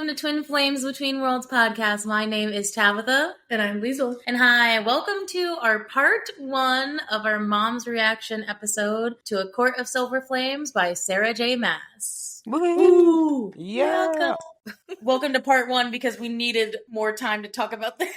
welcome to Twin Flames Between Worlds podcast. My name is Tabitha. And I'm Liesl. And hi, welcome to our part 1 of our Mom's Reaction episode to A Court of Silver Flames by Sarah J. Maas. Woo! Yeah. Welcome to part 1 because we needed more time to talk about this.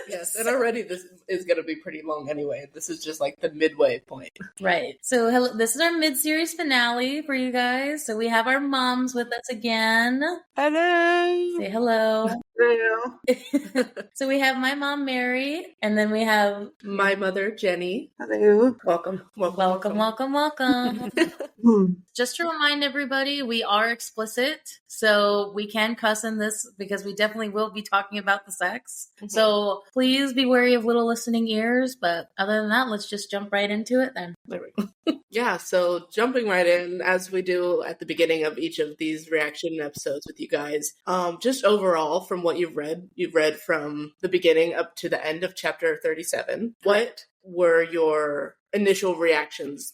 Yes, and already this is going to be pretty long anyway. This is just like the midway point. Right. So hello, this is our mid-series finale for you guys. So we have our moms with us again. Hello. Say hello. Hello. So we have my mom, Mary, and then we have My mother, Jenny. Hello. Welcome. welcome. Just to remind everybody, we are explicit, so we can cuss in this because we definitely will be talking about the sex. Mhm. So please be wary of little listening ears, but other than that, let's just jump right into it then. There we go. Yeah, so jumping right in, as we do at the beginning of each of these reaction episodes with you guys, just overall from what you've read from the beginning up to the end of chapter 37, what were your initial reactions?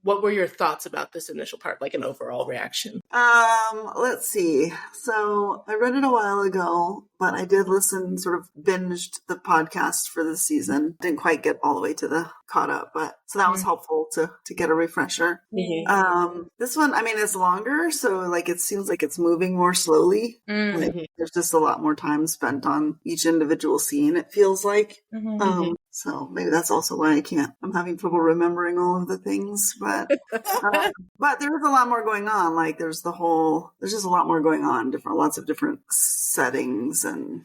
What were your thoughts about this initial part, like an overall reaction? Let's see. So I read it a while ago, but I did listen, sort of binged the podcast for this season. Didn't quite get all the way to the caught up, but so that was helpful to get a refresher. Mm-hmm. This one, I mean, it's longer, so like it seems like it's moving more slowly. Like, there's just a lot more time spent on each individual scene, it feels like. So maybe that's also why I'm having trouble remembering all of the things, but there is a lot more going on. Like there's just a lot more going on, lots of different settings and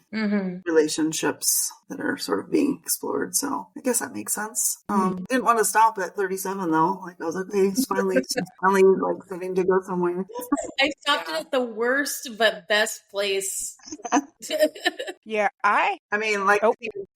relationships that are sort of being explored. So I guess that makes sense. Didn't want to stop at 37 though. Like I was like, okay, it's finally like starting to go somewhere. I stopped it at the worst but best place. Yeah, I mean, like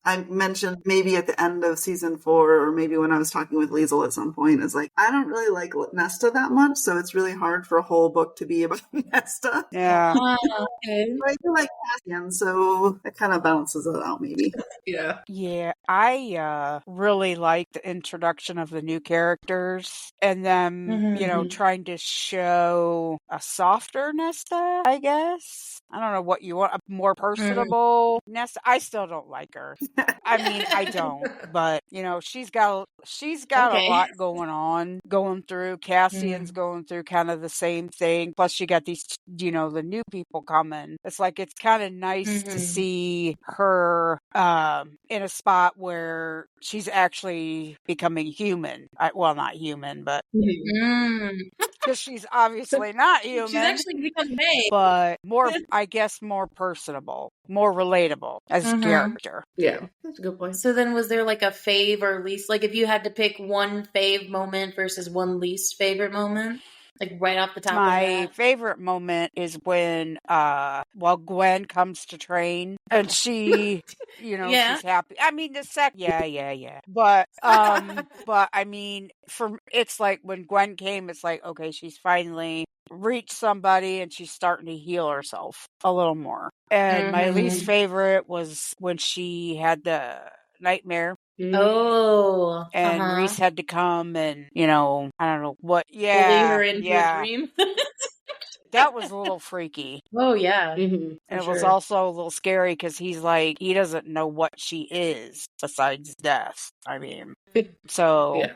I mentioned maybe at the end of season 4, or maybe when I was talking with Liesl at some point, is like, I don't really like Nesta that much, so it's really hard for a whole book to be about Nesta. Yeah. Okay. But I do like Cassian, so it kind of balances it out, maybe. Yeah. Yeah, I really like the introduction of the new characters and them, trying to show a softer Nesta, I guess. I don't know what you want, a more personable Nesta. I still don't like her. I mean, I don't, but she's got a lot going through. Cassian's going through kind of the same thing. Plus, she got these, the new people coming. It's like it's kind of nice to see her in a spot where she's actually becoming human. Well, not human, but because she's obviously not human. She's actually become May. But more personable, more relatable as a character. Yeah, that's a good point. So then was there like a fave or least, like if you had to pick one fave moment versus one least favorite moment? Like right off the top of my favorite moment is when Gwen comes to train and she she's happy. I mean but I mean it's like when Gwen came, it's like, okay, she's finally reached somebody and she's starting to heal herself a little more. And my least favorite was when she had the nightmare. Oh. And Reese had to come and, I don't know what. Yeah. Lead her into a dream. That was a little freaky. Oh, yeah. And it was also a little scary because he's like, he doesn't know what she is besides death. I mean, so. Yeah.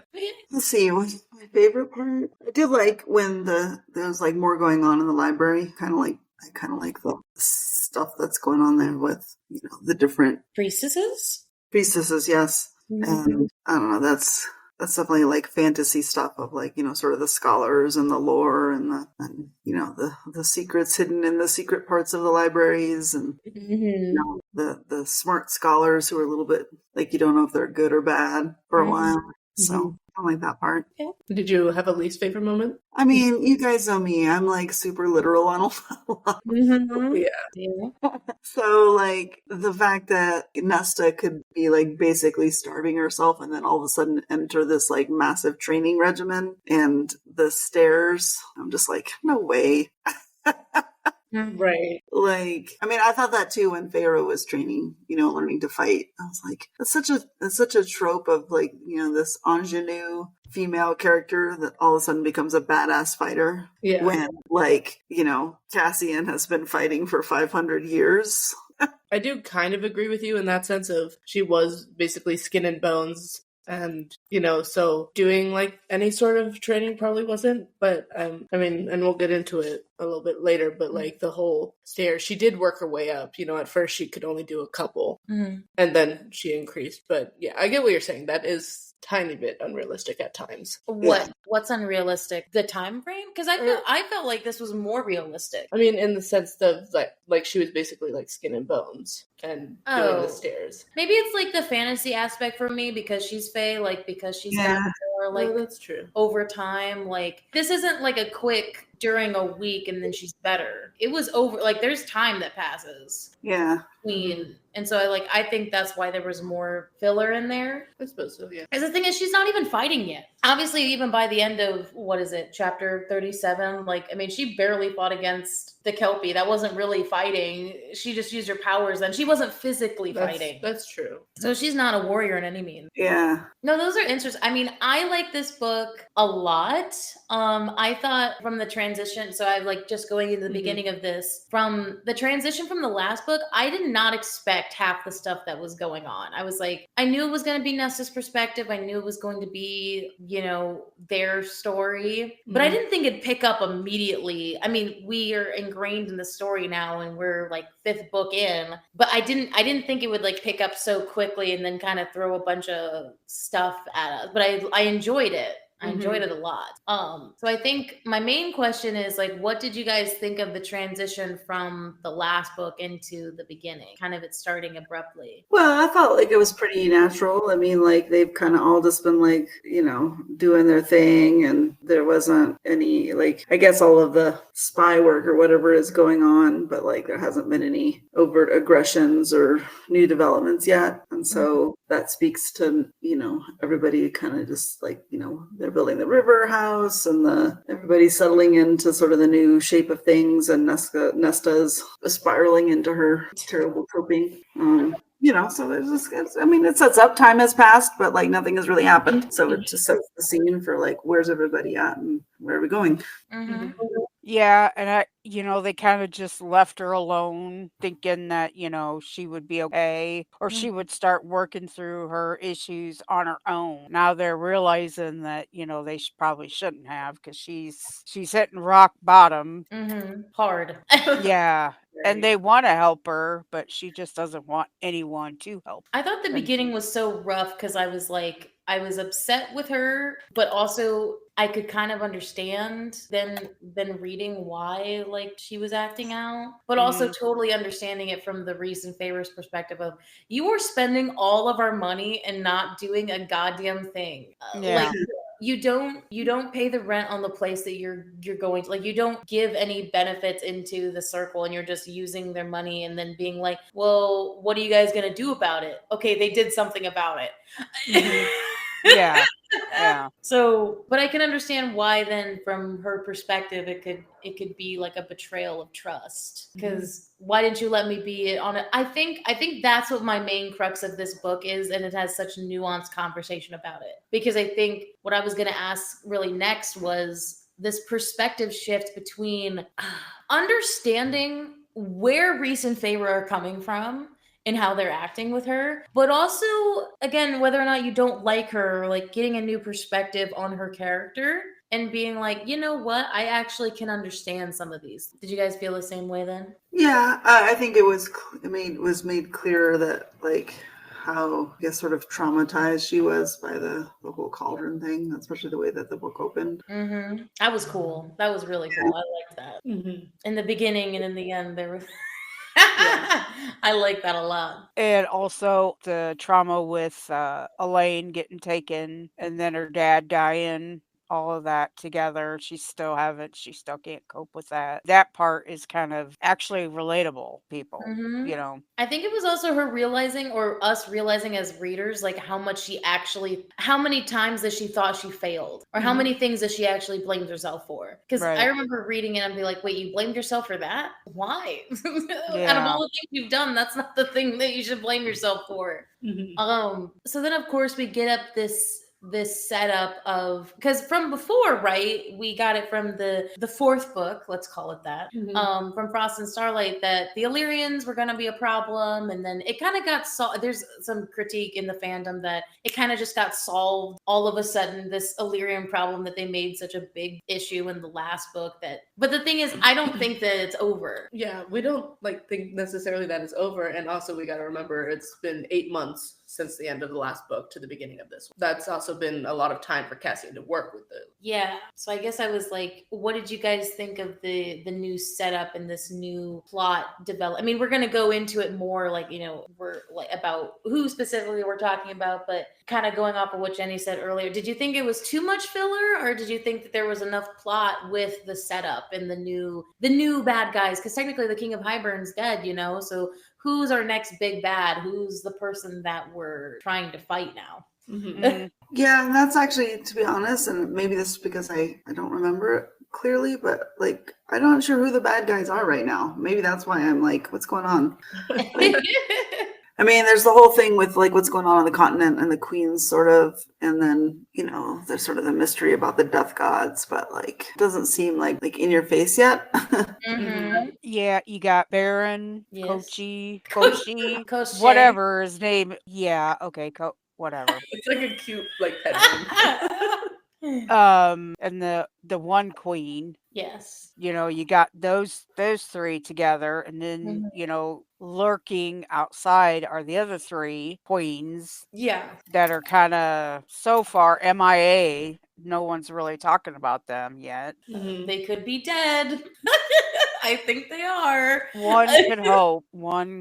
Let's see, what's my favorite part? I did like when there was like more going on in the library. I kind of like the stuff that's going on there with, the different priestesses, yes. And I don't know, that's definitely like fantasy stuff of like, sort of the scholars and the lore and the secrets hidden in the secret parts of the libraries and the smart scholars who are a little bit like you don't know if they're good or bad for a while. So I like that part. Okay. Did you have a least favorite moment? I mean, you guys know me. I'm like super literal on a lot. Yeah. So like the fact that Nesta could be like basically starving herself and then all of a sudden enter this like massive training regimen and the stairs. I'm just like, no way. Right. Like, I mean, I thought that too when Pharaoh was training, learning to fight. I was like, that's such a trope of like, this ingenue female character that all of a sudden becomes a badass fighter. Yeah. When, like, Cassian has been fighting for 500 years. I do kind of agree with you in that sense of she was basically skin and bones. And, so doing like any sort of training probably wasn't, but I mean, and we'll get into it a little bit later, but like the whole stairs, she did work her way up. At first she could only do a couple and then she increased. But yeah, I get what you're saying. That is tiny bit unrealistic at times. What's unrealistic? The time frame? Because I felt like this was more realistic. I mean, in the sense of like she was basically like skin and bones and doing the stairs. Maybe it's like the fantasy aspect for me because she's Fae, like because she's got more like that's true. Over time. Like this isn't like a quick during a week and then she's better. It was over, like there's time that passes. Yeah. And so I think that's why there was more filler in there. I suppose so, yeah. Because the thing is, she's not even fighting yet. Obviously, even by the end of, chapter 37, she barely fought against the Kelpie. That wasn't really fighting. She just used her powers and she wasn't physically fighting. That's true. So she's not a warrior in any means. Yeah. No, those are interesting. I mean, I like this book a lot. I thought from the transition, so I just going into the beginning of this, from the transition from the last book, I did not expect half the stuff that was going on. I was like, I knew it was going to be Nesta's perspective. I knew it was going to be, their story, but I didn't think it'd pick up immediately. I mean, we are ingrained in the story now and we're like 5th book in, but I didn't think it would pick up so quickly and then kind of throw a bunch of stuff at us. But I enjoyed it. I enjoyed it a lot. So I think my main question is what did you guys think of the transition from the last book into the beginning? Kind of it starting abruptly. Well, I felt like it was pretty natural. I mean, they've kind of all just been doing their thing, and there wasn't any I guess all of the spy work or whatever is going on, but there hasn't been any overt aggressions or new developments yet. And so that speaks to, everybody kind of just they're building the river house and everybody's settling into sort of the new shape of things, and Nesta's spiraling into her terrible coping. So there's just, it sets up, time has passed, but nothing has really happened. So it just sets the scene for where's everybody at and where are we going? Yeah, and they kind of just left her alone, thinking that, she would be okay, or she would start working through her issues on her own. Now they're realizing that, they probably shouldn't have, because she's hitting rock bottom. Hard. Yeah. And they want to help her, but she just doesn't want anyone to help. I thought the beginning was so rough because I was upset with her, but also I could kind of understand then reading why she was acting out, but also totally understanding it from the Reese and Favor's perspective of, you are spending all of our money and not doing a goddamn thing. Yeah. You don't pay the rent on the place that you're going to. You don't give any benefits into the circle, and you're just using their money and then being like, well, what are you guys going to do about it? Okay, they did something about it. Yeah. Yeah. So, but I can understand why then from her perspective it could be a betrayal of trust, because why didn't you let me be on it? I think that's what my main crux of this book is, and it has such a nuanced conversation about it, because I think what I was going to ask really next was this perspective shift between understanding where Reese and Feyre are coming from and how they're acting with her, but also, again, whether or not you don't like her, getting a new perspective on her character and being you know what, I actually can understand some of these. Did you guys feel the same way then? Yeah, I think it was made clearer that how, I guess, sort of traumatized she was by the whole cauldron thing, especially the way that the book opened. That was cool. That was really cool. I liked that. In the beginning and in the end, there was... I like that a lot. And also the trauma with Elaine getting taken and then her dad dying. all of that together. She still can't cope with that. That part is kind of actually relatable, people, you know. I think it was also her realizing, or us realizing as readers, like how many times that she thought she failed, or how many things that she actually blamed herself for. Because I remember reading it and be like, wait, you blamed yourself for that? Why? Out of all the things you've done, that's not the thing that you should blame yourself for. So then of course we get up this setup of, because from before, right, we got it from the fourth book, let's call it that, from Frost and Starlight, that the Illyrians were going to be a problem, and then it kind of got solved. There's some critique in the fandom that it kind of just got solved all of a sudden, this Illyrian problem that they made such a big issue in the last book. But the thing is, I don't think that it's over. Yeah, we don't think necessarily that it's over, and also we got to remember it's been 8 months since the end of the last book to the beginning of this one. That's also been a lot of time for Cassian to work with it. Yeah. So I guess I was like, what did you guys think of the new setup and this new plot develop? I mean, we're going to go into it more, like, you know, we're like about who specifically we're talking about, but kind of going off of what Jenny said earlier, did you think it was too much filler, or did you think that there was enough plot with the setup and the new bad guys? Because technically the King of Hybern's dead, you know, so who's our next big bad? Who's the person that we're trying to fight now? Yeah, and that's actually, to be honest, and maybe this is because I don't remember it clearly, but like I'm not sure who the bad guys are right now. Maybe that's why I'm like, what's going on? I mean, there's the whole thing with like what's going on the continent and the queens, sort of, and then, you know, there's sort of the mystery about the death gods, but like it doesn't seem like in your face yet. Yeah, you got Baron, Yes. Kochi, Koschei. whatever his name. Yeah, okay, whatever. It's like a cute pet name. And the one queen. Yes. You know, you got those three together, and then you know, lurking outside are the other three queens. Yeah. That are kind of so far MIA. No one's really talking about them yet. They could be dead. I think they are. One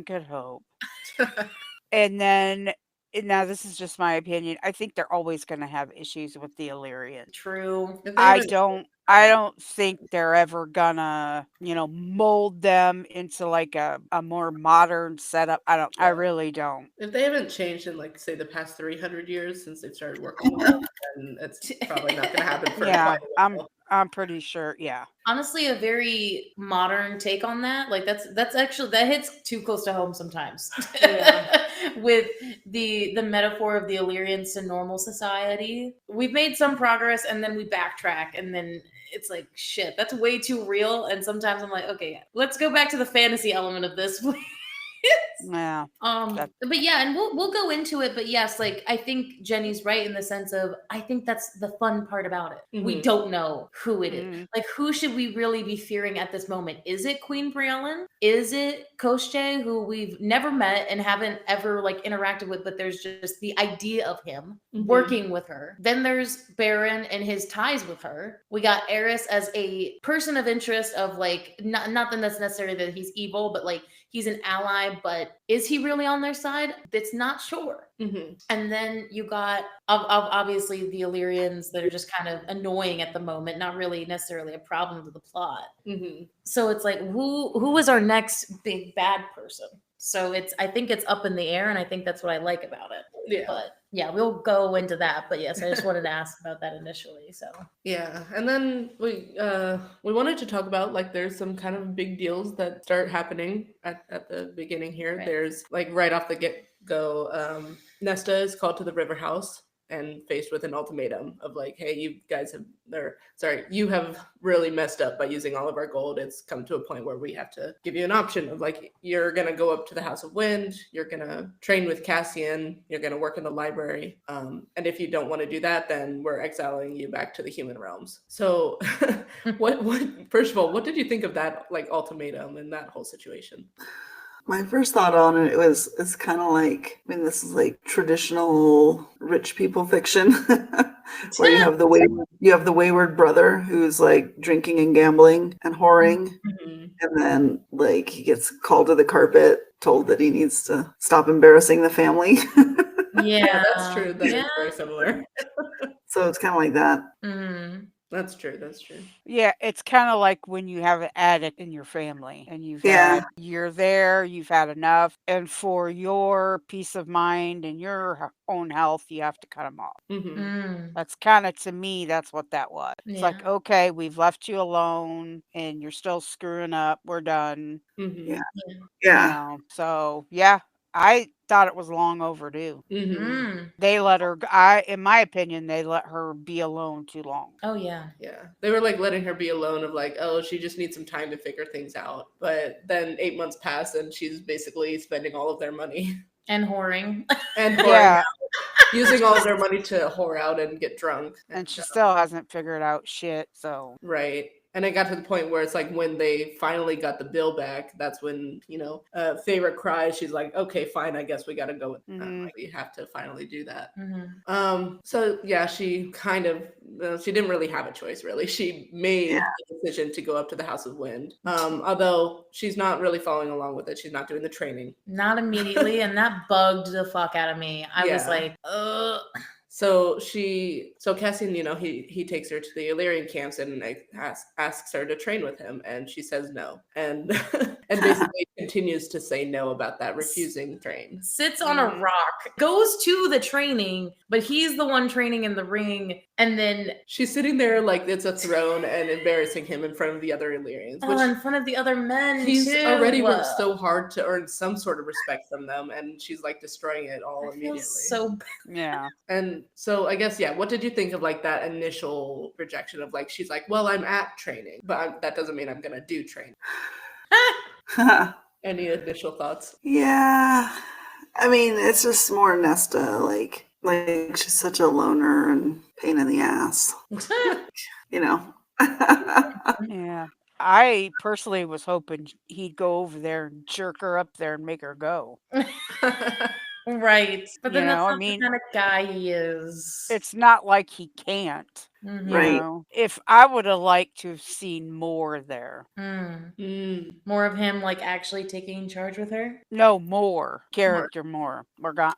could hope. And then, now this is just my opinion, I think they're always going to have issues with the Illyrians. True. I don't think they're ever gonna, you know, mold them into like a more modern setup. I really don't. If they haven't changed in like, say, the past 300 years since they've started working on it, then it's probably not gonna happen for quite a while. I'm pretty sure, yeah. Honestly, a very modern take on that. Like that's actually, that hits too close to home sometimes. Yeah. With the metaphor of the Illyrians to normal society. We've made some progress and then we backtrack, and then it's like, shit, that's way too real. And sometimes I'm like, okay, let's go back to the fantasy element of this, please. Yeah. But yeah, and we'll go into it. But yes, like I think Jenny's right in the sense of, I think that's the fun part about it. We don't know who it is. Like, who should we really be fearing at this moment? Is it Queen Briellen? Is it Koschei, who we've never met and haven't ever like interacted with, but there's just the idea of him working with her. Then there's Baron and his ties with her. We got Eris as a person of interest, of like, not that that's necessarily that he's evil, but like he's an ally, but is he really on their side? It's not sure. And then you got obviously the Illyrians that are just kind of annoying at the moment, not really necessarily a problem to the plot. So it's like, who is our next big bad person? So I think it's up in the air, and I think that's what I like about it. Yeah. But yeah, we'll go into that. But yes, I just wanted to ask about that initially. So yeah, and then we wanted to talk about, like, there's some kind of big deals that start happening at the beginning here. Right. There's like right off the get-go, Nesta is called to the river house and faced with an ultimatum of like, hey, you have really messed up by using all of our gold. It's come to a point where we have to give you an option of like, you're going to go up to the House of Wind, you're going to train with Cassian, you're going to work in the library. And if you don't want to do that, then we're exiling you back to the human realms. So first of all, what did you think of that like ultimatum and that whole situation? My first thought on it it's kind of like, I mean, this is like traditional rich people fiction where you have the wayward brother who's like drinking and gambling and whoring. And then like he gets called to the carpet, told that he needs to stop embarrassing the family. Yeah, that's true. That is very similar. So it's kind of like that. Mm-hmm. That's true. That's true. Yeah, it's kind of like when you have an addict in your family and Yeah. you're there, you've had enough, and for your peace of mind and your own health, you have to cut them off. Mm. That's kind of, to me, that's what that was. It's like, Yeah. okay, we've left you alone and you're still screwing up. We're done. Yeah. You Yeah. know, so yeah, I thought it was long overdue. Mm. They let her, in my opinion, they let her be alone too long. Oh yeah. Yeah. They were like letting her be alone of like, oh, she just needs some time to figure things out. But then 8 months pass and she's basically spending all of their money. And whoring. And whoring Yeah. out, using all of their money to whore out and get drunk. And she still hasn't figured out shit, so. Right. And it got to the point where it's like when they finally got the bill back, that's when, favorite cries. She's like, okay, fine. I guess we got to go with we have to finally do that. So yeah, she kind of, she didn't really have a choice, really. She made the decision to go up to the House of Wind. Although she's not really following along with it. She's not doing the training. Not immediately. And that bugged the fuck out of me. I was like, ugh. So Cassian, he takes her to the Illyrian camps and asks her to train with him, and she says no, and and basically continues to say no about that, refusing train. Sits on a rock, goes to the training, but he's the one training in the ring, and then she's sitting there like it's a throne and embarrassing him in front of the other Illyrians. In front of the other men. He's too. already worked so hard to earn some sort of respect from them, and she's like destroying it all immediately. So yeah. And so I guess, what did you think of like that initial rejection of like, she's like, well, I'm at training, but that doesn't mean I'm going to do training. Any initial thoughts? Yeah. I mean, it's just more Nesta, like she's such a loner and pain in the ass. Yeah. I personally was hoping he'd go over there and jerk her up there and make her go. Right. But then that's not the kind of guy he is. It's not like he can't. Right. If I would have liked to have seen more there. More of him like actually taking charge with her? No, more. Character more.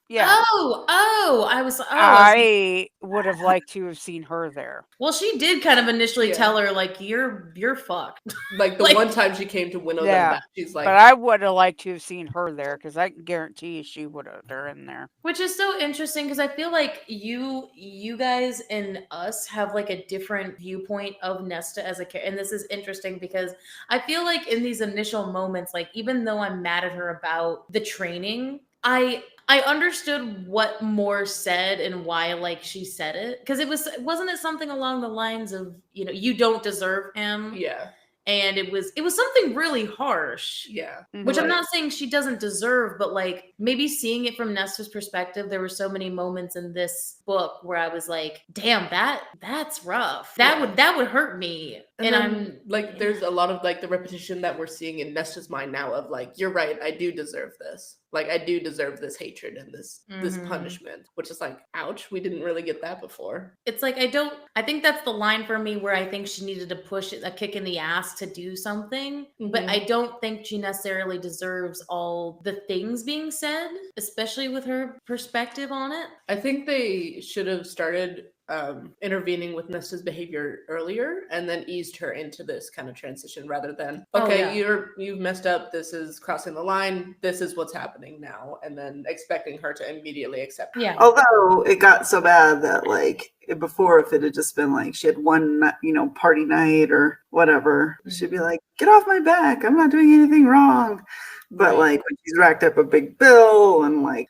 Yeah. I would have liked to have seen her there. Well, she did kind of initially tell her like, you're fucked. Like the one time she came to winnow them back, she's like, but I would have liked to have seen her there because I can guarantee you she would have her in there. Which is so interesting because I feel like you guys and us have like a different viewpoint of Nesta as a character. And this is interesting because I feel like in these initial moments, like even though I'm mad at her about the training, I understood what Moore said and why like she said it. Because wasn't it something along the lines of, you don't deserve him. Yeah. And it was something really harsh. Yeah. Which I'm not saying she doesn't deserve, but like maybe seeing it from Nesta's perspective, there were so many moments in this book where I was like, damn, that's rough. That would hurt me. And I'm like, there's a lot of like the repetition that we're seeing in Nesta's mind now of like, you're right, I do deserve this. Like, I do deserve this hatred and this punishment, which is like, ouch, we didn't really get that before. It's like, I think that's the line for me where I think she needed to push a kick in the ass to do something, but I don't think she necessarily deserves all the things being said, especially with her perspective on it. I think they should have started intervening with Nesta's behavior earlier and then eased her into this kind of transition rather than, you've messed up, this is crossing the line, this is what's happening now, and then expecting her to immediately accept it. Yeah. Although it got so bad that like before, if it had just been like she had one, party night or whatever, she'd be like, get off my back, I'm not doing anything wrong. But like when she's racked up a big bill and like,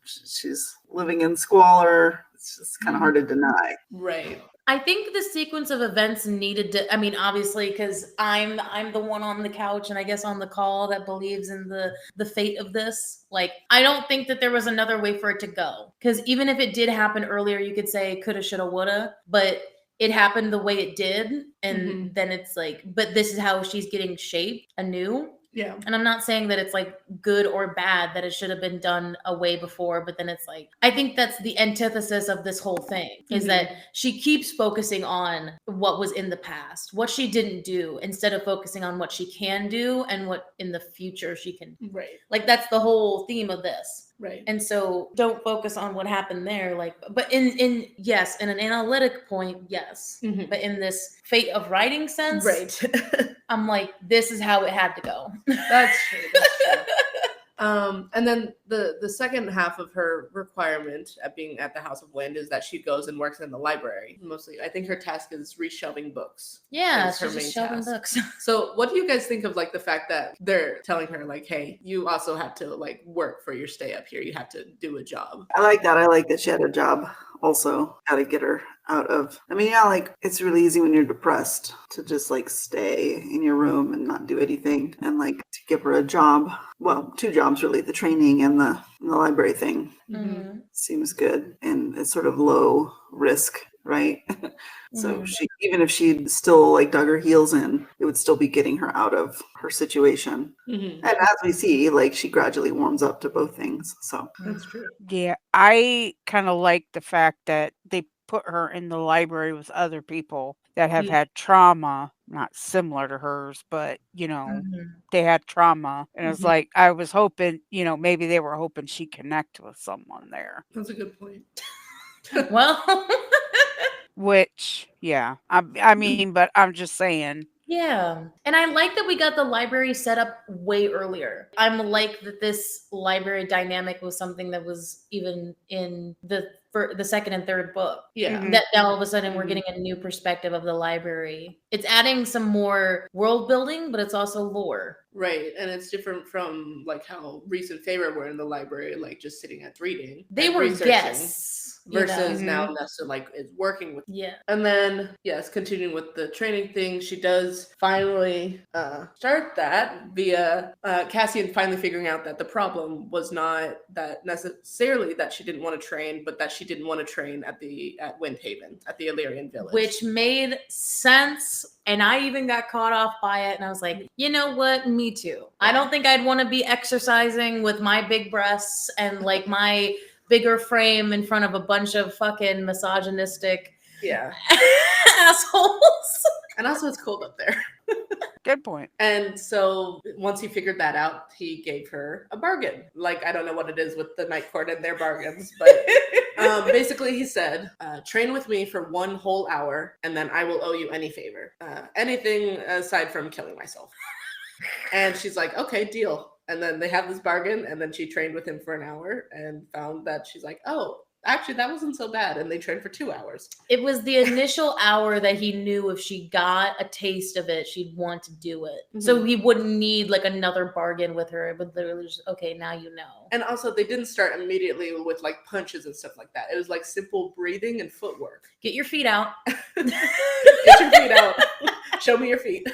she's living in squalor, it's just kind of hard to deny. Right. I think the sequence of events needed to, obviously, because I'm the one on the couch and I guess on the call that believes in the fate of this. Like, I don't think that there was another way for it to go. Because even if it did happen earlier, you could say coulda, shoulda, woulda. But it happened the way it did. And then it's like, but this is how she's getting shaped anew. Yeah. And I'm not saying that it's like good or bad that it should have been done a way before, but then it's like, I think that's the antithesis of this whole thing is that she keeps focusing on what was in the past, what she didn't do, instead of focusing on what she can do and what in the future she can. Right. Like that's the whole theme of this. Right. And so don't focus on what happened there. Like, but in yes, in an analytic point, yes. Mhm. But in this fate of writing sense, Right. I'm like, this is how it had to go. That's true. That's true. And then the second half of her requirement at being at the House of Wind is that she goes and works in the library. Mostly, I think her task is reshelving books. Yeah, is her she's main just shelving task. books. So what do you guys think of like the fact that they're telling her like, hey, you also have to like work for your stay up here. You have to do a job. I like that. I like that she had a job also. How to get her out of, I mean, yeah, like it's really easy when you're depressed to just like stay in your room and not do anything, and like to give her a job. Well, 2 jobs really, the training and the library thing. Mm-hmm. Seems good, and it's sort of low risk, right? So she, even if she'd still like dug her heels in, it would still be getting her out of her situation. And as we see, like she gradually warms up to both things. So That's true. Yeah, I kind of like the fact that they put her in the library with other people that have had trauma, not similar to hers, but they had trauma. And it's like, I was hoping, maybe they were hoping she'd connect with someone there. That's a good point. Well, Which, yeah, I mean, but I'm just saying. yeah. And I like that we got the library set up way earlier. I'm like that this library dynamic was something that was even in the second and third book. Yeah. Mhm. That now all of a sudden we're getting a new perspective of the library. It's adding some more world building, but it's also lore. Right. And it's different from like how Reese and Feyre were in the library, like just sitting at reading. They and were researching, guests. versus now Nesta like is working with. Yeah. And then yes, continuing with the training thing, she does finally start that via Cassian finally figuring out that the problem was not that necessarily that she didn't want to train, but that she didn't want to train at Windhaven, at the Illyrian village. Which made sense. And I even got caught off by it. And I was like, you know what? Me too. I don't think I'd want to be exercising with my big breasts and like my bigger frame in front of a bunch of fucking misogynistic assholes. And also it's cold up there. Good point. And so once he figured that out, he gave her a bargain. Like, I don't know what it is with the Night Court and their bargains, but basically he said, train with me for 1 whole hour, and then I will owe you any favor. Anything aside from killing myself. And she's like, okay, deal. And then they have this bargain, and then she trained with him for an hour and found that she's like, oh, actually, that wasn't so bad. And they trained for 2 hours. It was the initial hour that he knew if she got a taste of it, she'd want to do it. Mm-hmm. So he wouldn't need like another bargain with her. It would literally just, okay, now you know. And also, they didn't start immediately with like punches and stuff like that. It was like simple breathing and footwork. Get your feet out. Get your feet out. Show me your feet.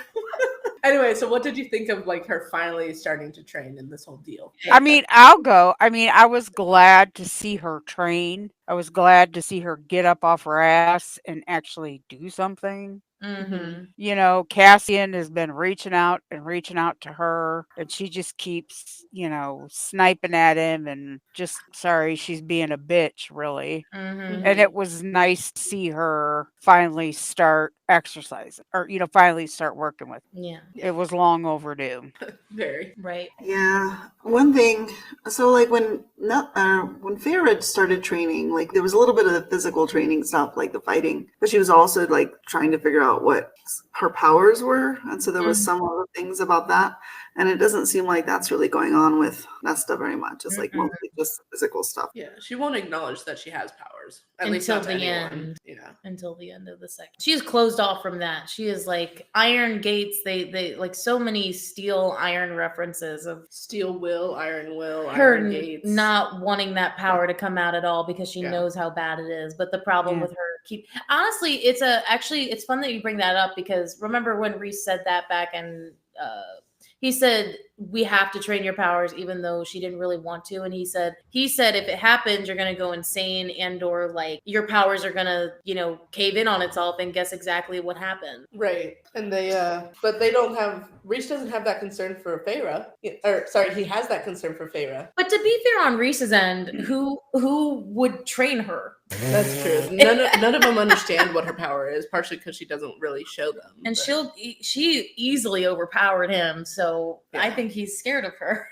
Anyway, so what did you think of like her finally starting to train in this whole deal? I mean, I'll go. I mean, I was glad to see her train. I was glad to see her get up off her ass and actually do something. Mm-hmm. Cassian has been reaching out to her, and she just keeps, sniping at him and just, sorry, she's being a bitch, really. Mm-hmm. And it was nice to see her finally start exercising or, finally start working with. Yeah. It was long overdue. Very. Right. Yeah. One thing, so like when Feyre started training, like there was a little bit of the physical training stuff, like the fighting, but she was also like trying to figure out what her powers were. And so there was some other things about that. And it doesn't seem like that's really going on with Nesta very much. It's like mostly just physical stuff. Yeah, she won't acknowledge that she has powers. At until least not to the anyone. end. Yeah. Until the end of the second. She's closed off from that. She is like Iron Gates. They like so many steel iron references of Steel will, Iron her Iron Gates. not wanting that power to come out at all because she knows how bad it is. But the problem with her honestly, it's fun that you bring that up because remember when Reese said that back and he said we have to train your powers even though she didn't really want to, and he said if it happens you're gonna go insane and or like your powers are gonna cave in on itself, and guess exactly what happened. Right. And they but they don't have Reese doesn't have that concern for Feyre. He has that concern for Feyre. But to be fair on Reese's end, who would train her? That's true. None of them understand what her power is, partially because she doesn't really show them. And she easily overpowered him, so I think he's scared of her.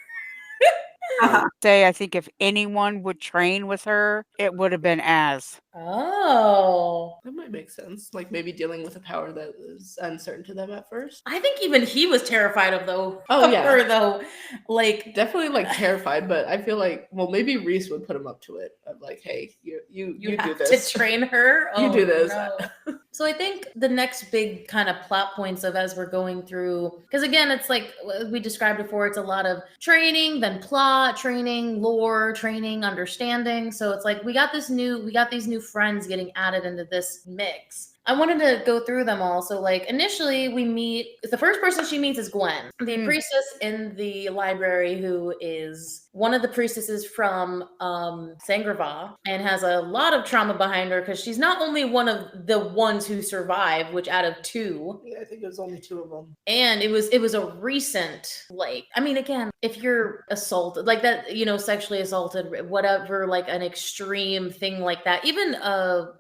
Say, I think if anyone would train with her, it would have been Az. Oh. That might make sense. Like maybe dealing with a power that is uncertain to them at first. I think even he was terrified of yeah. her though. Like definitely like terrified, but I feel like maybe Reese would put him up to it. Of like, hey, you do have this. to train her. You do this. No. So I think the next big kind of plot points of as we're going through, because again, it's like we described before, it's a lot of training, then plot, training, lore, training, understanding. So it's like we got these new friends getting added into this mix. I wanted to go through them all. So like initially we meet, the first person she meets is Gwen, the priestess in the library who is one of the priestesses from Sangrava and has a lot of trauma behind her because she's not only one of the ones who survived, which out of 2. Yeah, I think it was only 2 of them. And it was a recent, like, I mean, again, if you're assaulted like that, sexually assaulted, whatever, like an extreme thing like that, even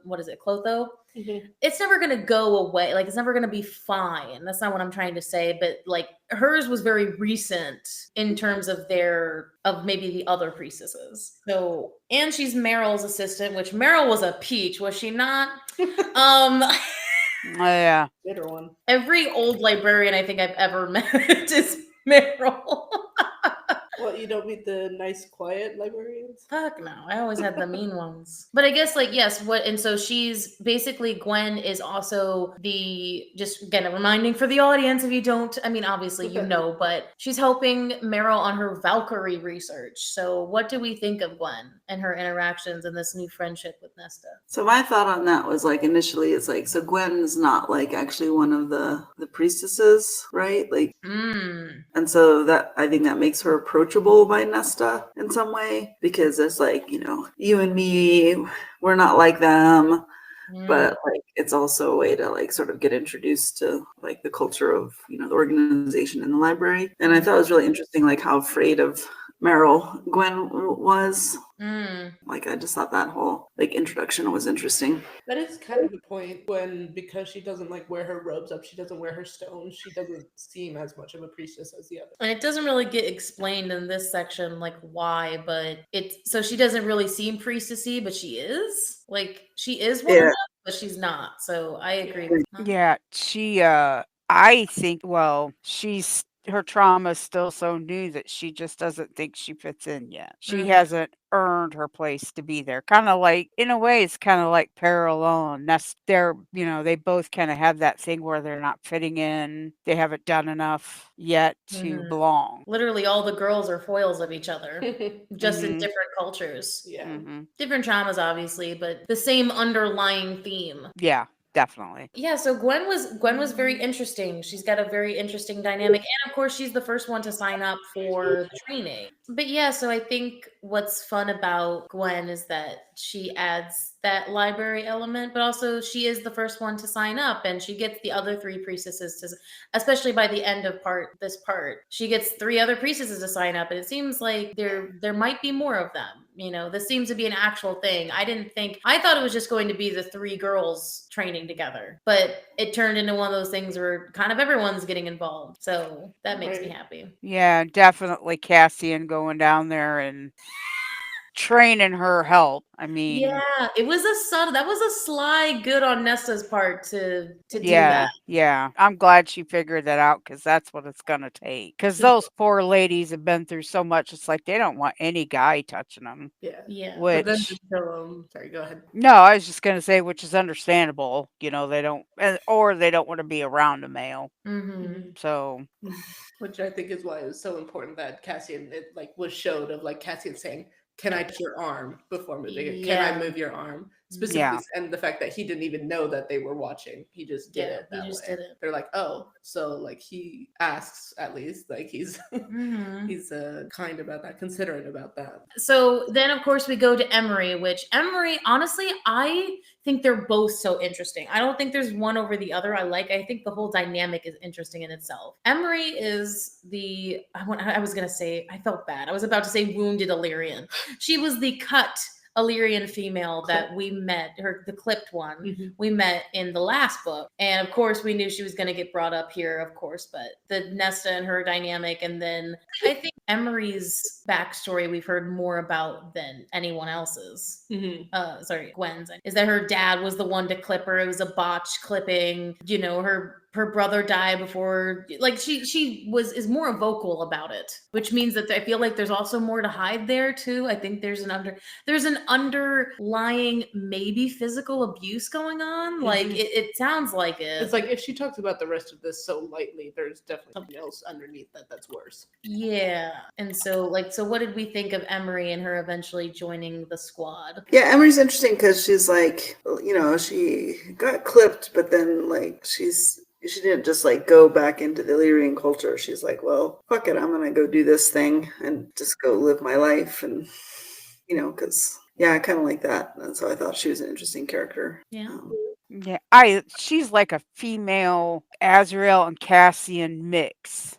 what is it, Clotho? Mm-hmm. It's never going to go away. Like, it's never going to be fine. That's not what I'm trying to say. But like hers was very recent in terms of maybe the other priestesses. So, and she's Meryl's assistant, which Meryl was a peach, was she not? Yeah. Bitter one. Every old librarian I think I've ever met is Meryl. Well, you don't meet the nice, quiet librarians? Fuck no. I always had the mean ones. But I guess, like, yes, and so she's basically, Gwen is also just again, reminding for the audience if you don't, I mean, obviously you know, but she's helping Meryl on her Valkyrie research. So what do we think of Gwen and her interactions and this new friendship with Nesta? So my thought on that was like, initially it's like, so Gwen's not like actually one of the priestesses, right? Like, and so that, I think that makes her approachable by Nesta in some way, because it's like, you and me, we're not like them, but like it's also a way to like sort of get introduced to like the culture of the organization in the library. And I thought it was really interesting like how afraid of Meryl Gwen was. Like I just thought that whole like introduction was interesting. That is kind of the point, when because she doesn't like wear her robes up, she doesn't wear her stones, she doesn't seem as much of a priestess as the other. And it doesn't really get explained in this section like why, but so she doesn't really seem priestessy, but she is. Like she is one of them, but she's not. So I agree. Yeah, she I think, well, her trauma is still so new that she just doesn't think she fits in yet. She hasn't earned her place to be there. Kind of like, in a way, it's kind of like Parallel and Nest. They both kind of have that thing where they're not fitting in. They haven't done enough yet to belong. Literally, all the girls are foils of each other, just in different cultures. Yeah. Different traumas, obviously, but the same underlying theme. Yeah. Definitely. Yeah, so Gwen was very interesting. She's got a very interesting dynamic. And of course, she's the first one to sign up for training. But yeah, so I think what's fun about Gwen is that she adds that library element, but also she is the first one to sign up, and she gets the other 3 priestesses to, especially by the end of this part, she gets 3 other priestesses to sign up, and it seems like there might be more of them. This seems to be an actual thing. I thought it was just going to be the 3 girls training together, but it turned into one of those things where kind of everyone's getting involved. So that makes me happy. Yeah, definitely Cassian going down there and training her help. I mean, yeah, it was that was a sly good on Nesta's part to do that. Yeah, I'm glad she figured that out, because that's what it's gonna take. Because those poor ladies have been through so much. It's like they don't want any guy touching them. Yeah. Which, but then just sorry, go ahead. No, I was just gonna say, which is understandable. They don't, or they don't want to be around a male. So, which I think is why it was so important that Cassian was showed of like Cassian saying, "Can I touch your arm before moving it? Can I move your arm?" Specifically, and the fact that he didn't even know that they were watching. He just did it that way. Did it. They're like, oh, so like he asks, at least, like he's he's kind about that, considerate about that. So then, of course, we go to Emery, which Emery, honestly, I think they're both so interesting. I don't think there's one over the other. I think the whole dynamic is interesting in itself. Emery is I was going to say, I felt bad. I was about to say wounded Illyrian. She was the cut Illyrian female that we met, the clipped one, we met in the last book. And of course, we knew she was going to get brought up here, of course, but the Nesta and her dynamic. And then I think Emery's backstory we've heard more about than anyone else's. Gwen's, is that her dad was the one to clip her. It was a botched clipping. You know, her brother died before, like she is more vocal about it, which means that I feel like there's also more to hide there too. I think there's an underlying maybe physical abuse going on. Like it sounds like it. It's like if she talks about the rest of this so lightly, there's definitely something else underneath that's worse. Yeah. And so what did we think of Emery and her eventually joining the squad? Yeah, Emery's interesting because she's like, you know, she got clipped, but then like she didn't just like go back into the Illyrian culture. She's like, well, fuck it, I'm gonna go do this thing and just go live my life, and you know, because I kind of like that, and so I thought she was an interesting character. Yeah. Yeah, she's like a female Azrael and Cassian mix.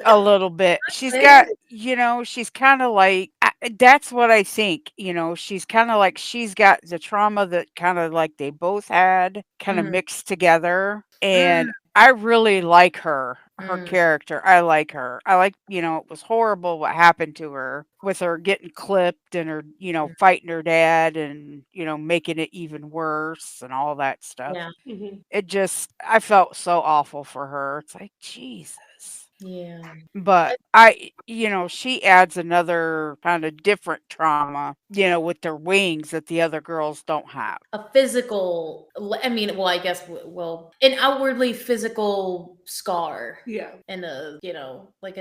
A little bit. She's got, you know, she's kind of like, that's what I think, you know, she's kind of like, she's got the trauma that kind of like they both had kind of mixed together. And I really like her character. I like her. I like, you know, it was horrible what happened to her with her getting clipped and her, you know, fighting her dad and, you know, making it even worse and all that stuff. Yeah. It just, I felt so awful for her. It's like, Jesus. Yeah. But you know, she adds another kind of different trauma, you know, with their wings that the other girls don't have. A physical, I mean, well, I guess, an outwardly physical scar. Yeah. And you know, like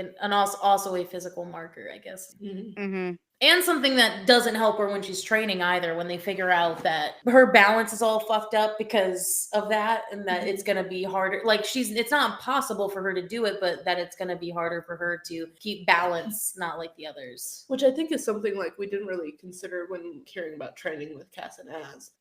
also a physical marker, I guess. Mm-hmm. And something that doesn't help her when she's training either, when they figure out that her balance is all fucked up because of that, and that it's going to be harder. Like it's not impossible for her to do it, but that it's going to be harder for her to keep balance, not like the others. Which I think is something like we didn't really consider when hearing about training with Cass and Az,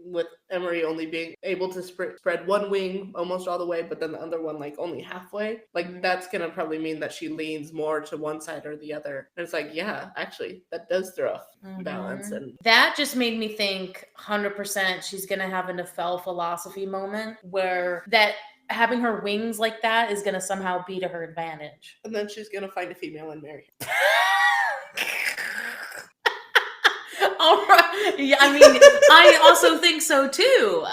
with Emery only being able to spread one wing almost all the way, but then the other one like only halfway. Like that's going to probably mean that she leans more to one side or the other. And it's like, yeah, actually, that does throw off balance. And that just made me think 100% she's gonna have a Nefel philosophy moment where that having her wings like that is gonna somehow be to her advantage. And then she's gonna find a female and marry her. All right. Yeah, I mean, I also think so too.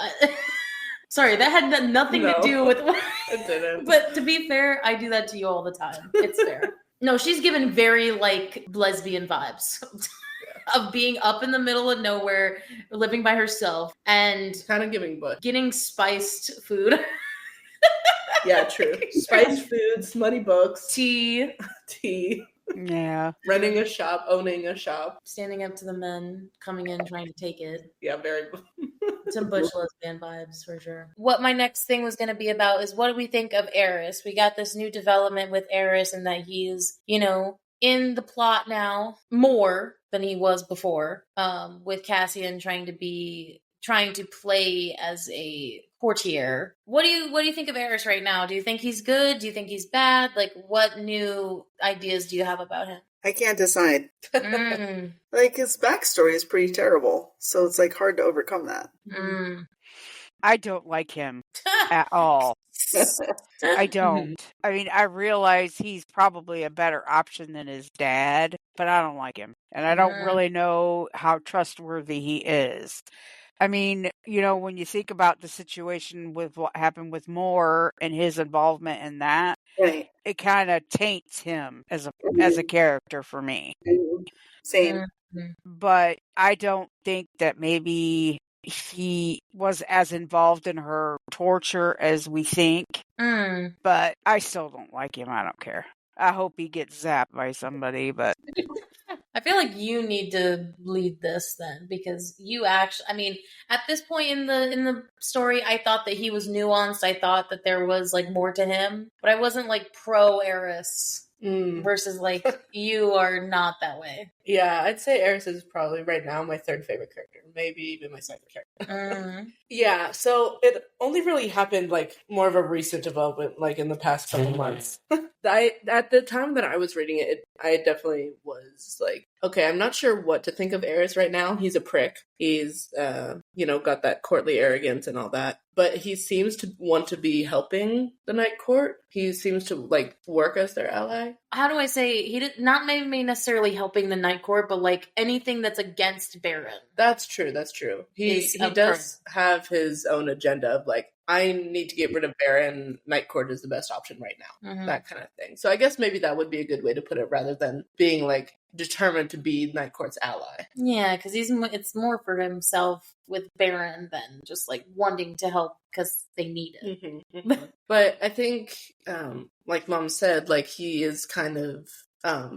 Sorry, that had nothing to do with it didn't. But to be fair, I do that to you all the time. It's fair. No, she's given very like lesbian vibes of being up in the middle of nowhere, living by herself, and kind of giving butt, getting spiced food. Yeah, true. Spiced food, smutty books, tea. Yeah. Running a shop, owning a shop, standing up to the men coming in trying to take it. Yeah, very. Some butch lesbian vibes for sure. What my next thing was going to be about is what do we think of Eris? We got this new development with Eris and that he's, you know, in the plot now more than he was before, with Cassian trying to play as a courtier. What do you think of Eris right now? Do you think he's good? Do you think he's bad? Like, what new ideas do you have about him? I can't decide. Like, his backstory is pretty terrible, so it's like hard to overcome that. I don't like him at all. I don't. I mean, I realize he's probably a better option than his dad, but I don't like him. And I don't really know how trustworthy he is. I mean, you know, when you think about the situation with what happened with Moore and his involvement in that, right, it kind of taints him as a character for me. Same. But I don't think that maybe he was as involved in her torture as we think. But I still don't like him. I don't care. I hope he gets zapped by somebody, but I feel like you need to lead this then, because you actually, I mean, at this point in the story, I thought that he was nuanced. I thought that there was like more to him, but I wasn't like pro Eris versus like you are not that way. Yeah, I'd say Eris is probably right now my third favorite character, maybe even my second character. Yeah, so it only really happened like more of a recent development, like in the past couple months. At the time that I was reading it, I definitely was like, okay, I'm not sure what to think of Eris right now. He's a prick. He's got that courtly arrogance and all that. But he seems to want to be helping the Night Court. He seems to like work as their ally. How do I say, he did not maybe necessarily helping the Night Court, but like anything that's against Baron. That's true. He does have his own agenda of like, I need to get rid of Baron. Night Court is the best option right now. That kind of thing. So I guess maybe that would be a good way to put it, rather than being like determined to be Night Court's ally. Yeah, because it's more for himself with Baron than just like wanting to help because they need it. But I think, like Mom said, like he is kind of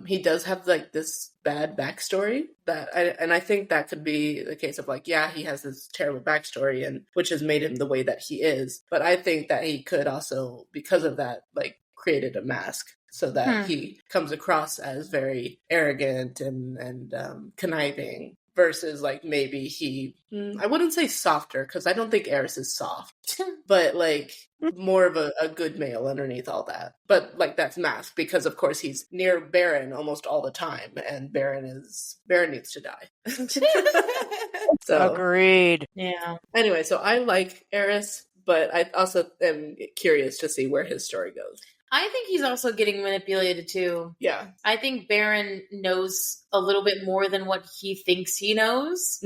he does have like this bad backstory and I think that could be the case of like, yeah, he has this terrible backstory and which has made him the way that he is. But I think that he could also, because of that, like created a mask so that he comes across as very arrogant and conniving. Versus like maybe I wouldn't say softer, because I don't think Eris is soft, but like more of a good male underneath all that. But like that's masked because of course he's near Baron almost all the time, and Baron needs to die. So agreed. Yeah. Anyway, so I like Eris, but I also am curious to see where his story goes. I think he's also getting manipulated too. Yeah. I think Baron knows a little bit more than what he thinks he knows.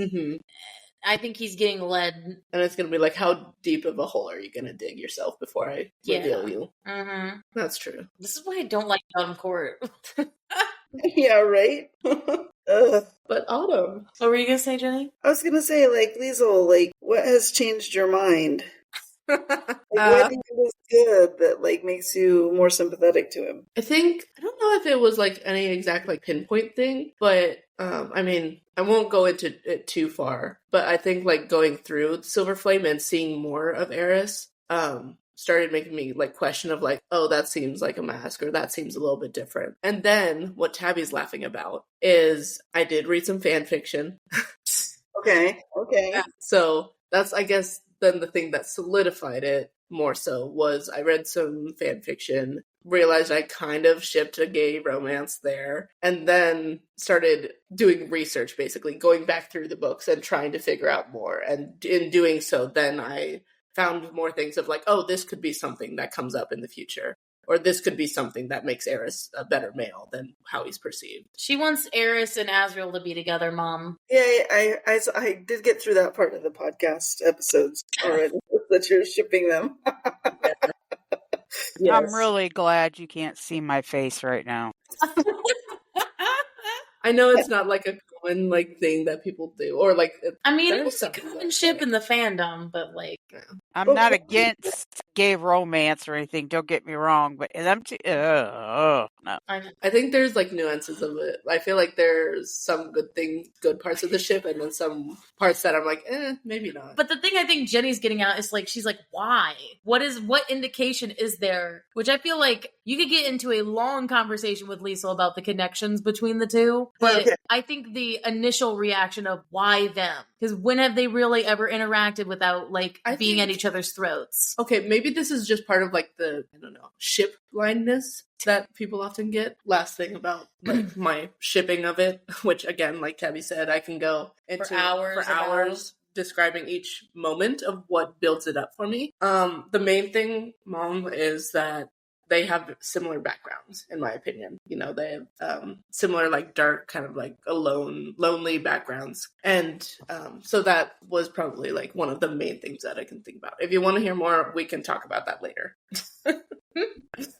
I think he's getting led. And it's going to be like, how deep of a hole are you going to dig yourself before I reveal you? That's true. This is why I don't like Autumn Court. Yeah, right? But Autumn. What were you going to say, Jenny? I was going to say, like, Liesl, like, what has changed your mind? Like, what do you think is good that like makes you more sympathetic to him? I don't know if it was like any exact like pinpoint thing, but I mean, I won't go into it too far, but I think like going through Silver Flame and seeing more of Eris started making me like question of like, oh, that seems like a mask, or that seems a little bit different. And then what Tabby's laughing about is I did read some fan fiction. Okay. So that's, I guess, then the thing that solidified it more so was I read some fan fiction, realized I kind of shipped a gay romance there, and then started doing research, basically going back through the books and trying to figure out more. And in doing so, then I found more things of like, oh, this could be something that comes up in the future. Or this could be something that makes Eris a better male than how he's perceived. She wants Eris and Asriel to be together, Mom. Yeah, I did get through that part of the podcast episodes already, that you're shipping them. Yes. I'm really glad you can't see my face right now. I know it's not like a common like thing that people do, or like. I mean, it's a common ship in the fandom, but like, I'm not against gay romance or anything. Don't get me wrong, but them two, no. I think there's like nuances of it. I feel like there's some good parts of the ship, and then some parts that I'm like, maybe not. But the thing I think Jenny's getting at is like, she's like, why? What indication is there? Which I feel like you could get into a long conversation with Liesl about the connections between the two. But I think the initial reaction of why them? Because when have they really ever interacted without like being at each other's throats? Okay, maybe this is just part of like the, I don't know, ship blindness that people often get. Last thing about like my shipping of it, which again, like Tabby said, I can go into for hours describing each moment of what builds it up for me. The main thing, Mom, is that they have similar backgrounds, in my opinion. You know, they have similar, like, dark, kind of, like, lonely backgrounds. And so that was probably, like, one of the main things that I can think about. If you want to hear more, we can talk about that later.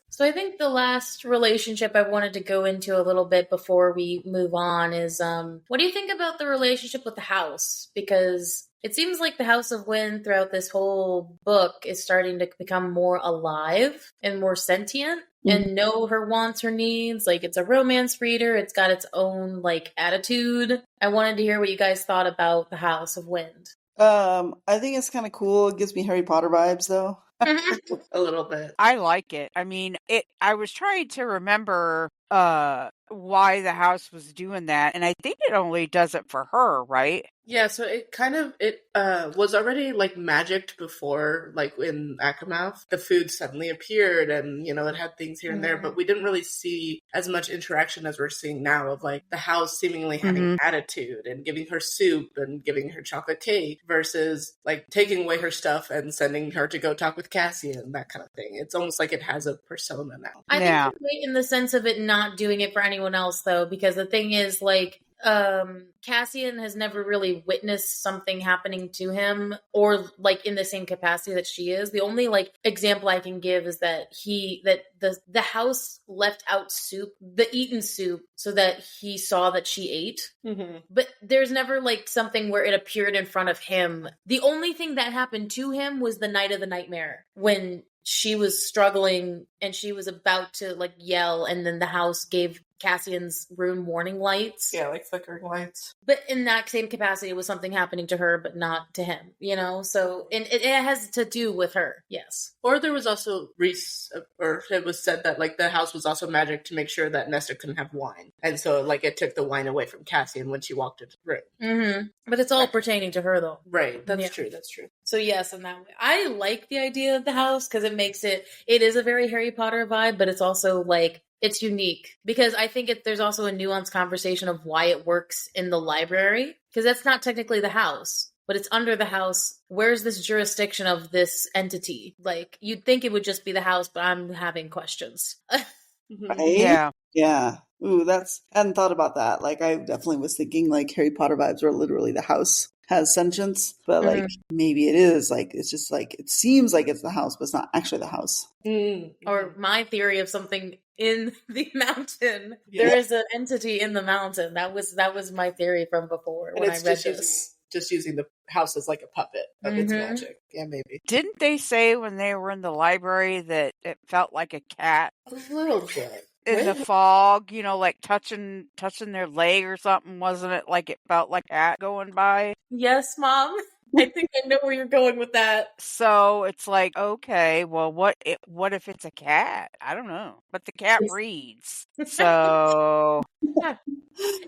So I think the last relationship I wanted to go into a little bit before we move on is, what do you think about the relationship with the house? Because it seems like the House of Wind throughout this whole book is starting to become more alive and more sentient and know her wants, her needs. Like, it's a romance reader. It's got its own, like, attitude. I wanted to hear what you guys thought about the House of Wind. I think it's kind of cool. It gives me Harry Potter vibes, though. A little bit. I like it. I mean, I was trying to remember why the house was doing that, and I think it only does it for her, right? Yeah, so it was already like magicked before, like in Akamath. The food suddenly appeared and, it had things here and there, but we didn't really see as much interaction as we're seeing now of like the house seemingly having attitude and giving her soup and giving her chocolate cake versus like taking away her stuff and sending her to go talk with Cassian, that kind of thing. It's almost like it has a persona now. I think you're right in the sense of it not doing it for anyone else, though, because the thing is, like, Cassian has never really witnessed something happening to him or like in the same capacity that she is. The only like example I can give is that the house left out soup, the eaten soup, so that he saw that she ate. But there's never like something where it appeared in front of him. The only thing that happened to him was the night of the nightmare when she was struggling and she was about to like yell, and then the house gave Cassian's room warning lights. Yeah, like flickering lights. But in that same capacity, it was something happening to her, but not to him, So and it has to do with her, yes. Or there was also it was said that like the house was also magic to make sure that Nesta couldn't have wine. And so like it took the wine away from Cassian when she walked into the room. But it's all pertaining to her, though. Right, that's true. So yes, in that way. I like the idea of the house because it makes it is a very Harry Potter vibe, but it's also like, it's unique because I think there's also a nuanced conversation of why it works in the library, because that's not technically the house, but it's under the house. Where's this jurisdiction of this entity? Like, you'd think it would just be the house, but I'm having questions. Right? Yeah. Ooh, I hadn't thought about that. Like, I definitely was thinking like Harry Potter vibes were literally the house has sentience, but like maybe it is like, it's just like, it seems like it's the house, but it's not actually the house. Or my theory of something in the mountain. Yeah. There is an entity in the mountain. That was my theory from before when I read this. Just using the house as like a puppet of its magic. Yeah, maybe. Didn't they say when they were in the library that it felt like a cat? A little bit. In the fog, like touching their leg or something, wasn't it? Like it felt like a cat going by. Yes, Mom. I think I know where you're going with that. So it's like, okay, well, what if it's a cat? I don't know, but the cat reads. So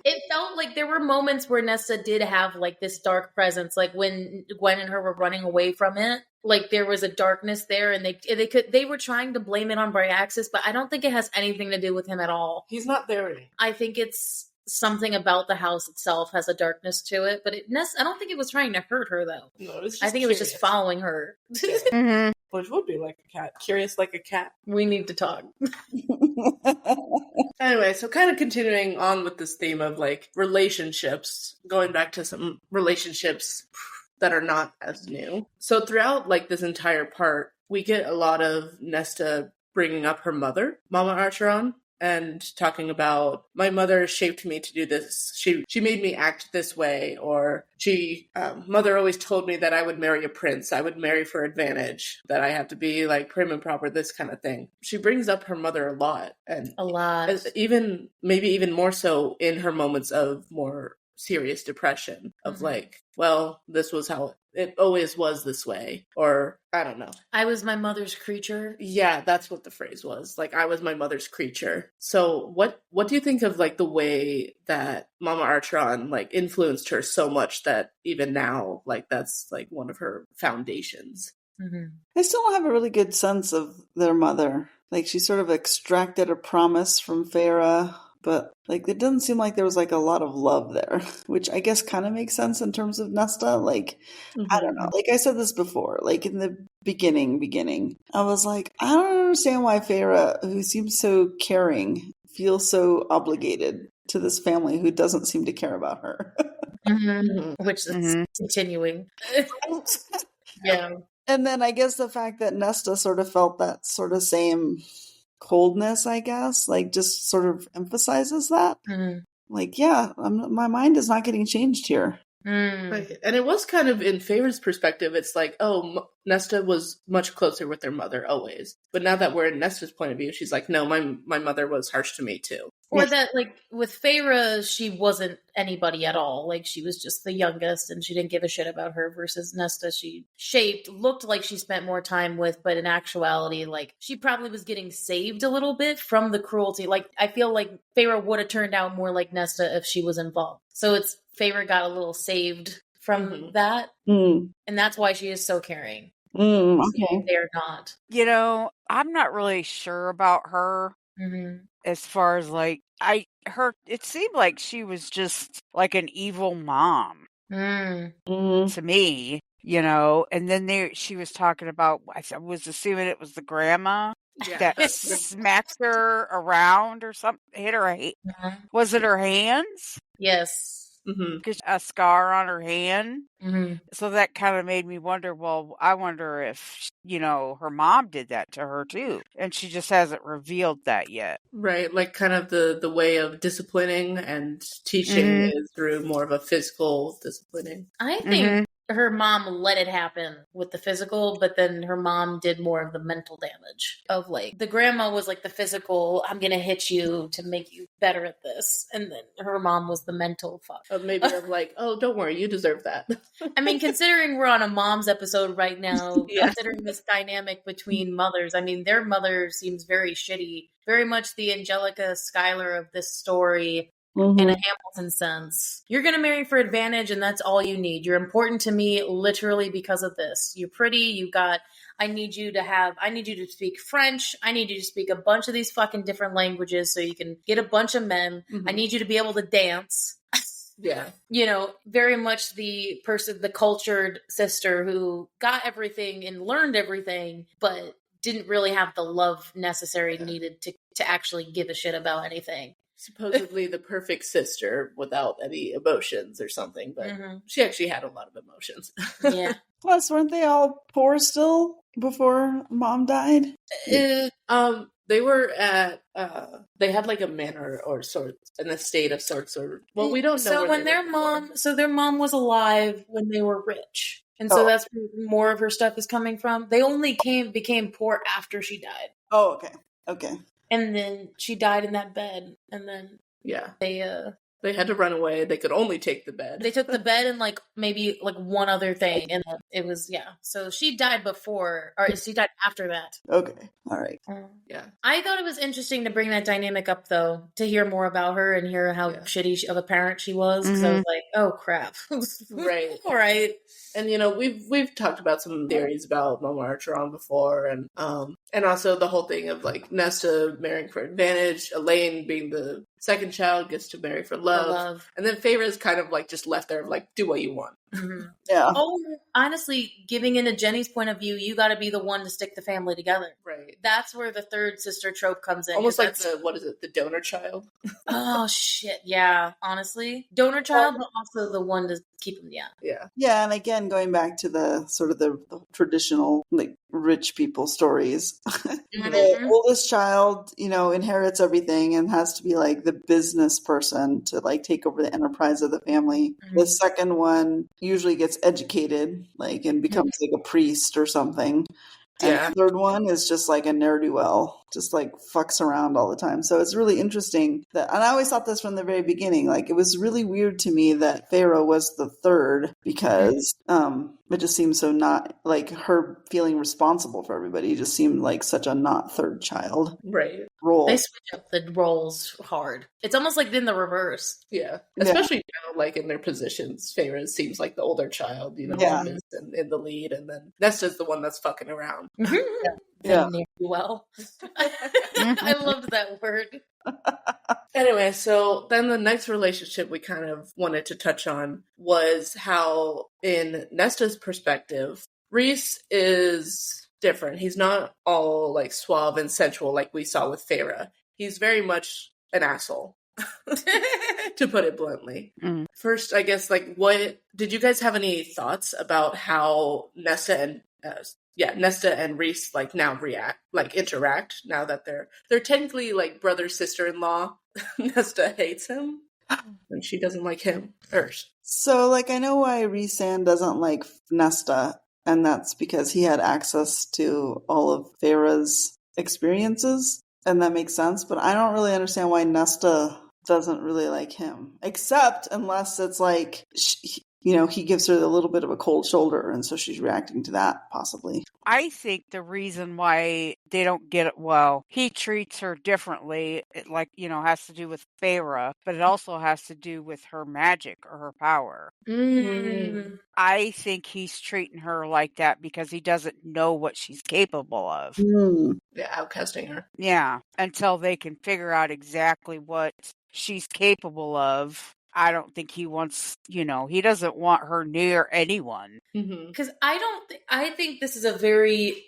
it felt like there were moments where Nesta did have like this dark presence, like when Gwen and her were running away from it. Like there was a darkness there, and they were trying to blame it on Bryaxis, but I don't think it has anything to do with him at all. He's not there anymore. I think it's something about the house itself has a darkness to it, but I don't think it was trying to hurt her though. No, I think it was just following her. Which would be like a cat. Curious like a cat. We need to talk. Anyway, so kind of continuing on with this theme of like relationships, going back to some relationships that are not as new. So throughout like this entire part, we get a lot of Nesta bringing up her mother, Mama Archeron, and talking about, my mother shaped me to do this. She made me act this way, or mother always told me that I would marry a prince. I would marry for advantage, that I have to be like prim and proper, this kind of thing. She brings up her mother a lot. And a lot. Maybe even more so in her moments of more serious depression of like, well, this was how it always was this way, or I don't know. I was my mother's creature. Yeah, that's what the phrase was. Like, I was my mother's creature. So what do you think of like the way that Mama Archeron like influenced her so much that even now, like that's like one of her foundations? I still don't have a really good sense of their mother. Like she sort of extracted a promise from Feyre, but like it doesn't seem like there was like a lot of love there, which I guess kind of makes sense in terms of Nesta. Like, I don't know. Like I said this before, like in the beginning, I was like, I don't understand why Feyre, who seems so caring, feels so obligated to this family who doesn't seem to care about her. Which is continuing. Yeah. And then I guess the fact that Nesta sort of felt that sort of same coldness, I guess, like just sort of emphasizes that. Like, yeah, my mind is not getting changed here. Right. And it was kind of in Feyre's perspective, it's like, oh, Nesta was much closer with their mother always. But now that we're in Nesta's point of view, she's like, no, my mother was harsh to me too. Or that, like, with Feyre, she wasn't anybody at all. Like, she was just the youngest, and she didn't give a shit about her, versus Nesta, she looked like she spent more time with, but in actuality, like, she probably was getting saved a little bit from the cruelty. Like, I feel like Feyre would have turned out more like Nesta if she was involved. So Feyre got a little saved from that. Mm. And that's why she is so caring. Okay. They're not. You know, I'm not really sure about her as far as like it seemed like she was just like an evil mom to me, you know, and then she was talking about, I was assuming it was the grandma that smacked her around or something, hit her, was it her hands? Yes. Because a scar on her hand. So that kind of made me wonder, well, I wonder if, you know, her mom did that to her too. And she just hasn't revealed that yet. Right, like kind of the way of disciplining and teaching is through more of a physical disciplining. I think her mom let it happen with the physical, but then her mom did more of the mental damage of like, the grandma was like the physical, I'm going to hit you to make you better at this. And then her mom was the mental fuck. Maybe of like, oh, don't worry, you deserve that. I mean, considering we're on a mom's episode right now, considering this dynamic between mothers, I mean, their mother seems very shitty, very much the Angelica Schuyler of this story. In a Hamilton sense. You're going to marry for advantage and that's all you need. You're important to me literally because of this. You're pretty, I need you to speak French. I need you to speak a bunch of these fucking different languages so you can get a bunch of men. I need you to be able to dance. Yeah. You know, very much the cultured sister who got everything and learned everything, but didn't really have the love necessary needed to actually give a shit about anything. Supposedly the perfect sister without any emotions or something, but she actually had a lot of emotions. Yeah. Plus, weren't they all poor still before mom died? They were at they had like a manor or sorts, an estate of sorts, or well, we don't know. So when their mom was alive when they were rich. And so that's where more of her stuff is coming from. They only became poor after she died. Oh, okay. Okay. And then she died in that bed. And then they had to run away. They could only take the bed. They took the bed and like maybe like one other thing. And it was, So she died she died after that. Okay. All right. Yeah. I thought it was interesting to bring that dynamic up though, to hear more about her and hear how shitty of a parent she was. Because I was like, oh crap. Right. All right. And you know, we've talked about some theories about Nunemacher before, and also the whole thing of like Nesta marrying for advantage, Elaine being the second child gets to marry for love. And then Feyre's kind of like just left there, like, do what you want. Yeah. Oh, honestly, giving into Jenny's point of view, you got to be the one to stick the family together. Right. That's where the third sister trope comes in. Almost like the donor child? Oh, shit. Yeah, honestly. Donor child, but also the one to keep them, Yeah, and again, going back to the sort of the traditional, like, rich people stories. The oldest child, you know, inherits everything and has to be like the business person to like take over the enterprise of the family. The second one usually gets educated, like, and becomes like a priest or something. And the third one is just like a ne'er-do-well, just like fucks around all the time. So it's really interesting and I always thought this from the very beginning, like it was really weird to me that Feyre was the third because it just seemed so not like her feeling responsible for everybody. It just seemed like such a not third child role. They switch up the roles hard. It's almost like in the reverse. Yeah. Especially now, like in their positions, Feyre seems like the older child, you know, and in the lead, and then Nesta's the one that's fucking around. Well, I loved that word. Anyway, so then the next relationship we kind of wanted to touch on was how, in Nesta's perspective, Rhys is different. He's not all like suave and sensual like we saw with Feyre. He's very much an asshole, to put it bluntly. First, I guess, like, what did you guys have any thoughts about how Nesta and Rhys like now interact now that they're technically like brother sister-in-law. Nesta hates him and she doesn't like him first. So like I know why Rhys-Anne doesn't like Nesta, and that's because he had access to all of Feyre's experiences, and that makes sense, but I don't really understand why Nesta doesn't really like him, except unless it's like he gives her a little bit of a cold shoulder, and so she's reacting to that, possibly. I think the reason why they don't get it well, he treats her differently. It has to do with Feyre, but it also has to do with her magic or her power. I think he's treating her like that because he doesn't know what she's capable of. Yeah, outcasting her. Yeah, until they can figure out exactly what she's capable of. I don't think he wants, he doesn't want her near anyone. Because I think this is a very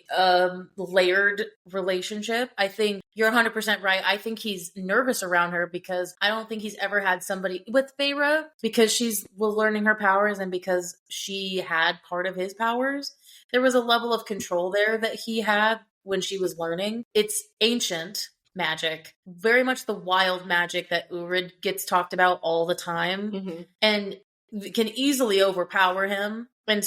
layered relationship. I think you're 100% right. I think he's nervous around her because I don't think he's ever had somebody with Feyre, because she's learning her powers and because she had part of his powers. There was a level of control there that he had when she was learning. It's ancient magic, very much the wild magic that Urid gets talked about all the time, and can easily overpower him. And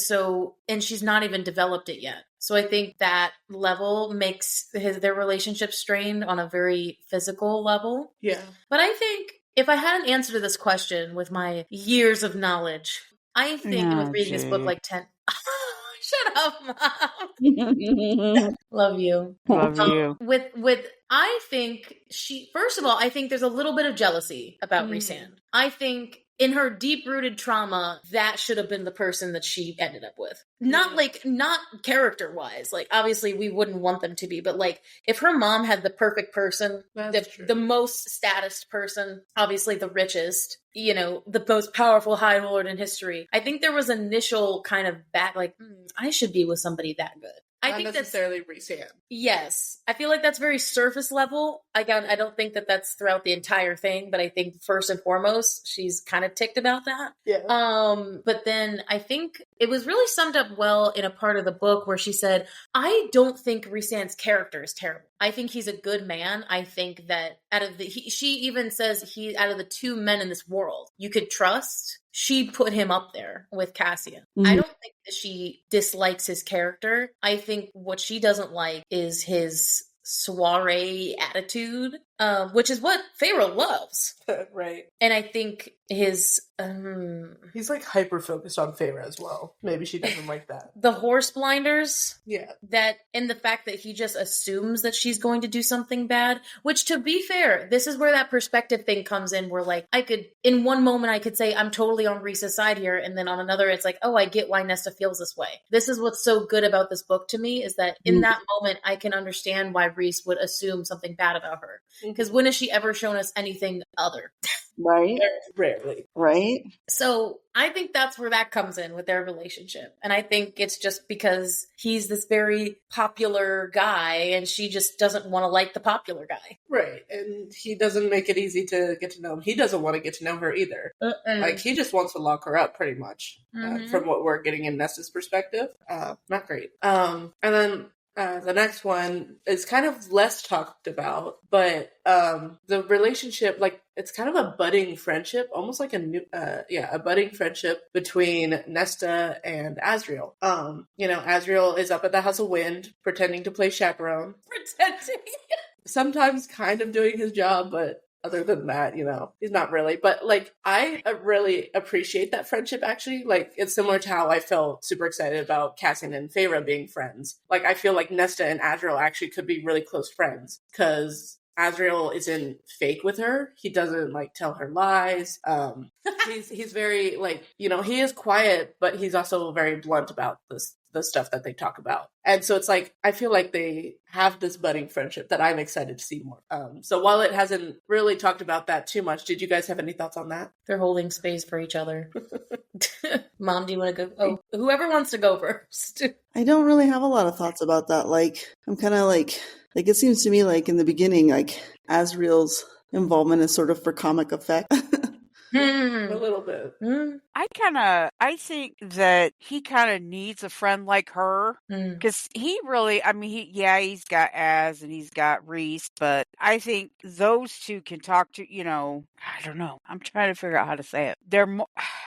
she's not even developed it yet. So I think that level makes their relationship strained on a very physical level. Yeah. But I think if I had an answer to this question with my years of knowledge, I think with reading this book like 10... Shut up, Mom. Love you. Love you. I think first of all, I think there's a little bit of jealousy about Rhysand. I think in her deep-rooted trauma, that should have been the person that she ended up with. Not character-wise. Like, obviously, we wouldn't want them to be, but like, if her mom had the perfect person, the most status person, obviously the richest, the most powerful High Lord in history, I think there was initial kind of I should be with somebody that good. Not necessarily Rhysand. Yes. I feel like that's very surface level. I don't think that that's throughout the entire thing, but I think first and foremost, she's kind of ticked about that. Yeah. But then I think it was really summed up well in a part of the book where she said, I don't think Rhysand's character is terrible. I think he's a good man. I think that she even says out of the two men in this world you could trust, she put him up there with Cassian. I don't think that she dislikes his character. I think what she doesn't like is his soiree attitude, which is what Feyre loves. Right. And I think his... he's like hyper-focused on Feyre as well. Maybe she doesn't like that. The horse blinders. Yeah. And the fact that he just assumes that she's going to do something bad, which, to be fair, this is where that perspective thing comes in, where like in one moment I could say I'm totally on Rhys's side here, and then on another it's like, oh, I get why Nesta feels this way. This is what's so good about this book to me, is that in that moment I can understand why Rhys would assume something bad about her. Because when has she ever shown us anything other? Right. Rarely. Right. So I think that's where that comes in with their relationship. And I think it's just because he's this very popular guy and she just doesn't want to like the popular guy. Right. And he doesn't make it easy to get to know him. He doesn't want to get to know her either. Like, he just wants to lock her up pretty much, from what we're getting in Nesta's perspective. Not great. And then the next one is kind of less talked about, but the relationship, like, it's kind of a budding friendship, almost like a budding friendship between Nesta and Asriel. Asriel is up at the House of Wind pretending to play chaperone. Sometimes kind of doing his job, but other than that, he's not really. But, like, I really appreciate that friendship, actually. Like, it's similar to how I felt super excited about Cassian and Feyre being friends. Like, I feel like Nesta and Asriel actually could be really close friends, because Asriel isn't fake with her. He doesn't, like, tell her lies. He's very, like, he is quiet, but he's also very blunt about the stuff that they talk about. And so it's like, I feel like they have this budding friendship that I'm excited to see more. So while it hasn't really talked about that too much, did you guys have any thoughts on that? They're holding space for each other. Mom, do you want to go? Oh, whoever wants to go first. I don't really have a lot of thoughts about that. Like, I'm kind of like it seems to me like in the beginning, like Asriel's involvement is sort of for comic effect. A little bit. I think that he kind of needs a friend like her, because he really, he's got Az and he's got Rhys, but I think those two can talk to, I don't know. I'm trying to figure out how to say it.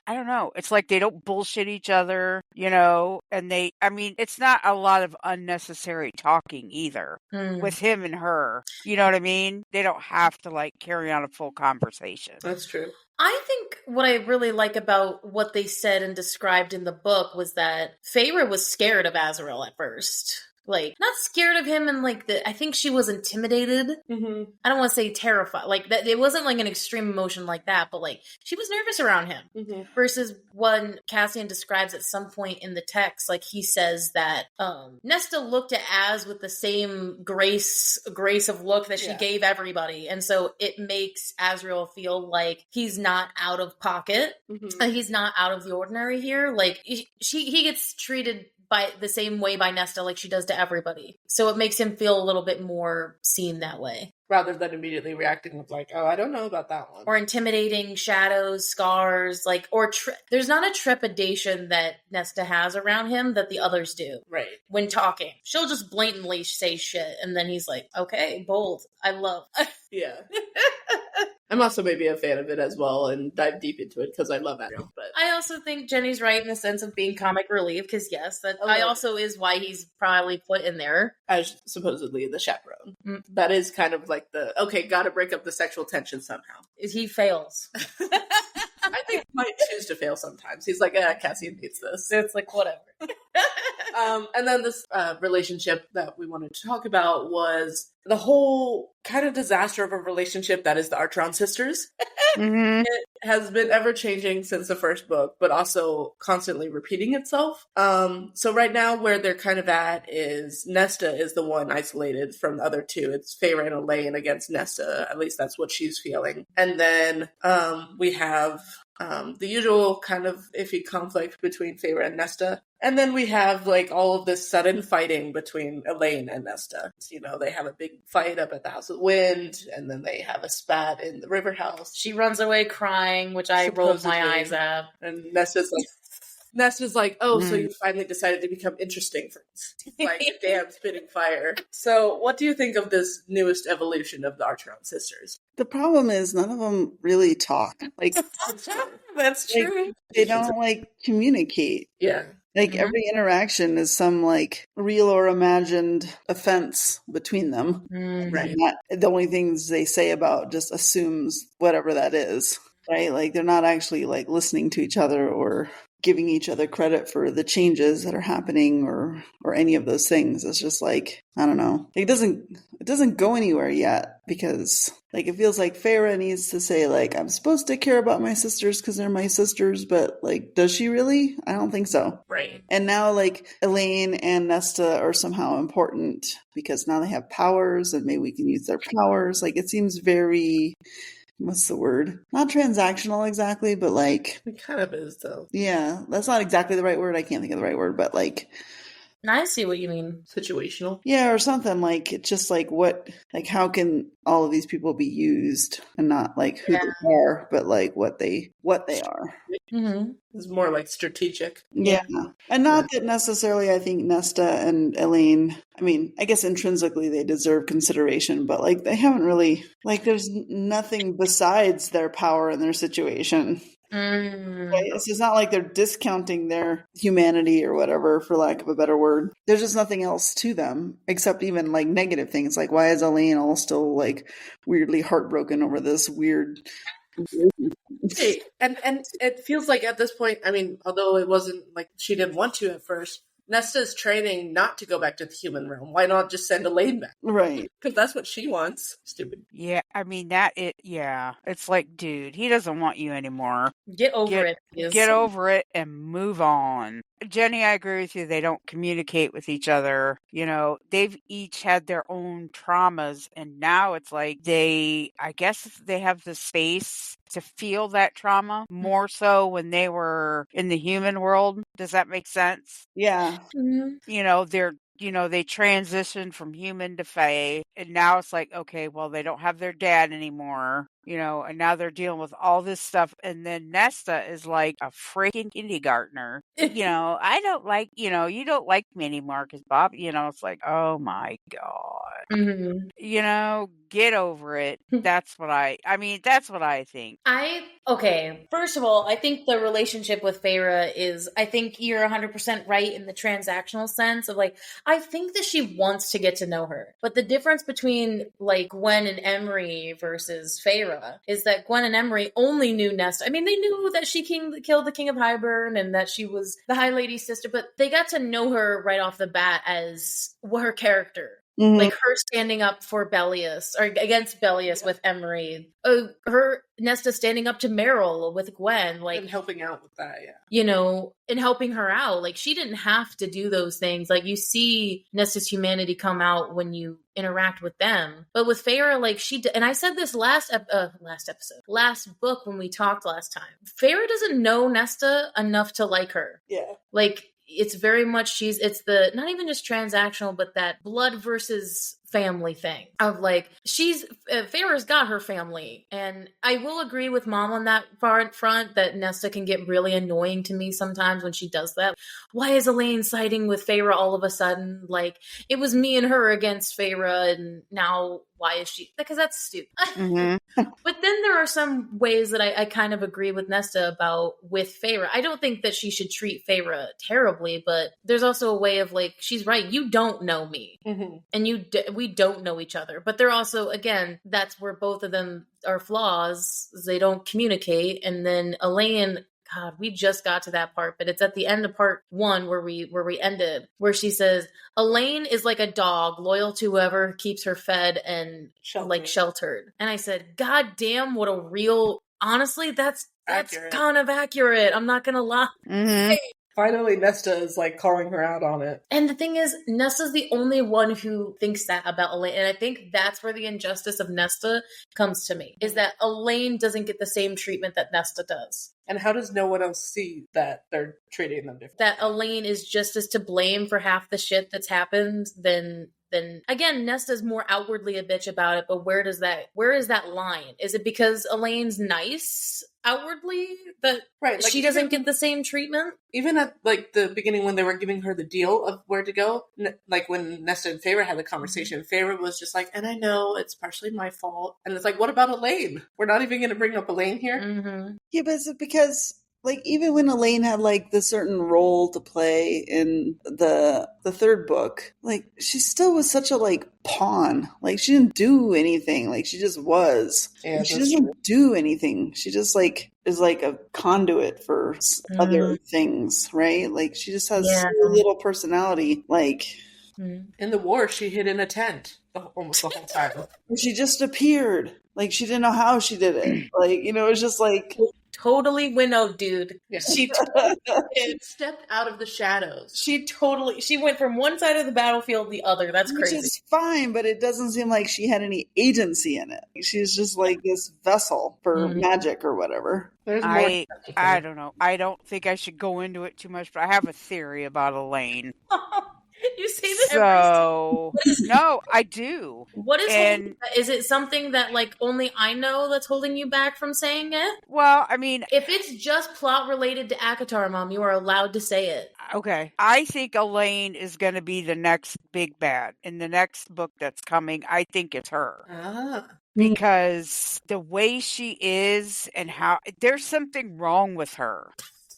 I don't know. It's like they don't bullshit each other, and it's not a lot of unnecessary talking either with him and her. You know what I mean? They don't have to like carry on a full conversation. That's true. I think what I really like about what they said and described in the book was that Feyre was scared of Azrael at first. Like, not scared of him, and I think she was intimidated. Mm-hmm. I don't want to say terrified. Like, that it wasn't like an extreme emotion like that, but like, she was nervous around him. Mm-hmm. Versus when Cassian describes at some point in the text, like, he says that Nesta looked at Az with the same grace of look that she gave everybody. And so it makes Azrael feel like he's not out of pocket. Mm-hmm. He's not out of the ordinary here. Like, he gets treated by the same way by Nesta like she does to everybody. So it makes him feel a little bit more seen that way. Rather than immediately reacting with like, oh, I don't know about that one. Or intimidating shadows, scars, like, or there's not a trepidation that Nesta has around him that the others do. Right. When talking. She'll just blatantly say shit, and then he's like, okay, bold. I love. Yeah. I'm also maybe a fan of it as well and dive deep into it because I love Azrael. But I also think Jenny's right in the sense of being comic relief because, yes, that also is why he's probably put in there. As supposedly the chaperone. Mm. That is kind of like gotta break up the sexual tension somehow. He fails. I think he might choose to fail sometimes. He's like, Cassian needs this. It's like, whatever. And then this relationship that we wanted to talk about was the whole kind of disaster of a relationship that is the Archeron sisters. Mm-hmm. It has been ever changing since the first book, but also constantly repeating itself. So right now where they're kind of at is Nesta is the one isolated from the other two. It's Feyre and Elaine against Nesta. At least that's what she's feeling. And then we have the usual kind of iffy conflict between Feyre and Nesta. And then we have like all of this sudden fighting between Elaine and Nesta. They have a big fight up at the House of Wind, and then they have a spat in the River House. She runs away crying, which I rolled my eyes at. And Nesta's like, oh, so you finally decided to become interesting friends. Like a damn spitting fire. So what do you think of this newest evolution of the Archeron sisters? The problem is none of them really talk. Like, that's true. Like, they don't communicate. Yeah. Every interaction is some real or imagined offense between them. Mm-hmm. Right. The only things they say about just assumes whatever that is. Right. They're not actually listening to each other or giving each other credit for the changes that are happening or any of those things. It's just I don't know. It doesn't go anywhere yet because it feels like Feyre needs to say I'm supposed to care about my sisters because they're my sisters, but does she really? I don't think so. Right. And now Elaine and Nesta are somehow important because now they have powers and maybe we can use their powers. It seems very, what's the word? Not transactional exactly, but it kind of is though. Yeah, that's not exactly the right word. I can't think of the right word, but I see what you mean. Situational. Yeah, or something it's just what, how can all of these people be used and not who they are, but what they are. Mm-hmm. It's more strategic. Yeah. And not that necessarily I think Nesta and Elaine, I guess intrinsically they deserve consideration, but they haven't really, there's nothing besides their power and their situation. Mm. Right? It's just not they're discounting their humanity or whatever, for lack of a better word. There's just nothing else to them except even negative things. Why is Elaine all still weirdly heartbroken over this weird? Hey, and it feels at this point, although it wasn't she didn't want to at first, Nesta's training not to go back to the human realm. Why not just send Elaine back? Right. Because that's what she wants. Stupid. Yeah, it's dude, he doesn't want you anymore. Get over it. Get over it and move on. Jenny, I agree with you. They don't communicate with each other. They've each had their own traumas, and now it's I guess they have the space to feel that trauma more so when they were in the human world. Does that make sense? Yeah. Mm-hmm. They transitioned from human to fae, and now it's okay, well, they don't have their dad anymore. and now they're dealing with all this stuff. And then Nesta is like a freaking kindergartner. I don't like, you don't like me anymore because Bob, it's like, oh my God. Get over it. That's what I think. Okay. First of all, I think the relationship with Feyre is, I think you're 100% right in the transactional sense of like, I think that she wants to get to know her. But the difference between like Gwen and Emery versus Feyre is that Gwen and Emery only knew Nesta. I mean, they knew that she killed the King of Highburn and that she was the High Lady's sister, but they got to know her right off the bat as her character. Mhm. Like her standing up for Bellius or against Bellius with Emery. Her Nesta standing up to Meryl with Gwen, like and helping out with that, and helping her out. Like she didn't have to do those things. Like you see Nesta's humanity come out when you interact with them. But with Feyre, like and I said this last book when we talked last time. Feyre doesn't know Nesta enough to like her. Yeah. Like it's very much it's the not even just transactional, but that blood versus family thing of like Feyre's got her family, and I will agree with Mom on that front that Nesta can get really annoying to me sometimes when she does that. Why is Elaine siding with Feyre all of a sudden? Like it was me and her against Feyre, and now why is she? Because that's stupid. Mm-hmm. But then there are some ways that I kind of agree with Nesta about with Feyre. I don't think that she should treat Feyre terribly, but there's also a way of like, she's right. You don't know me, and we don't know each other. But they're also, again, that's where both of them are flaws. They don't communicate. And then Elaine, God, we just got to that part, but it's at the end of part 1 where we ended, where she says, Elaine is like a dog, loyal to whoever keeps her fed and sheltered. And I said, God damn, what a real, honestly, that's Accurate. Kind of accurate. I'm not going to lie. Mm-hmm. Finally, Nesta is like calling her out on it. And the thing is, Nesta's the only one who thinks that about Elaine. And I think that's where the injustice of Nesta comes to me, is that Elaine doesn't get the same treatment that Nesta does. And how does no one else see that they're treating them differently? That Elaine is just as to blame for half the shit that's happened than again, Nesta's more outwardly a bitch about it, but where is that line? Is it because Elaine's nice outwardly that like she doesn't get the same treatment? Even at like the beginning when they were giving her the deal of where to go, like when Nesta and Feyre had the conversation, Feyre was just like, and I know it's partially my fault. And it's like, what about Elaine? We're not even going to bring up Elaine here? Mm-hmm. Yeah, but it's because like even when Elaine had like the certain role to play in the third book, like she still was such a like pawn. Like she didn't do anything. Like she just was. Yeah, she doesn't do anything. She just like is like a conduit for other things, right? Like she just has so little personality. Like in the war, she hid in a tent almost the whole time. She just appeared. Like she didn't know how she did it. Like, it was just like totally winnowed, dude. Yeah. She stepped out of the shadows. She went from one side of the battlefield to the other. That's crazy. Which is fine, but it doesn't seem like she had any agency in it. She's just like this vessel for magic or whatever. I don't know. I don't think I should go into it too much, but I have a theory about Elaine. You say this so no, I do. What is is it something that like only I know that's holding you back from saying it? Well, I mean, if it's just plot related to ACOTAR, Mom, you are allowed to say it. Okay. I think Elaine is going to be the next big bad in the next book that's coming. I think it's her. Because the way she is and how there's something wrong with her.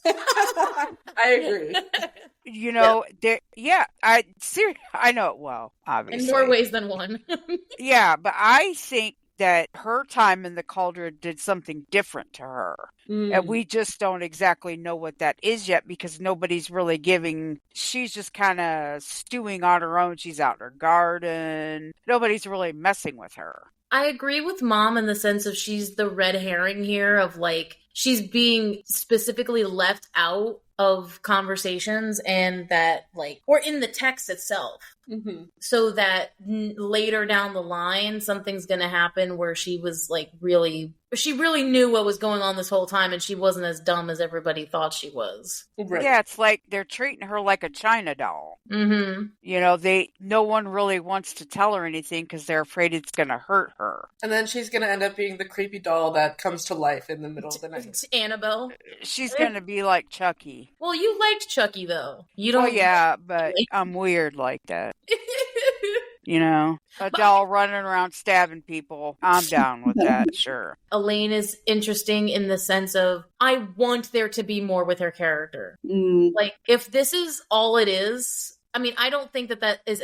I agree. I know it well, obviously. In more ways than one. Yeah, but I think that her time in the cauldron did something different to her. And we just don't exactly know what that is yet because nobody's really she's just kind of stewing on her own. She's out in her garden. Nobody's really messing with her. I agree with Mom in the sense of she's the red herring here of like, she's being specifically left out of conversations, and that like, or in the text itself. Mm-hmm. So that later down the line, something's going to happen where she was like she really knew what was going on this whole time, and she wasn't as dumb as everybody thought she was. Right. Yeah, it's like they're treating her like a China doll. Mm-hmm. You know, no one really wants to tell her anything because they're afraid it's going to hurt her. And then she's going to end up being the creepy doll that comes to life in the middle of the night. It's Annabelle. She's going to be like Chucky. Well, you liked Chucky, though. You don't. Well, yeah, but I'm weird like that. You know, a doll running around stabbing people. I'm down with that, sure. Elaine is interesting in the sense of, I want there to be more with her character. Like, if this is all it is, I mean, I don't think that is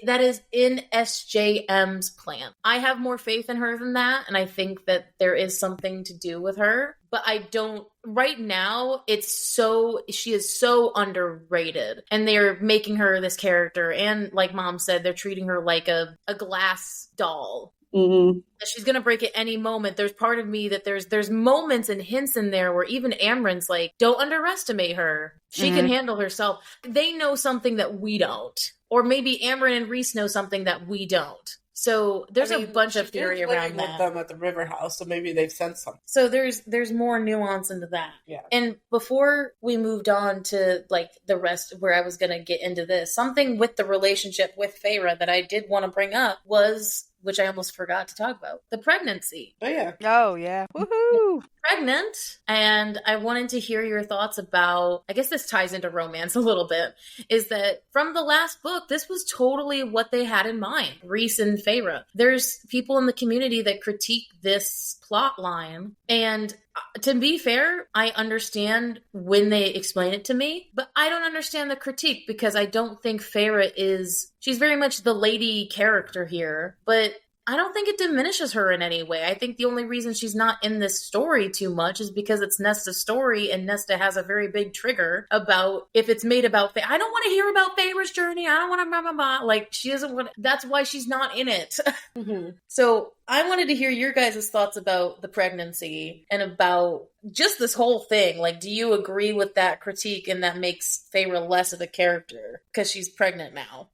that is in SJM's plan. I have more faith in her than that, and I think that there is something to do with her. But I don't, right now, she is so underrated. And they're making her this character. And like Mom said, they're treating her like a glass doll. Mm-hmm. She's going to break at any moment. There's part of me that there's moments and hints in there where even Amren's like, don't underestimate her. She can handle herself. They know something that we don't. Or maybe Amren and Reese know something that we don't. So there's a bunch of theory around that. With them at the river house, so maybe they've sensed something. So there's more nuance into that. Yeah. And before we moved on to like the rest where I was going to get into this, something with the relationship with Feyre that I did want to bring up was, which I almost forgot to talk about, the pregnancy. Oh, yeah. Oh, yeah. Woohoo! Pregnant. And I wanted to hear your thoughts about, I guess this ties into romance a little bit, is that from the last book, this was totally what they had in mind, Reese and Feyre. There's people in the community that critique this plot line, and to be fair, I understand when they explain it to me, but I don't understand the critique because I don't think Feyre she's very much the lady character here, but I don't think it diminishes her in any way. I think the only reason she's not in this story too much is because it's Nesta's story, and Nesta has a very big trigger about if it's made about Feyre. I don't want to hear about Feyre's journey. I don't want to blah, blah, blah. Like, she doesn't want. That's why she's not in it. Mm-hmm. So I wanted to hear your guys' thoughts about the pregnancy and about just this whole thing. Like, do you agree with that critique and that makes Feyre less of a character because she's pregnant now?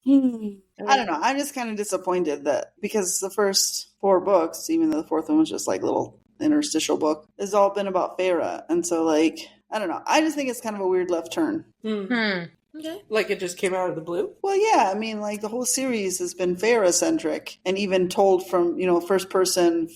I don't know. I'm just kind of disappointed that because the first 4 books, even though the 4th one was just like little interstitial book, has all been about Feyre. And so, like, I don't know. I just think it's kind of a weird left turn. Okay. Like it just came out of the blue? Well, yeah. I mean, like, the whole series has been Feyre-centric and even told from, first person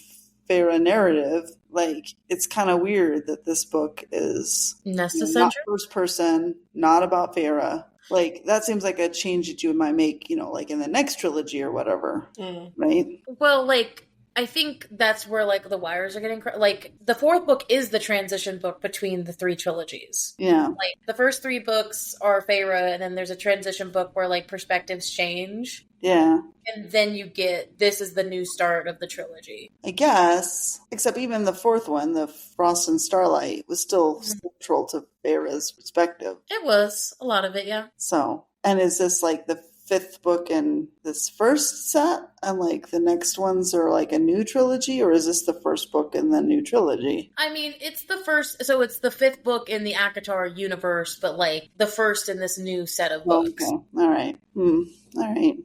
Feyre narrative. Like, it's kind of weird that this book is Nesta-centric? Not first person, not about Feyre. Like, that seems like a change that you might make, like in the next trilogy or whatever, right? Well, like, I think that's where, like, the wires are getting... Like, the 4th book is the transition book between the 3 trilogies. Yeah. Like, the first 3 books are Feyre, and then there's a transition book where, like, perspectives change. Yeah. And then you get, this is the new start of the trilogy. I guess. Except even the 4th one, the Frost and Starlight, was still central to Feyre's perspective. It was. A lot of it, yeah. So, and is this like the 5th book in this first set? And like the next ones are like a new trilogy? Or is this the first book in the new trilogy? I mean, it's the first, so it's the 5th book in the ACOSF universe, but like the first in this new set of books. Okay. All right. All right.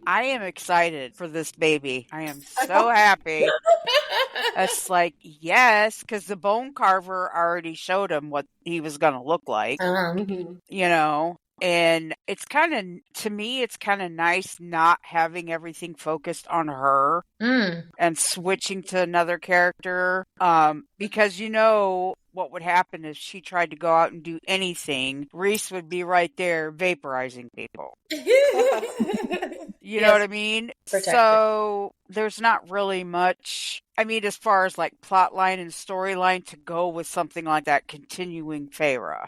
I am excited for this baby. I am so happy. It's like, yes, because the bone carver already showed him what he was going to look like. And it's kind of, to me, it's kind of nice not having everything focused on her and switching to another character. Because, what would happen if she tried to go out and do anything, Reese would be right there vaporizing people. You know what I mean? So there's not really much, as far as like plot line and storyline to go with something like that, continuing Feyre.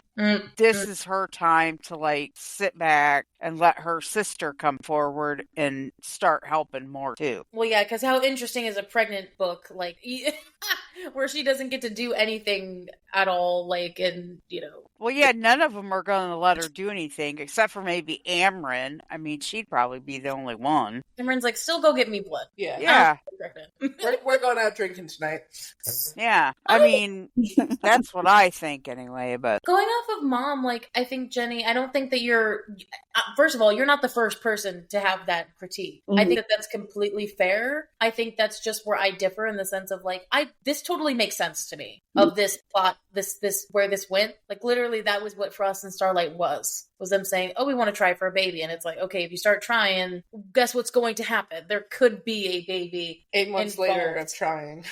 This is her time to like sit back and let her sister come forward and start helping more too. Well, yeah, because how interesting is a pregnant book, like, where she doesn't get to do anything at all, like, and, Well, yeah, none of them are going to let her do anything except for maybe Amryn. I mean, she'd probably be the only one. Amryn's like, still go get me blood. Yeah. We're going out drinking tonight. Yeah. I mean, that's what I think anyway, but going off of Mom, like, I think, Jenny, I don't think that you're, first of all, you're not the first person to have that critique. I think that that's completely fair. I think that's just where I differ in the sense of, like, this totally makes sense to me of this plot, this where this went. Like, literally, that was what Frost and Starlight was them saying, oh, we want to try for a baby. And it's like, okay, if you start trying, guess what's going to happen? There could be a baby 8 months later of trying.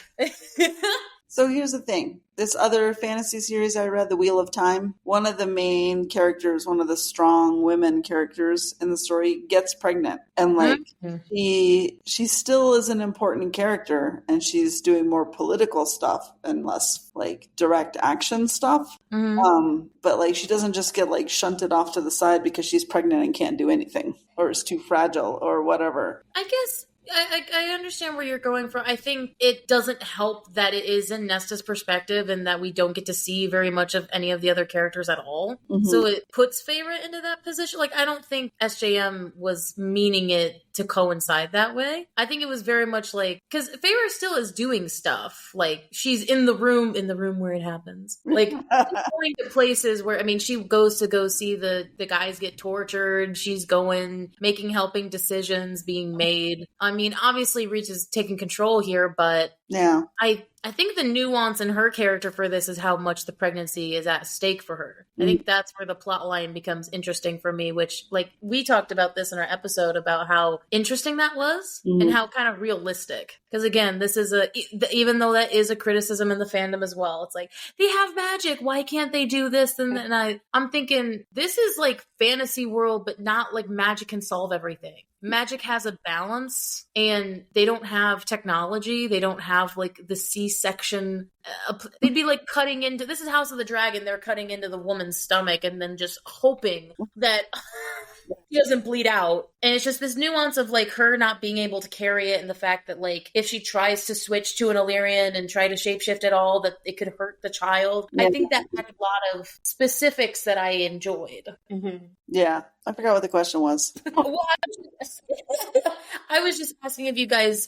So here's the thing. This other fantasy series I read, The Wheel of Time, one of the main characters, one of the strong women characters in the story gets pregnant. And like she still is an important character, and she's doing more political stuff and less like direct action stuff. But like she doesn't just get like shunted off to the side because she's pregnant and can't do anything or is too fragile or whatever. I guess I understand where you're going from. I think it doesn't help that it is in Nesta's perspective and that we don't get to see very much of any of the other characters at all. So it puts Feyre into that position. Like, I don't think SJM was meaning it to coincide that way. I think it was very much like, because Feyre still is doing stuff. Like, she's in the room where it happens. Like, going to places where, I mean, she goes to go see the guys get tortured. She's making helping decisions being made. I mean, obviously Reach is taking control here, but yeah, I think the nuance in her character for this is how much the pregnancy is at stake for her. I think that's where the plot line becomes interesting for me, which, like, we talked about this in our episode about how interesting that was and how kind of realistic. Because again, this is even though that is a criticism in the fandom as well, it's like, they have magic, why can't they do this? And I'm thinking, this is like fantasy world, but not like magic can solve everything. Magic has a balance, and they don't have technology. They don't have like the C-section. They'd be like cutting into, this is House of the Dragon. They're cutting into the woman's stomach and then just hoping that she doesn't bleed out. And it's just this nuance of like her not being able to carry it, and the fact that like if she tries to switch to an Illyrian and try to shapeshift at all, that it could hurt the child. I think that had a lot of specifics that I enjoyed. Yeah, I forgot what the question was. Well, I was just asking if you guys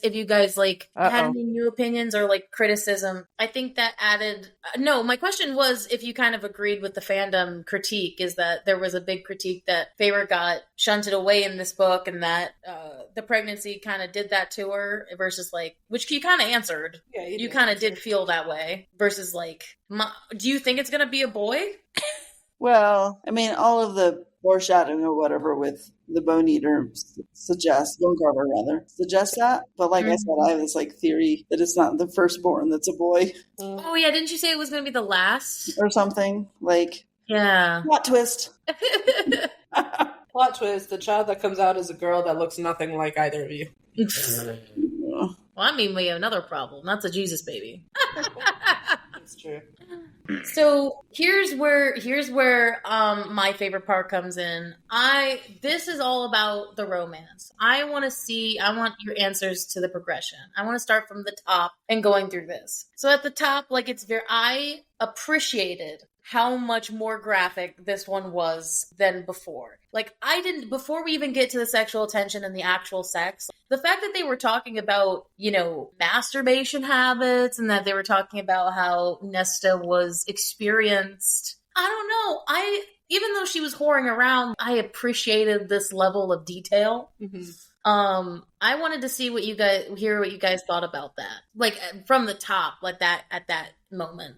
like had any new opinions or like criticism. I think that added. No, my question was if you kind of agreed with the fandom critique. Is that there was a big critique that Feyre got shunted away in this book, and that the pregnancy kind of did that to her, versus like, which you kind of answered. Yeah, you kind of did feel that way. Versus like, do you think it's gonna be a boy? Well, I mean, all of the foreshadowing or whatever with the Bone Eater Bone Carver rather, suggests that. But like I said, I have this like theory that it's not the firstborn that's a boy. Oh yeah, didn't you say it was going to be the last? Or something. Like, yeah. Plot twist. Plot twist, the child that comes out is a girl that looks nothing like either of you. Well, I mean, we have another problem. That's a Jesus baby. That's true. So here's where my favorite part comes in. This is all about the romance. I want your answers to the progression. I want to start from the top and going through this. So at the top, like, I appreciated how much more graphic this one was than before. Like, before we even get to the sexual tension and the actual sex, the fact that they were talking about, masturbation habits, and that they were talking about how Nesta was experienced. I don't know. Even though she was whoring around, I appreciated this level of detail. I wanted to see hear what you guys thought about that. Like, from the top, like that, at that moment.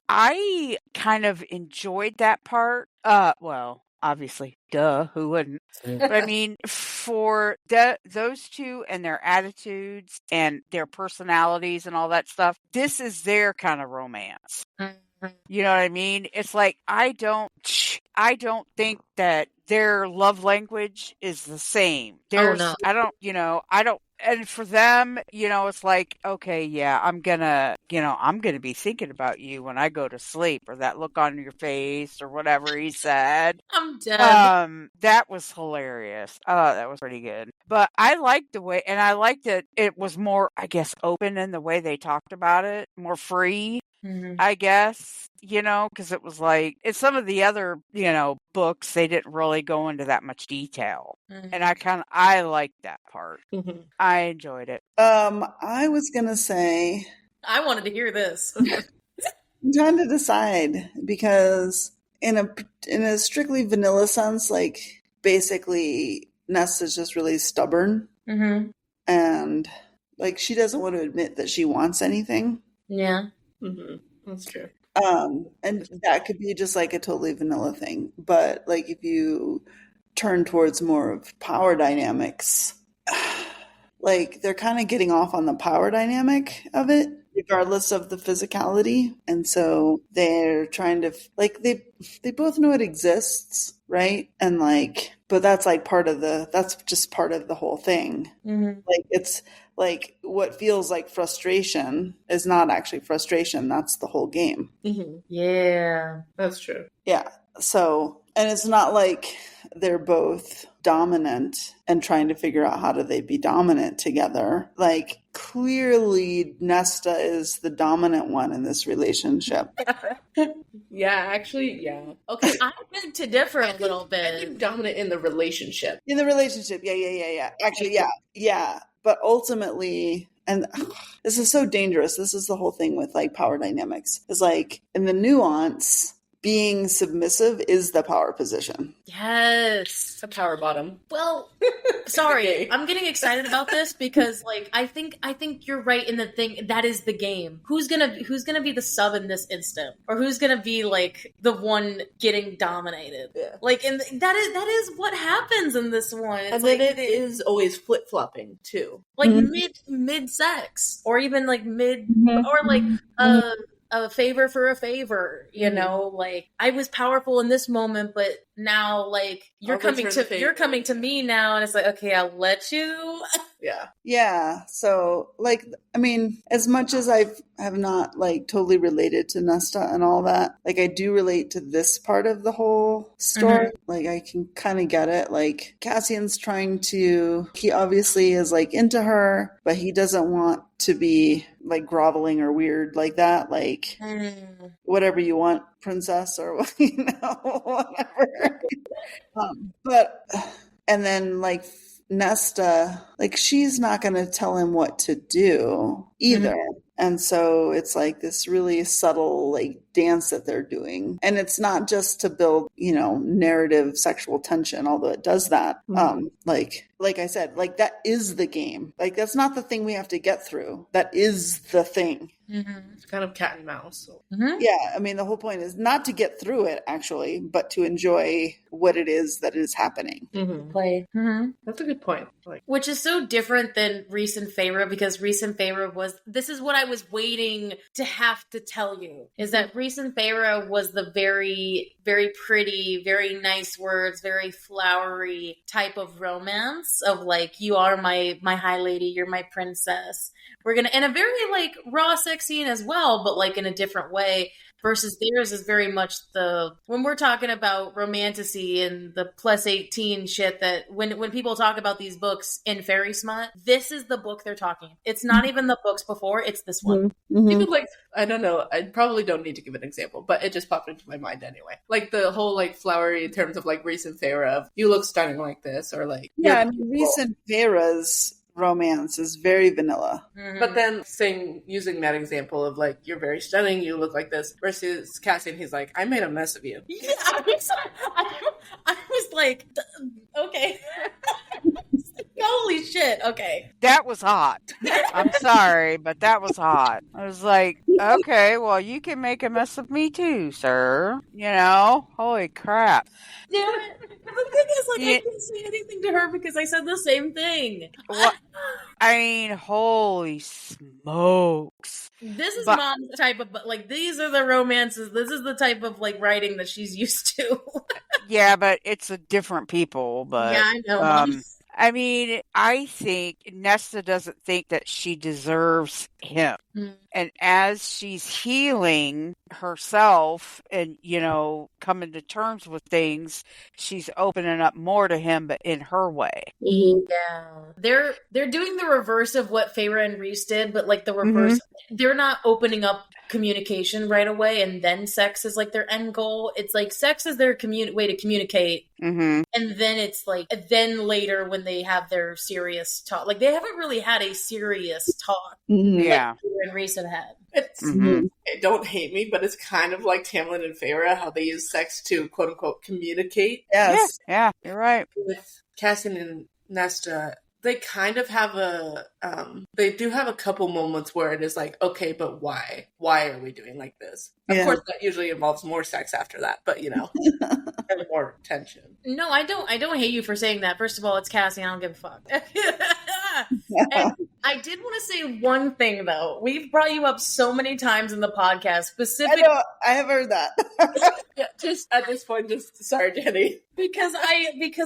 I kind of enjoyed that part. Well, obviously, duh, who wouldn't? But I mean, for those two and their attitudes and their personalities and all that stuff, this is their kind of romance. You know what I mean? It's like, I don't think that their love language is the same. No. I don't, and for them, it's like, okay, yeah, I'm gonna be thinking about you when I go to sleep, or that look on your face, or whatever he said. I'm dead. That was hilarious. That was pretty good. But I liked the way, and I liked that it was more, I guess, open in the way they talked about it, more free. I guess, because it was like, in some of the other, books, they didn't really go into that much detail. And I liked that part. I enjoyed it. I was going to say, I wanted to hear this. I'm trying to decide because in a strictly vanilla sense, like basically Nesta's just really stubborn. And like she doesn't want to admit that she wants anything. Yeah. That's true. And that could be just like a totally vanilla thing. But like if you turn towards more of power dynamics, like they're kind of getting off on the power dynamic of it, regardless of the physicality. And so they're trying to like they both know it exists, right? And like, but that's like that's just part of the whole thing. Like it's like what feels like frustration is not actually frustration. That's the whole game. Yeah, that's true. Yeah. So, and it's not like they're both dominant and trying to figure out how do they be dominant together. Like clearly Nesta is the dominant one in this relationship. Yeah, actually, yeah. Okay. I beg to differ a little bit. I think dominant in the relationship. In the relationship. Yeah. Actually, yeah. But ultimately, and this is so dangerous. This is the whole thing with like power dynamics. Is like in the nuance, being submissive is the power position. Yes. A power bottom. Well, sorry. I'm getting excited about this because like I think you're right in the thing that is the game. Who's gonna be the sub in this instant? Or who's gonna be like the one getting dominated? Yeah. Like and that is what happens in this one. It's and like, then it is always flip flopping too. Like mid sex. Or even like mid or like a favor for a favor, like I was powerful in this moment, but now like you're coming to me now, and it's like, okay, I'll let you. Yeah. So like, I mean, as much as I have not like totally related to Nesta and all that, like I do relate to this part of the whole story. Like I can kind of get it. Like Cassian's he obviously is like into her, but he doesn't want to be like groveling or weird like that. Like whatever you want, princess, or whatever. And then like Nesta, like she's not going to tell him what to do either. And so it's like this really subtle like dance that they're doing. And it's not just to build, narrative sexual tension, although it does that. Like I said, like that is the game. Like that's not the thing we have to get through. That is the thing. It's kind of cat and mouse. So. Yeah, I mean, the whole point is not to get through it, actually, but to enjoy what it is that is happening. Play. That's a good point. Which is so different than Rhys and Feyre, because Rhys and Feyre this is what I was waiting to have to tell you, is that Rhys and Feyre was the very, very pretty, very nice words, very flowery type of romance of like, you are my high lady, you're my princess. We're gonna, and a very like raw sex scene as well, but like in a different way. Versus theirs is very much when we're talking about romantasy and the plus 18 shit, that when people talk about these books in fairy smut, this is the book they're talking. It's not even the books before, it's this one. Even like, I don't know, I probably don't need to give an example, but it just popped into my mind anyway. Like the whole like flowery in terms of like Rhys and Feyre of, you look stunning like this, or like... Yeah, I mean, Rhys and Feyre's romance is very vanilla. But then using that example of like, you're very stunning, you look like this, versus Cassian, he's like, I made a mess of you. Yeah, I was like, okay. Holy shit, okay. That was hot. I'm sorry, but that was hot. I was like, okay, well, you can make a mess of me too, sir. Holy crap. Damn it. The thing is, like, I didn't say anything to her because I said the same thing. Well, I mean, holy smokes. This is mom's type of, like, these are the romances. This is the type of, like, writing that she's used to. Yeah, but it's a different people, but... Yeah, I know, Mom. I mean, I think Nesta doesn't think that she deserves him. And as she's healing herself and, coming to terms with things, she's opening up more to him, but in her way. Yeah. They're doing the reverse of what Feyre and Rhys did, but like the reverse. They're not opening up communication right away and then sex is like their end goal. It's like sex is their way to communicate. And then it's like, then later when they have their serious talk, like they haven't really had a serious talk. Yeah. Like Feyre and Rhys had. It's, don't hate me, but it's kind of like Tamlin and Feyre, how they use sex to quote unquote communicate. Yes. Yeah, you're right. With Cassian and Nesta, they kind of have they do have a couple moments where it is like, okay, but why? Why are we doing like this? Of course, that usually involves more sex after that, but and more tension. No, I don't hate you for saying that. First of all, it's Cassie. I don't give a fuck. And I did want to say one thing, though. We've brought you up so many times in the podcast, specifically. I have heard that. Yeah, just at this point, sorry, Jenny. Because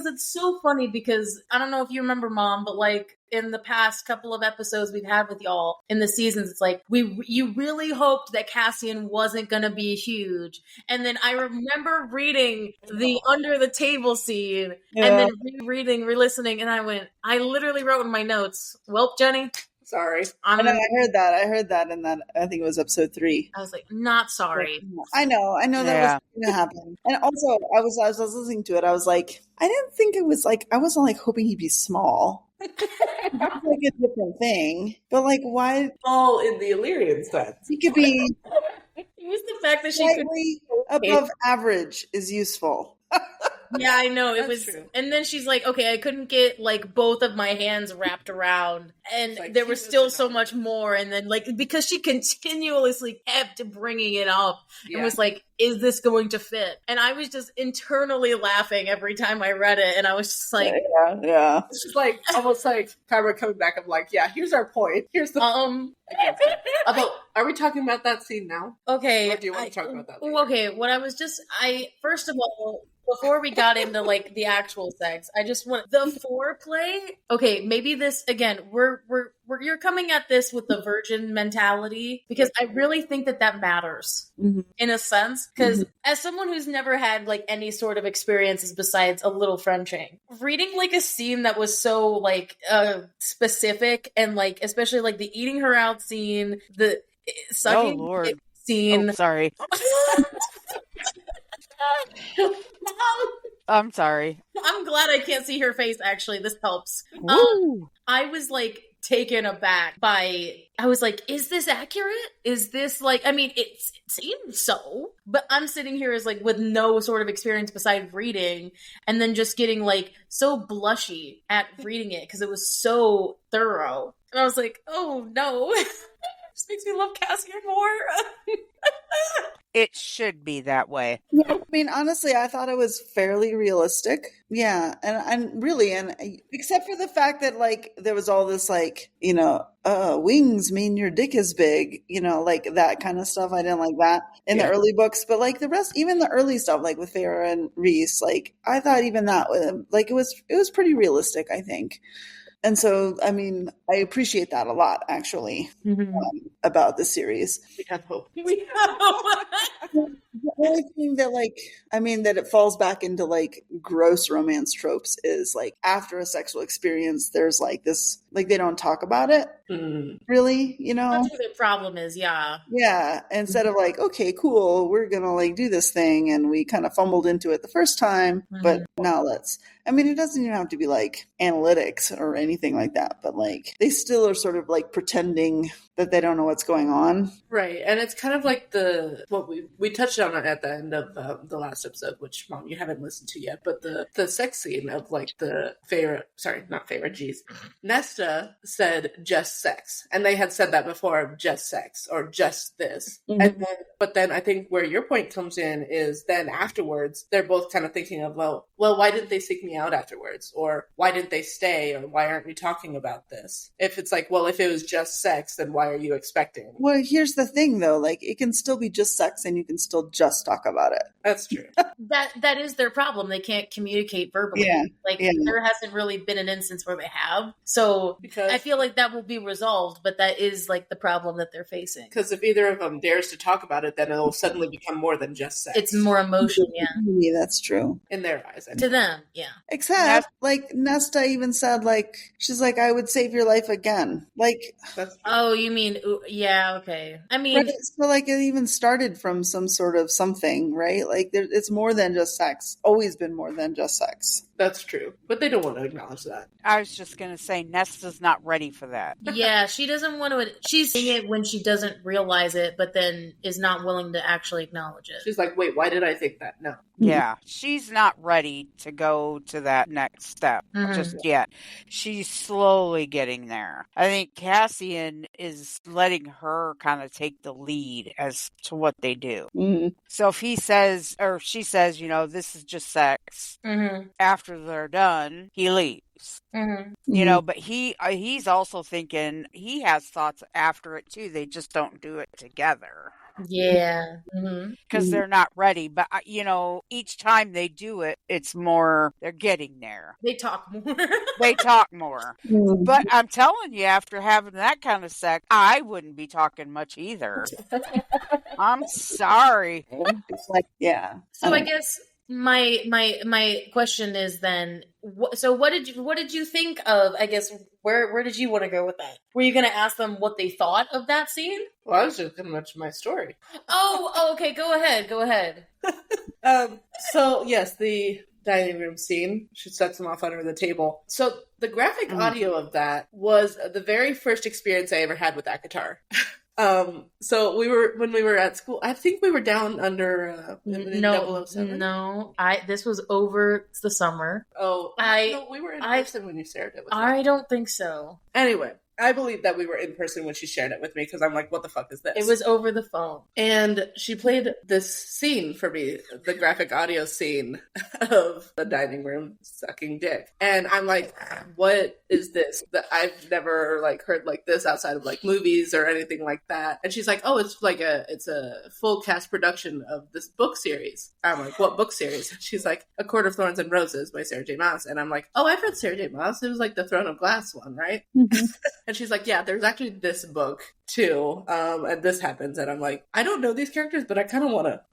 it's so funny because I don't know if you remember, Mom, but like in the past couple of episodes we've had with y'all in the seasons, it's like you really hoped that Cassian wasn't gonna be huge. And then I remember reading the under the table scene and then re-listening, and I literally wrote in my notes, "Welp, Jenny." Sorry. I heard that in that, I think it was episode 3. I was like, not sorry. I know that was going to happen. And also, I was listening to it, I was like, I didn't think it was like, I wasn't like hoping he'd be small. It's like a different thing. But like, why? All in the Illyrian sense. He could be It was the fact that she slightly above average is useful. Yeah, I know. It was true. And then she's like, okay, I couldn't get like both of my hands wrapped around, and like, there was still so much more. And then like, because she continuously kept bringing it up and was like, is this going to fit? And I was just internally laughing every time I read it, and I was just like, yeah. It's just like almost like Kyra coming back of like, yeah, here's our point. Here's the Although, are we talking about that scene now? Okay. Or do you want to talk about that later? Okay, what I was just first of all, before we got into like the actual sex, I just want the foreplay. Okay, maybe this again. You're coming at this with the virgin mentality, because I really think that matters in a sense. Because as someone who's never had like any sort of experiences besides a little Frenching, reading like a scene that was so like specific, and like especially like the eating her out scene, the sucking scene. Oh, sorry. I'm sorry. I'm glad I can't see her face, actually. This helps. I was like taken aback by, I was like, is this accurate? Is this like, I mean, it seems so, but I'm sitting here as like with no sort of experience besides reading, and then just getting like so blushy at reading it because it was so thorough. And I was like, oh no. This makes me love Cassian more. It should be that way. Yeah, I mean, honestly, I thought it was fairly realistic. Yeah, and really, and except for the fact that like there was all this like, wings mean your dick is big, like that kind of stuff. I didn't like that in the early books, but like the rest, even the early stuff, like with Feyre and Rhys, like I thought even that like it was pretty realistic, I think. And so, I mean, I appreciate that a lot, actually, about the series. We have hope. The only thing that, that it falls back into, gross romance tropes is, after a sexual experience, there's, this, they don't talk about it, really, That's what the problem is, yeah. Yeah, instead of, okay, cool, we're gonna, do this thing, and we kind of fumbled into it the first time, but now let's... I mean, it doesn't even have to be analytics or anything like that, but they still are sort of pretending that they don't know what's going on. Right. And it's kind of like what we touched on it at the end of the last episode, which, Mom, you haven't listened to yet, but the sex scene of the Nesta said just sex. And they had said that before, just sex or just this. But then I think where your point comes in is then afterwards, they're both kind of thinking of, well, why didn't they seek me out afterwards? Or why didn't they stay? Or why aren't we talking about this? If it's if it was just sex, then why are you expecting? Well, here's the thing though, it can still be just sex and you can still just talk about it. That's true. That is their problem. They can't communicate verbally. Yeah. There hasn't really been an instance where they have. So Because I feel like that will be resolved, but that is like the problem that they're facing. Because if either of them dares to talk about it, then it'll suddenly become more than just sex. It's more emotion, yeah. Yeah, that's true. In their eyes. To them, yeah. Except, like, Nesta even said, like, she's like, I would save your life again. Like, oh, you mean, yeah, okay. I mean, right, so, like, it even started from some sort of something, right? Like, it's more than just sex. Always been more than just sex. That's true. But they don't want to acknowledge that. I was just going to say, Nesta's not ready for that. Yeah, she doesn't want to. She's saying it when she doesn't realize it, but then is not willing to actually acknowledge it. She's like, wait, why did I think that? No. Yeah, she's not ready to go to that next step just yet. She's slowly getting there. I think Cassian is letting her kind of take the lead as to what they do. Mm-hmm. So if he says, or she says, you know, this is just sex, after they're done, he leaves. You know, but he's also thinking, he has thoughts after it too. They just don't do it together. Yeah. Because they're not ready. But, you know, each time they do it, it's more, they're getting there. They talk more. They talk more. But I'm telling you, after having that kind of sex, I wouldn't be talking much either. I'm sorry. It's like, yeah. So I guess my question is then, so what did you think of, I guess, where did you want to go with that? Were you going to ask them what they thought of that scene? Well, I was just going to mention my story. Oh, okay, go ahead. So, yes, the dining room scene. She sets them off under the table. So the graphic audio of that was the very first experience I ever had with ACOTAR. So when we were at school, I think we were down under No, 007. No, this was over the summer. Oh, no, we were in person when you shared it with me. I don't think so. Anyway, I believe that we were in person when she shared it with me because I'm like, what the fuck is this? It was over the phone. And she played this scene for me, the graphic audio scene of the dining room sucking dick. And I'm like, what is this? That I've never like heard like this outside of like movies or anything like that. And she's like, oh, it's a full cast production of this book series. I'm like, what book series? She's like, A Court of Thorns and Roses by Sarah J. Maas. And I'm like, oh, I've read Sarah J. Maas. It was like the Throne of Glass one, right? And she's like, yeah, there's actually this book too. And this happens. And I'm like, I don't know these characters, but I kind of want to.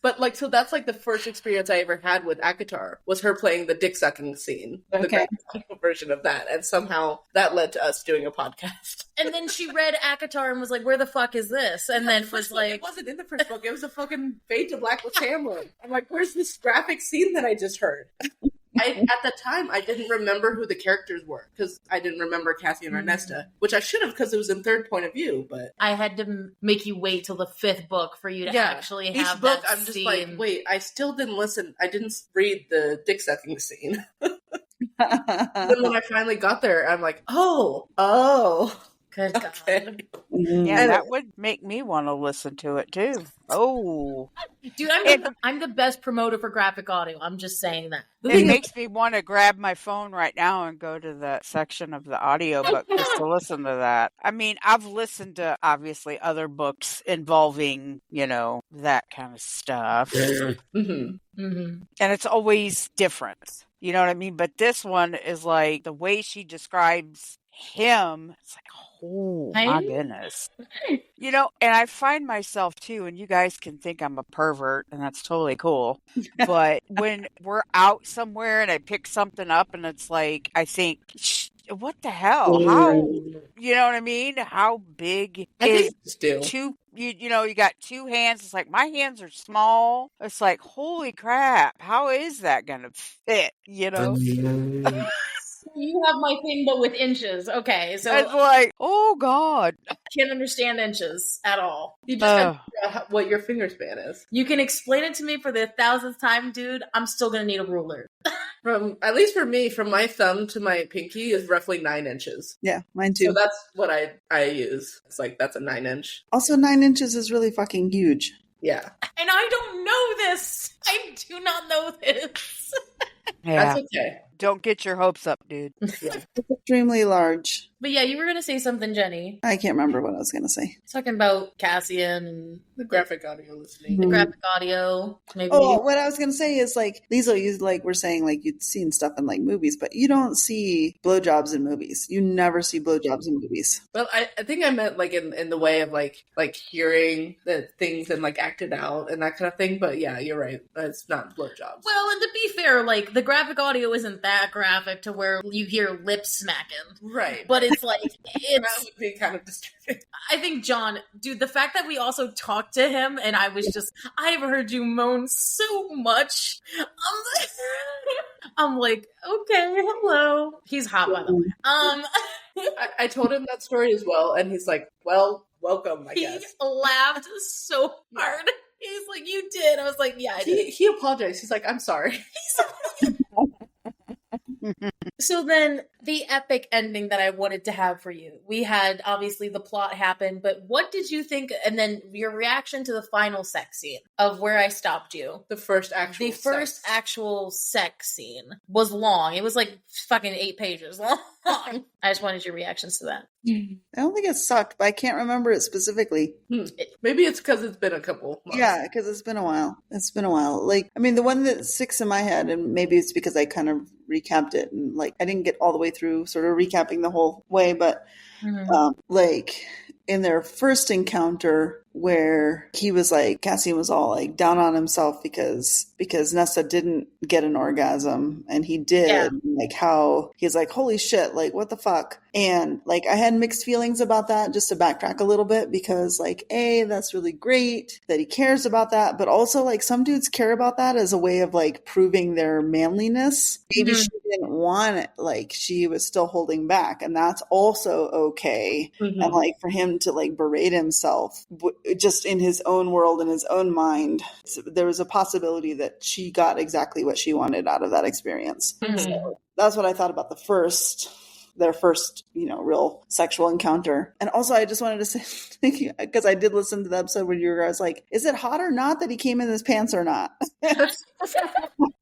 But like, so that's like the first experience I ever had with ACOTAR was her playing the dick sucking scene. Okay. The version of that. And somehow that led to us doing a podcast. And then she read ACOTAR and was like, where the fuck is this? And then was like, it wasn't in the first book. It was a fucking Fade to Black with Tamlin. I'm like, where's this graphic scene that I just heard? At the time, I didn't remember who the characters were because I didn't remember Cassian or Nesta, which I should have because it was in third point of view. But I had to make you wait till the fifth book for you to actually have each book. that I'm just scene. like, wait, I still didn't listen. I didn't read the dick sucking scene. Then when I finally got there, I'm like, oh. Good God. Okay. Yeah, that would make me want to listen to it too. Oh, Dude, I'm the best promoter for graphic audio. I'm just saying that. it makes me want to grab my phone right now and go to that section of the audiobook just to listen to that. I mean, I've listened to obviously other books involving, you know, that kind of stuff. And it's always different. You know what I mean? But this one is like the way she describes him, it's like, oh my goodness. You know, and I find myself too, and you guys can think I'm a pervert, and that's totally cool. But when we're out somewhere and I pick something up and it's like, I think, what the hell? How, you know what I mean? How big is two, you know, you got two hands. It's like, my hands are small. It's like, holy crap. How is that going to fit? You know? You have my thing, but with inches. Okay, so it's like, oh God, I can't understand inches at all. You just have to figure out what your finger span is. You can explain it to me for the 1,000th time, dude. I'm still gonna need a ruler. At least for me, from my thumb to my pinky is roughly 9 inches. Yeah, mine too. So that's what I use. It's like, that's a 9-inch. Also, 9 inches is really fucking huge. Yeah. And I don't know this. I do not know this. Yeah. That's okay. Don't get your hopes up, dude. It's extremely large. But yeah, you were gonna say something, Jenny. I can't remember what I was going to say. Talking about Cassian and the graphic audio listening. the graphic audio. Maybe. Oh, what I was going to say is like, Liesl, you like were saying like you'd seen stuff in like movies, but you don't see blowjobs in movies. You never see blowjobs in movies. Well, I think I meant like in the way of like hearing the things and like acted out and that kind of thing. But yeah, you're right. It's not blowjobs. Well, and to be fair, like the graphic audio isn't that graphic to where you hear lips smacking. Right. But it's like that would be kind of disturbing. I think John, dude, the fact that we also talked to him and I was just, I've heard you moan so much. I'm like, okay, hello. He's hot, by the way. I told him that story as well, and he's like, well, welcome, I guess. He laughed so hard. He's like, you did. I was like, yeah, I did. He apologized. He's like, I'm sorry. So then the epic ending that I wanted to have for you. We had, obviously, the plot happen, but what did you think? And then your reaction to the final sex scene of where I stopped you. The first actual sex scene was long. It was like fucking 8 pages long. I just wanted your reactions to that. I don't think it sucked, but I can't remember it specifically. Maybe it's because it's been a couple months. Yeah, because it's been a while. Like, I mean, the one that sticks in my head, and maybe it's because I kind of recapped it, and like I didn't get all the way through sort of recapping the whole way, but like in their first encounter where he was like, Cassian was all like down on himself because Nesta didn't get an orgasm and he did. Yeah. Like how he's like, holy shit, like what the fuck? And like I had mixed feelings about that, just to backtrack a little bit, because like that's really great that he cares about that, but also like some dudes care about that as a way of like proving their manliness. Maybe she didn't want it, like she was still holding back, and that's also okay. And like for him to like berate himself just in his own world, in his own mind, there was a possibility that she got exactly what she wanted out of that experience. So that's what I thought about their first, real sexual encounter. And also I just wanted to say, because I did listen to the episode where you guys like, is it hot or not that he came in his pants or not?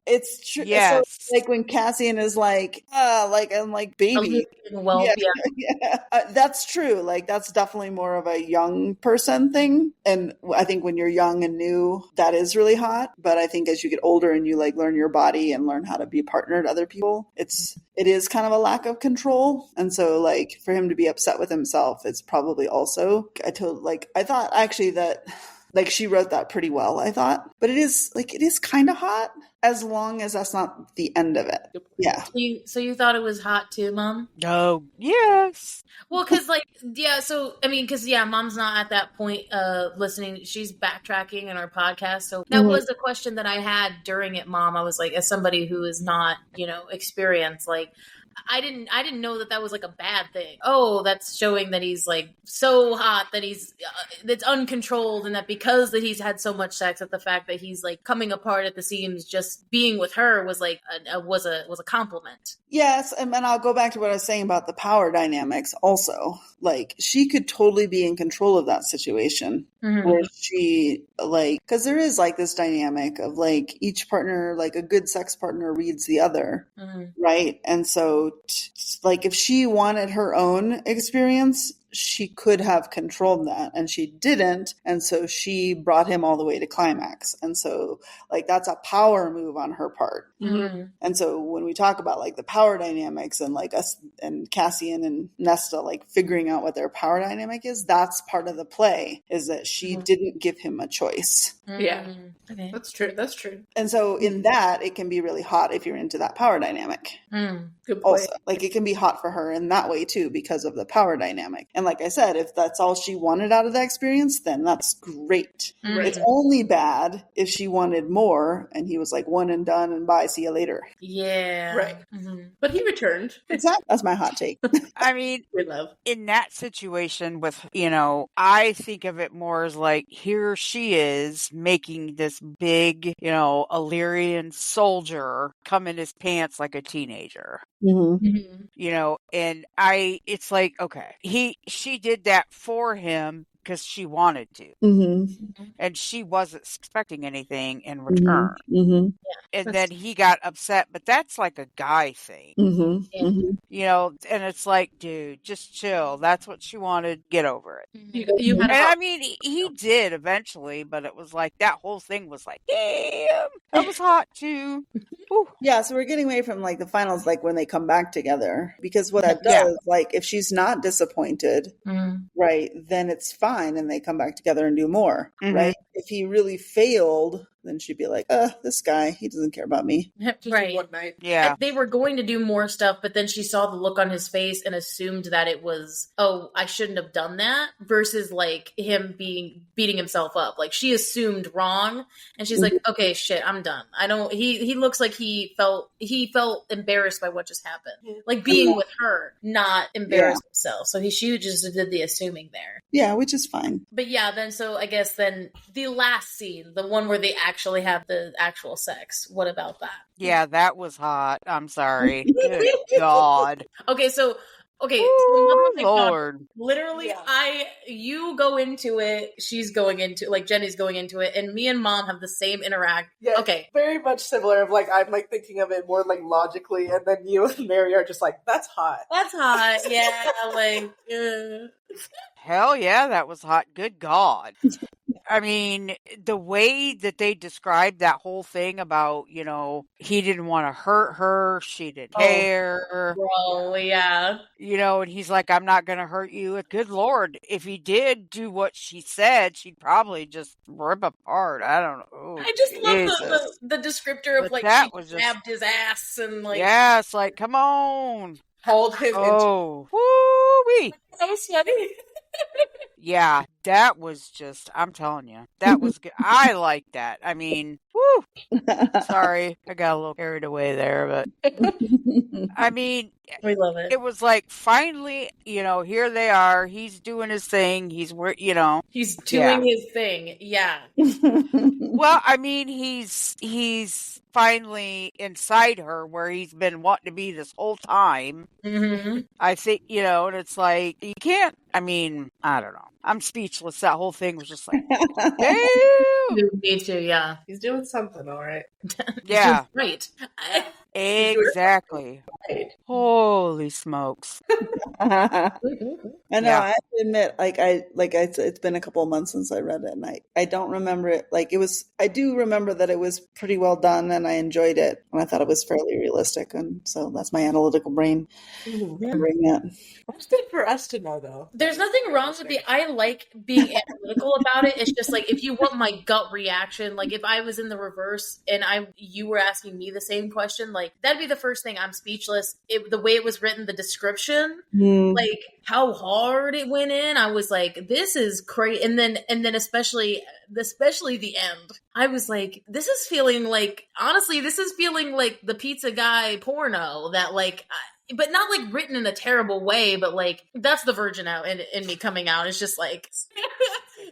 It's true. Yes. So, like when Cassian is like, I'm like, baby. Well, yeah. That's true. Like that's definitely more of a young person thing. And I think when you're young and new, that is really hot. But I think as you get older and you like learn your body and learn how to be a partner to other people, it is kind of a lack of control. And so like for him to be upset with himself, it's probably also, I thought actually that like she wrote that pretty well, I thought, but it is kind of hot as long as that's not the end of it. Yeah. So you thought it was hot too, Mom? Oh, yes. Well, because Mom's not at that point listening. She's backtracking in our podcast. So that was a question that I had during it, Mom. I was like, as somebody who is not, experienced, like, I didn't know that was like a bad thing. Oh, that's showing that he's like so hot that he's that's uncontrolled, and that because that he's had so much sex, that the fact that he's like coming apart at the seams, just being with her was like was a compliment. Yes, and I'll go back to what I was saying about the power dynamics. Also, like she could totally be in control of that situation, where she because there is like this dynamic of like each partner, like a good sex partner reads the other, right? And so, like if she wanted her own experience, she could have controlled that, and she didn't. And so she brought him all the way to climax. And so like that's a power move on her part. And so when we talk about like the power dynamics and like us and Cassian and Nesta like figuring out what their power dynamic is, that's part of the play, is that she didn't give him a choice. Yeah. Okay. That's true. And so in that, it can be really hot if you're into that power dynamic. Good point. Also, like it can be hot for her in that way too, because of the power dynamic. And like I said, if that's all she wanted out of the experience, then that's great. It's only bad if she wanted more and he was like one and done and bye, see you later. Yeah. Right. But he returned. Exactly. That's my hot take. I mean, We love. in that situation with, I think of it more as like, here she is making this big, Illyrian soldier come in his pants like a teenager. And it's like, okay, she did that for him because she wanted to. Mm-hmm. And she wasn't expecting anything in Mm-hmm. return. Mm-hmm. And then he got upset, but that's like a guy thing. Mm-hmm. Yeah. Mm-hmm. You know, and it's like, dude, just chill. That's what she wanted. Get over it. You And had I mean, he did eventually, but it was like that whole thing was like, damn, that was hot too. Whew. Yeah, so we're getting away from like the finals, like when they come back together, because what that Yeah. does, like if she's not disappointed, right, then it's fine, and they come back together and do more, Mhm. right? If he really failed, then she'd be like, this guy, he doesn't care about me. just Right. one night. Yeah. They were going to do more stuff, but then she saw the look on his face and assumed that it was, oh, I shouldn't have done that, versus like him beating himself up. Like she assumed wrong, and she's like, okay, shit, I'm done. I don't. He looks like he felt embarrassed by what just happened, like being with her, not embarrassed himself. So she just did the assuming there. Yeah, which is fine. But yeah, then so I guess then the last scene, the one where they actually have the actual sex. What about that? Yeah, that was hot. I'm sorry. Good God. Okay, so Ooh, Mother of God, Lord. literally, Yeah. you go into it, she's going into like Jenny's going into it, and me and Mom have the same interact. Yeah, Okay, very much similar. Of like I'm like thinking of it more like logically, and then you and Mary are just like, that's hot. that's hot. Yeah, like. Hell yeah, that was hot. Good God. I mean, the way that they described that whole thing about, you know, he didn't want to hurt her, she didn't care. Bro, yeah. You know, and he's like, I'm not going to hurt you. Good Lord. If he did do what she said, she'd probably just rip apart. I don't know. Oh, I just Jesus. love the descriptor of But like that she was just- grabbed his ass and like. Yeah, it's like, come on. Hold him Oh, woo-wee. That was funny. Yeah, that was just, I'm telling you, that was good. I like that. I mean, woo. Sorry, I got a little carried away there, but I mean, We love it. it was like finally, you into here they are. He's doing his thing. He's, you know. He's doing his thing. Yeah. Well, I mean, he's finally inside her where he's been wanting to be this whole time. Mm-hmm. I think, you know, and it's like, you can't, I mean, I don't know. I'm speechless. That whole thing was just like, damn. Me too, yeah. He's doing something, all right. Yeah. Right. Exactly. Right. Holy smokes. I know. Yeah. I have to admit, it's been a couple of months since I read it, and I don't remember it. Like it was, I do remember that it was pretty well done, and I enjoyed it, and I thought it was fairly realistic, and so that's my analytical brain remembering it. That's good for us to know, though. There's nothing wrong with I like being analytical about it. It's just like if you want my gut reaction, like if I was in the reverse and you were asking me the same question, like that'd be the first thing. I'm speechless. The way it was written, the description, like how hard it went in. I was like, this is crazy. And then especially the end. I was like, this is feeling like the pizza guy porno that like. But not like written in a terrible way, but like that's the virgin out in me coming out. It's just like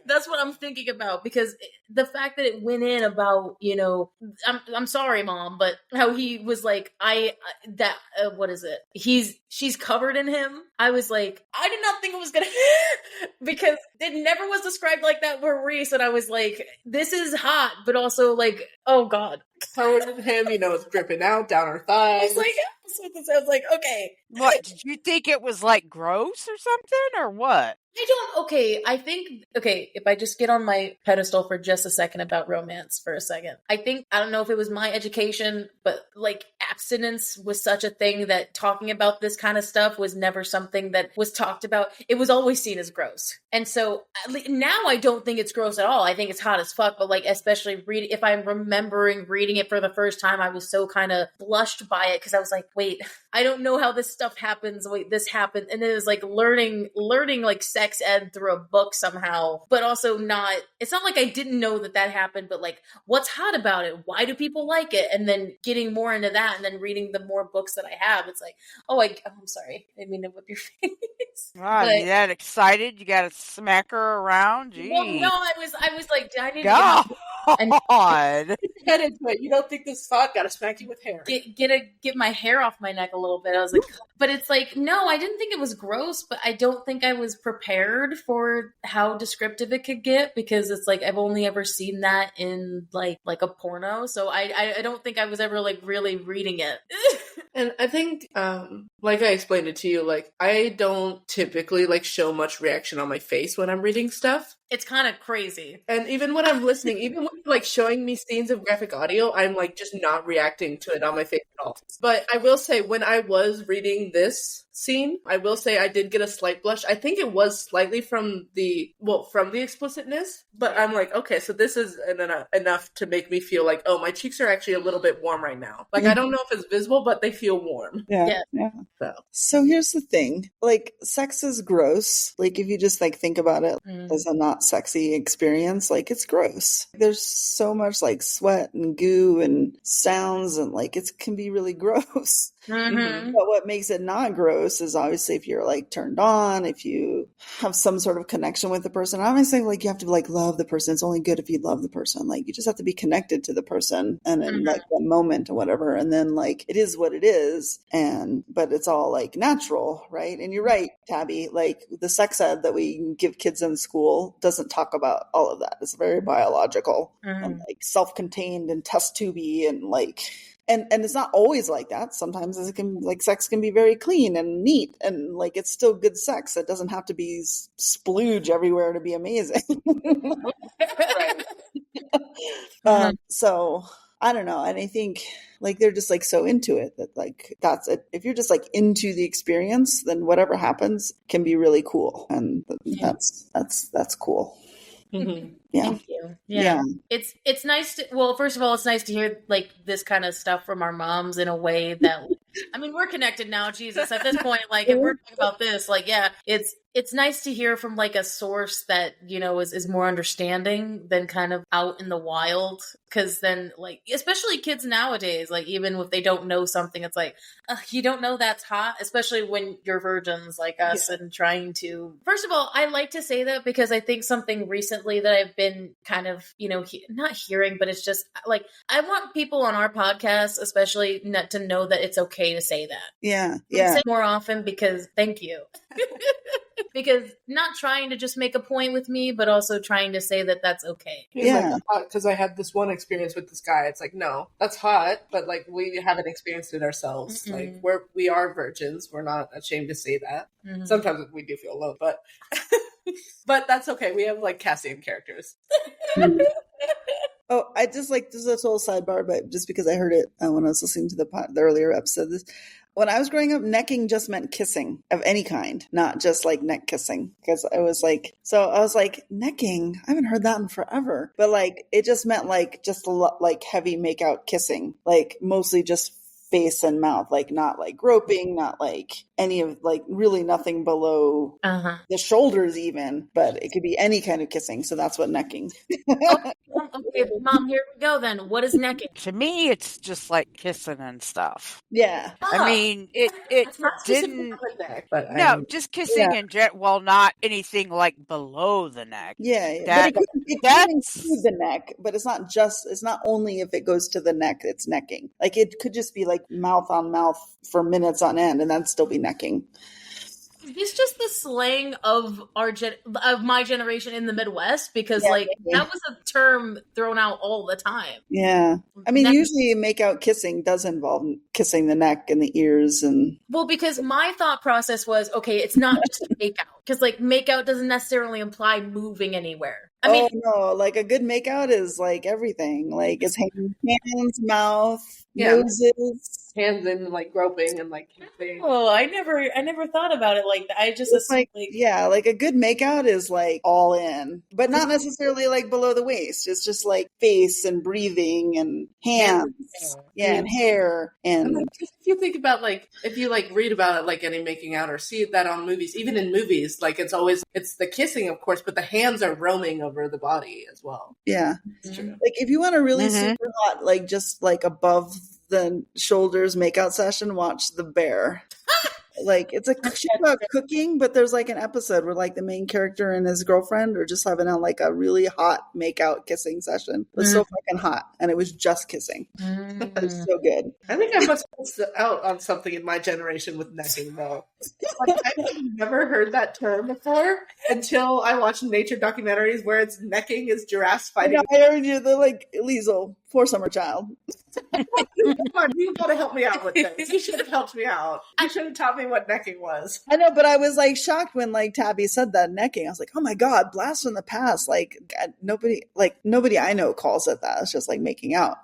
that's what I'm thinking about, because the fact that it went in about, you know, I'm sorry, Mom, but how he was like, what is it? She's covered in him. I was like, I did not think it was gonna because it never was described like that for Reese, and I was like, this is hot, but also like, oh God. Covered in him, you know, it's dripping out down her thighs. I was like, okay. What, did you think it was like gross or something or what? I think, if I just get on my pedestal for just a second about romance for a second, I don't know if it was my education, but like abstinence was such a thing that talking about this kind of stuff was never something that was talked about. It was always seen as gross. And so now I don't think it's gross at all. I think it's hot as fuck, but like, especially if I'm remembering reading it for the first time, I was so kind of blushed by it because I was like, wait, I don't know how this stuff happens. Wait, this happened. And it was like learning like sex ed through a book somehow, but also it's not like I didn't know that happened, but like, what's hot about it? Why do people like it? And then getting more into that And then reading the more books that I have, it's like, I'm sorry, I didn't mean to whip your face. Wow, But you that excited? You got to smack her around? well, Gee. no, I was like, I need to God. Head into it. You don't think this thought? Gotta smack you with hair. get my hair off my neck a little bit. I was like, but it's like, no, I didn't think it was gross, but I don't think I was prepared for how descriptive it could get, because it's like I've only ever seen that in like a porno, so I don't think I was ever like really reading it. And I think, like I explained it to you, like I don't typically like show much reaction on my face when I'm reading stuff. It's kind of crazy. And even when I'm listening, even when you're like showing me scenes of graphic audio, I'm like just not reacting to it on my face at all. But I will say, when I was reading this scene, I will say I did get a slight blush. I think it was slightly from the explicitness, but I'm like, okay, so this is enough to make me feel like, oh, my cheeks are actually a little bit warm right now. Like, I don't know if it's visible, but they feel warm. Yeah. So here's the thing, like, sex is gross. Like, if you just like think about it as a not sexy experience, like, it's gross. There's so much like sweat and goo and sounds, and like it can be really gross. Mm-hmm. But what makes it not gross is obviously if you're like turned on, if you have some sort of connection with the person. I'm not saying like you have to like love the person. It's only good if you love the person. Like, you just have to be connected to the person and in like the moment or whatever. And then like it is what it is. But it's all like natural, right? And you're right, Tabby. Like, the sex ed that we give kids in school doesn't talk about all of that. It's very biological and like self-contained and test tubey and like. And it's not always like that. Sometimes it can, like, sex can be very clean and neat, and like it's still good sex. It doesn't have to be splooge everywhere to be amazing. So I don't know. And I think like they're just like so into it that like that's it. If you're just like into the experience, then whatever happens can be really cool, and that's cool. Mm-hmm. Yeah. Thank you. Yeah. It's nice to, well, first of all, it's nice to hear like this kind of stuff from our moms in a way that, I mean, we're connected now, Jesus, at this point, like if we're talking about this, like, yeah, it's nice to hear from like a source that, you know, is more understanding than kind of out in the wild. Cause then like, especially kids nowadays, like even if they don't know something, it's like, you don't know that's hot, especially when you're virgins like us and trying to, first of all, I like to say that because I think something recently that I've been kind of, you know, not hearing, but it's just like, I want people on our podcast, especially to know that it's okay to say that. Yeah. Say more often, because thank you. Because not trying to just make a point with me, but also trying to say that that's okay. Yeah. Because I had this one experience with this guy. It's like, no, that's hot, but like we haven't experienced it ourselves. Mm-mm. Like we are virgins. We're not ashamed to say that. Mm-hmm. Sometimes we do feel alone, but but that's okay. We have like Cassian characters. Oh, I just like, this is a total sidebar, but just because I heard it when I was listening to the earlier episode, when I was growing up, necking just meant kissing of any kind, not just like neck kissing. Because I was like, necking, I haven't heard that in forever. But like, it just meant like just a lot, like heavy makeout kissing, like mostly just face and mouth, like not like groping, not like any of like really nothing below the shoulders even, but it could be any kind of kissing. So that's what necking. Okay, well, Mom, here we go then. What is necking? To me, it's just like kissing and stuff. Yeah. I mean, it didn't. Neck, but Just kissing and well, not anything like below the neck. Yeah. That, but it can include the neck, but it's not only if it goes to the neck, it's necking. Like it could just be like mouth on mouth for minutes on end, and that'd still be necking. It's just the slang of of my generation in the Midwest, because that was a term thrown out all the time. Yeah. I mean, usually make-out kissing does involve kissing the neck and the ears and... Well, because my thought process was, okay, it's not just a make-out. Because, like, make-out doesn't necessarily imply moving anywhere. I mean, no, like a good make-out is like everything. Like it's hands, mouth, noses, hands and like groping and like kissing. Oh, I never thought about it like that. I just assumed, like a good make-out is like all in, but not necessarily like below the waist. It's just like face and breathing and hands, and hair. And if you think about like, if you like read about it, like any making out or see that on movies, even in movies, like it's the kissing, of course, but the hands are roaming over the body as well. Yeah. It's true. Like if you want to really super hot, like just like above the shoulders makeout session, watch The Bear. Like, it's a shit about cooking, but there's like an episode where like the main character and his girlfriend are just having like a really hot makeout kissing session. It was so fucking hot, and it was just kissing. It was so good. I think I must have missed out on something in my generation with necking, though. Like, I've never heard that term before until I watched nature documentaries where it's necking is giraffes fighting. I heard you, the like Liesl, poor summer child. Come on, you gotta help me out with this. You should have helped me out. You should have taught me what necking was. I know, but I was like shocked when like Tabby said that, necking. I was like, oh my god, blast from the past. Like, God, nobody I know calls it that. It's just like making out.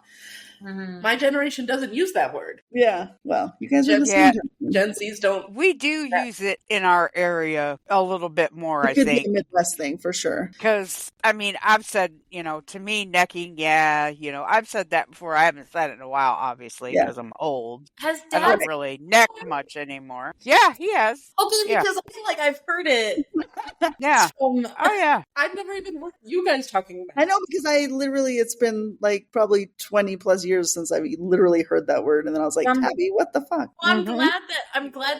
My generation doesn't use that word. Yeah, well, you guys are the same. Gen Zs don't. We do use it in our area a little bit more, It could I think. be a Midwest thing for sure. Because, I mean, I've said, to me, necking, I've said that before. I haven't said it in a while, obviously, because I'm old. Has I Dad? don't really neck much anymore. Yeah, he has. Okay, Yeah. because I feel like I've heard it. Yeah. Oh, yeah. I've never even heard you guys talking about. I know, because it's been like probably 20 plus years since I literally heard that word, and then I was like, Tabby, what the fuck? I'm glad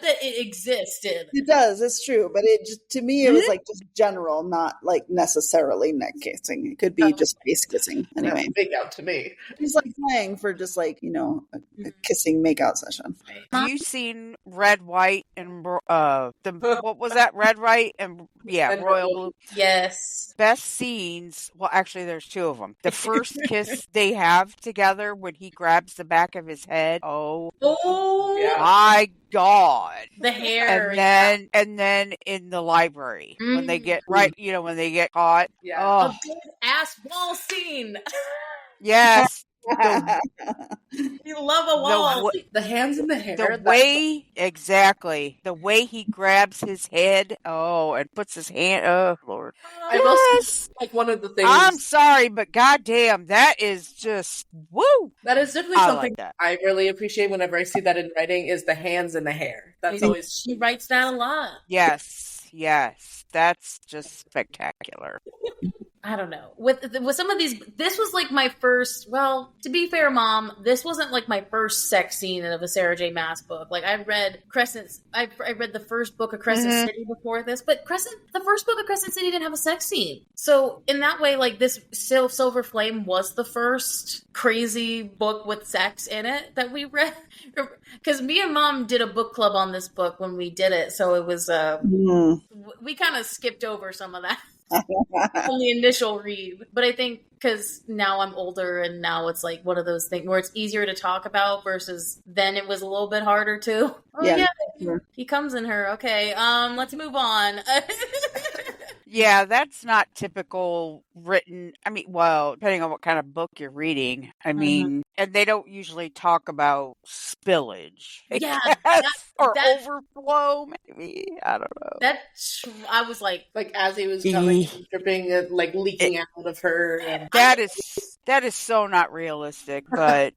that it existed. It does, it's true, but it just, to me, it was like just general, not like necessarily neck kissing. It could be just face kissing. Anyway, That's big out to me. it's like playing for just like a kissing makeout session. Have you seen Red, White, and what was that? Red, White, and Royal Blue. Yes. Best scenes. Well, actually, there's two of them. The first kiss they have together when he grabs the back of his head. Oh my God! The hair, and then in the library when they get when they get caught. Yeah. Oh. A good ass wall scene. Yes. You love a wall. The hands in the hair. The way he grabs his head, and puts his hand. Oh Lord! I must like one of the things. I'm sorry, but goddamn, that is just woo. That is definitely something like that. I really appreciate whenever I see that in writing. Is the hands and the hair. That's always. She writes that a lot. Yes, that's just spectacular. I don't know. With some of these, this was like my first. Well, to be fair, Mom, this wasn't like my first sex scene of a Sarah J. Maas book. Like I read Crescent. I read the first book of Crescent City before this, but the first book of Crescent City didn't have a sex scene. So in that way, like this Silver Flame was the first crazy book with sex in it that we read. Because me and Mom did a book club on this book when we did it, so it was we kind of skipped over some of that. On the initial read, but I think because now I'm older and now it's like one of those things where it's easier to talk about versus then it was a little bit harder too. He comes in her. Okay, let's move on. Yeah, that's not typical written. I mean, well, depending on what kind of book you're reading. I mean, and they don't usually talk about spillage. Yeah. Or overflow, maybe. I don't know. I was like as he was coming, dripping, like leaking out of her. And... That is so not realistic, but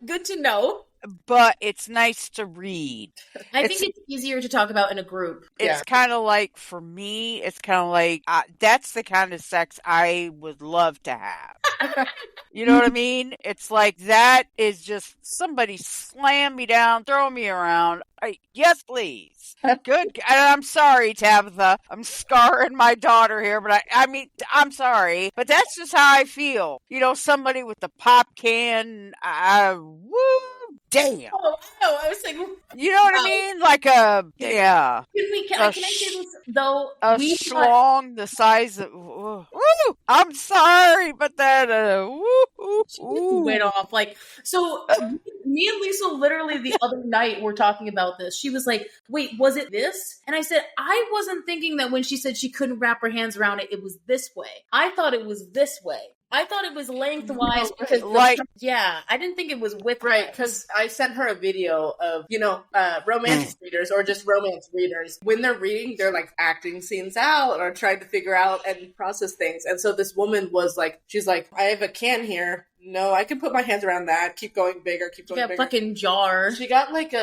good to know. But it's nice to read. I think it's easier to talk about in a group. It's kind of like, for me, it's kind of like, that's the kind of sex I would love to have. You know what I mean? It's like, that is just somebody slam me down, throw me around. Yes, please. Good. I'm sorry, Tabitha. I'm scarring my daughter here, but I mean, I'm sorry. But that's just how I feel. Somebody with the pop can, woo. Damn. Oh, no, I was like, you know what I mean? Like can I say this though? A schlong the size of. Woo, I'm sorry, but that went off. Like, so me and Lisa literally the other night were talking about this. She was like, "Wait, was it this?" And I said, "I wasn't thinking that when she said she couldn't wrap her hands around it, it was this way. I thought it was this way." I thought it was lengthwise because, I didn't think it was width. Right, because I sent her a video of, romance readers or just romance readers. When they're reading, they're like acting scenes out or trying to figure out and process things. And so this woman was like, she's like, I have a can here. No, I can put my hands around that. Keep going bigger, keep going bigger. Fucking jar. She got like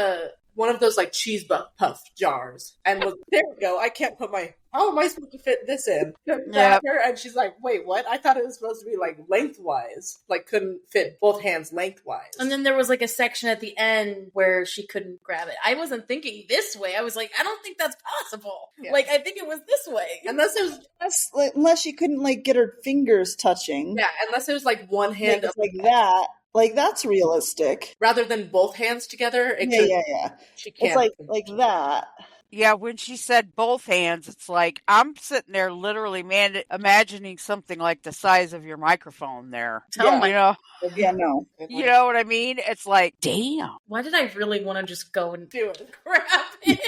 one of those like cheese puff jars and was, there we go. I can't put my how am I supposed to fit this in? Yep. And she's like, wait, what? I thought it was supposed to be like lengthwise, like couldn't fit both hands lengthwise. And then there was like a section at the end where she couldn't grab it. I wasn't thinking this way. I was like, I don't think that's possible. Yeah. Like, I think it was this way. Unless she couldn't like get her fingers touching. Yeah, unless it was like one hand Like, like that. Like that's realistic. rather than both hands together. Yeah. She can't. It's like that. Yeah, when she said both hands, it's like I'm sitting there literally imagining something like the size of your microphone there. Oh my- You know? Yeah, no. You know what I mean? It's like, damn. Why did I really want to just go and do it? Grab it.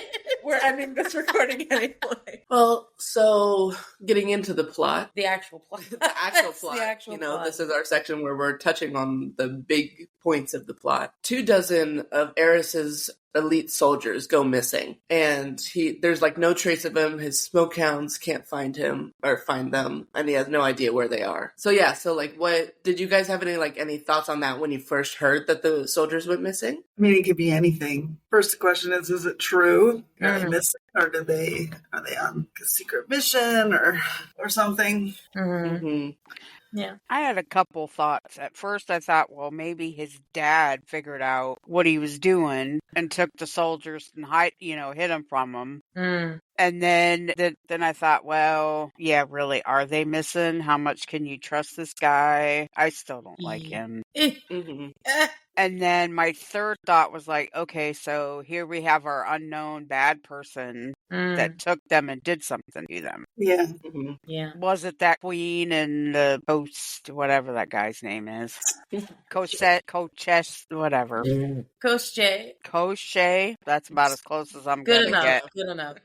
We're ending this recording anyway. Well, so getting into the plot. The actual plot. The actual plot. The actual plot. This is our section where we're touching on the big points of the plot. 24 of Eris's elite soldiers go missing, and there's like no trace of him. His smoke hounds can't find him or find them, and he has no idea where they are. So yeah, so like, what did you guys have any thoughts on that when you first heard that the soldiers went missing? I mean, it could be anything. First question is it true? Are they missing, or are they on a secret mission or something? Mm-hmm. Yeah. I had a couple thoughts. At first, I thought, well, maybe his dad figured out what he was doing and took the soldiers and hid them from him. Mm. And then I thought, well, yeah, really, are they missing? How much can you trust this guy? I still don't like him. Mm-hmm. And then my third thought was like, okay, so here we have our unknown bad person that took them and did something to them. Yeah. Mm-hmm. Yeah. Was it that queen and the post, whatever that guy's name is? Coachess, whatever. Coach J. Coche. That's about as close as I'm Good going to enough. get. Good enough.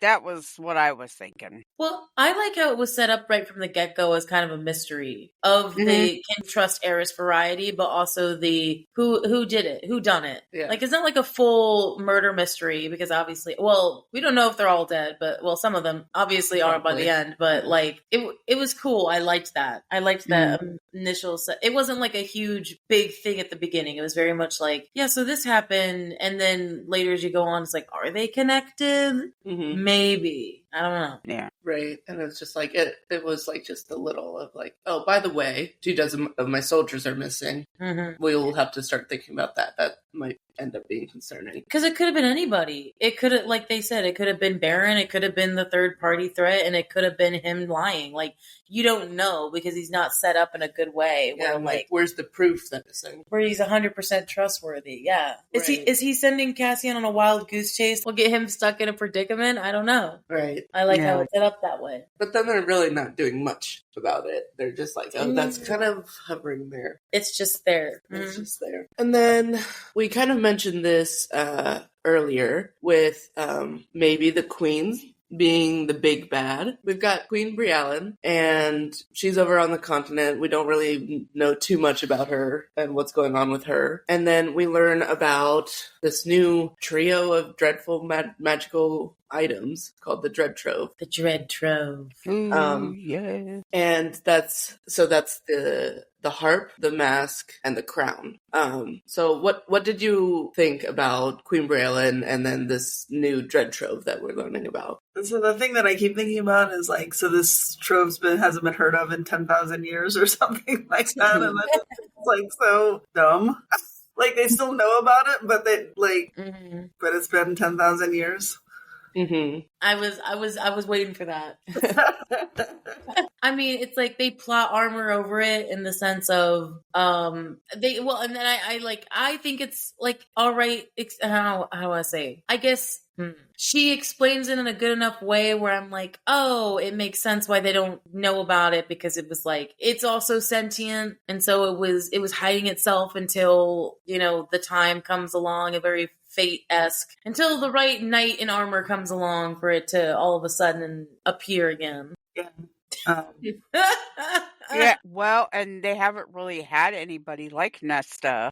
That was what I was thinking. Well, I like how it was set up right from the get-go as kind of a mystery of the can trust Eris variety, but also the who did it, who done it. Yeah. Like, it's not like a full murder mystery because obviously, well, we don't know if they're all dead, but well, some of them obviously are by the end. But like, it was cool. I liked that. I liked that initial set. It wasn't like a huge big thing at the beginning. It was very much like, yeah, so this happened, and then later as you go on, it's like, are they connected? Mm-hmm. Maybe. I don't know. Yeah. Right. And it's just like, it was like just a little of like, oh, by the way, 2 dozen of my soldiers are missing. Mm-hmm. We'll have to start thinking about that. That might end up being concerning. Because it could have been anybody. It could have, like they said, it could have been Baron. It could have been the third party threat, and it could have been him lying. Like, you don't know because he's not set up in a good way. Yeah, Where like, where's the proof that it's saying? where he's 100% trustworthy. Yeah. Right. Is he sending Cassian on a wild goose chase? We'll get him stuck in a predicament? I don't know. Right. I like how it's set up that way. But then they're really not doing much about it. They're just like, oh, that's kind of hovering there. It's just there. It's just there. And then we kind of mentioned this earlier with maybe the queen being the big bad. We've got Queen Brialyn, and she's over on the continent. We don't really know too much about her and what's going on with her. And then we learn about this new trio of dreadful magical items called the Dread Trove. The Dread Trove. Yeah. And that's the harp, the mask, and the crown. So what did you think about Queen Brialyn and then this new Dread Trove that we're learning about? So the thing that I keep thinking about is like, so this trove's hasn't been heard of in 10,000 years or something like that, and it's like so dumb. Like, they still know about it, but they like, but it's been 10,000 years. Mm-hmm. I was waiting for that. I mean, it's like they plot armor over it in the sense of and then I think it's like, all right, how do I say? I guess she explains it in a good enough way where I'm like, oh, it makes sense why they don't know about it, because it was like, it's also sentient, and so it was hiding itself until, the time comes along, a very Fate-esque, until the right knight in armor comes along for it to all of a sudden appear again. Yeah. Yeah, well, and they haven't really had anybody like Nesta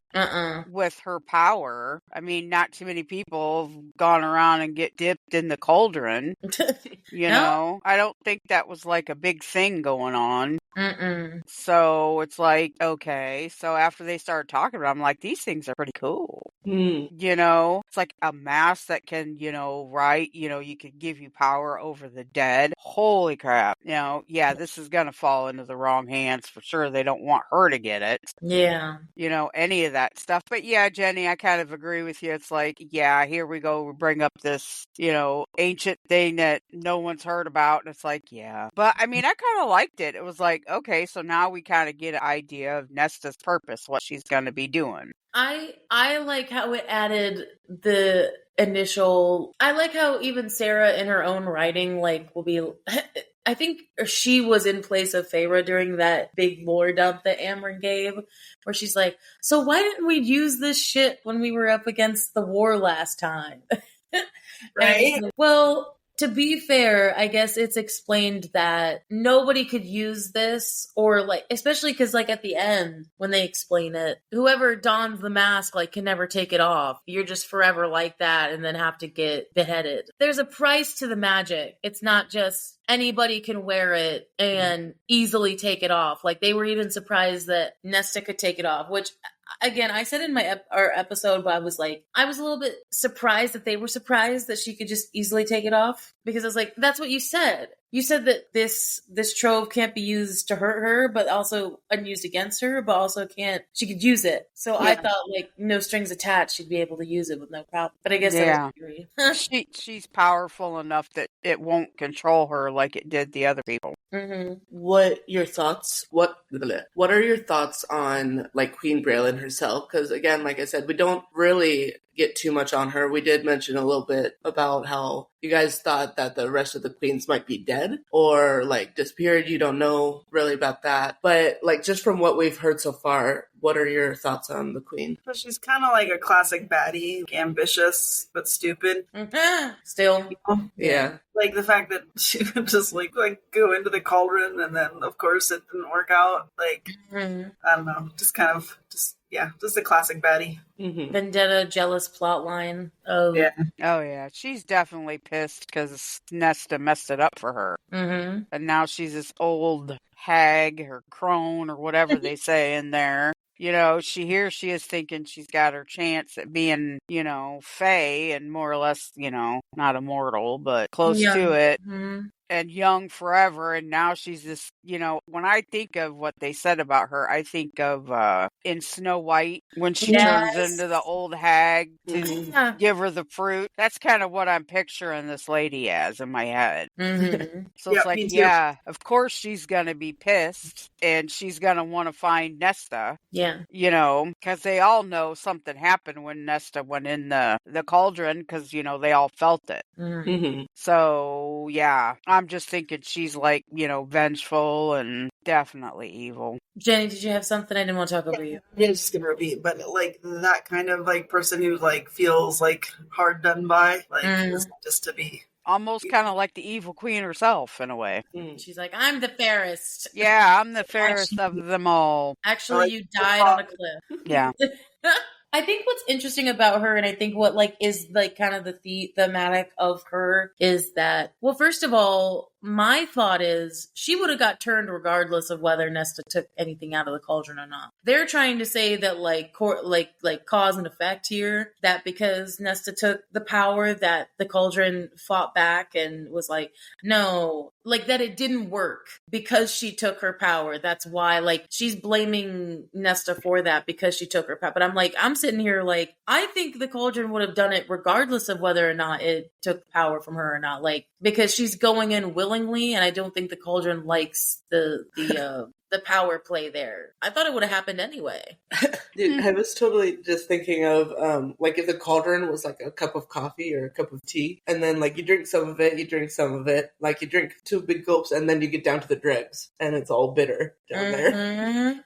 with her power. I mean, not too many people have gone around and get dipped in the cauldron. You know? I don't think that was like a big thing going on. So it's like, okay. So after they started talking about it, I'm like, these things are pretty cool. You know? It's like a mask that can, right? You can give you power over the dead. Holy crap. Yeah, this is going to fall into the wrong hands for sure. They don't want her to get it. Yeah. Any of that stuff. But yeah, Jenny, I kind of agree with you. It's like, yeah, here we go. We bring up this, ancient thing that no one's heard about. And it's like, yeah. But I mean, I kind of liked it. It was like, okay, so now we kind of get an idea of Nesta's purpose, what she's going to be doing. I like how it added the initial. I like how even Sarah in her own writing will be. I think she was in place of Feyre during that big lore dump that Amryn gave, where she's like, "So why didn't we use this shit when we were up against the war last time?" Right? Well, to be fair, I guess it's explained that nobody could use this, or especially because at the end when they explain it, whoever dons the mask can never take it off. You're just forever like that and then have to get beheaded. There's a price to the magic. It's not just anybody can wear it and easily take it off. They were even surprised that Nesta could take it off, which again, I said in our episode, but I was a little bit surprised that they were surprised that she could just easily take it off, because I was like, that's what you said. You said that this trove can't be used to hurt her, but also unused against her, but also she could use it. So yeah. I thought no strings attached, she'd be able to use it with no problem. But I guess I agree. She's powerful enough that it won't control her like it did the other people. Mm-hmm. What are your thoughts on Queen Braylon herself? Because again, like I said, we don't really get too much on her. We did mention a little bit about how you guys thought that the rest of the queens might be dead or disappeared. You don't know really about that. But just from what we've heard so far, what are your thoughts on the queen? Well, she's kind of like a classic baddie, ambitious but stupid. Mm-hmm. Still. Yeah. The fact that she would just go into the cauldron and then of course it didn't work out. Mm-hmm. I don't know, just a classic baddie. Mm-hmm. Vendetta, jealous plot line. Oh yeah, she's definitely pissed because Nesta messed it up for her. Mm-hmm. And now she's this old hag or crone or whatever they say in there. She is thinking she's got her chance at being, fae and more or less, not immortal, but close to it. Mm-hmm. And young forever, and now she's this, when I think of what they said about her, I think of in Snow White, when she turns into the old hag to give her the fruit. That's kind of what I'm picturing this lady as in my head. Mm-hmm. So it's of course she's going to be pissed, and she's going to want to find Nesta. Yeah. Because they all know something happened when Nesta went in the cauldron, because, they all felt it. Mm-hmm. So, yeah, I'm just thinking she's vengeful and definitely evil. Jenny, did you have something? I didn't want to talk over you. Yeah, just gonna repeat, but that kind of person who feels hard done by, just to be almost kind of like the evil queen herself in a way. She's like, I'm the fairest. Yeah, I'm the fairest of them all. Actually, you died on a cliff. Yeah. I think what's interesting about her, and I think what is kind of the thematic of her, is that, well, first of all, my thought is she would have got turned regardless of whether Nesta took anything out of the cauldron or not. They're trying to say that cause and effect here, that because Nesta took the power, that the cauldron fought back and was no, that it didn't work because she took her power. That's why she's blaming Nesta for that because she took her power. But I'm sitting here I think the cauldron would have done it regardless of whether or not it took power from her or not, because she's going in willingly, and I don't think the cauldron likes the power play there. I thought it would have happened anyway. Dude, I was totally just thinking of if the cauldron was a cup of coffee or a cup of tea, and then you drink some of it, you drink some of it, you drink 2 big gulps, and then you get down to the dregs, and it's all bitter down there.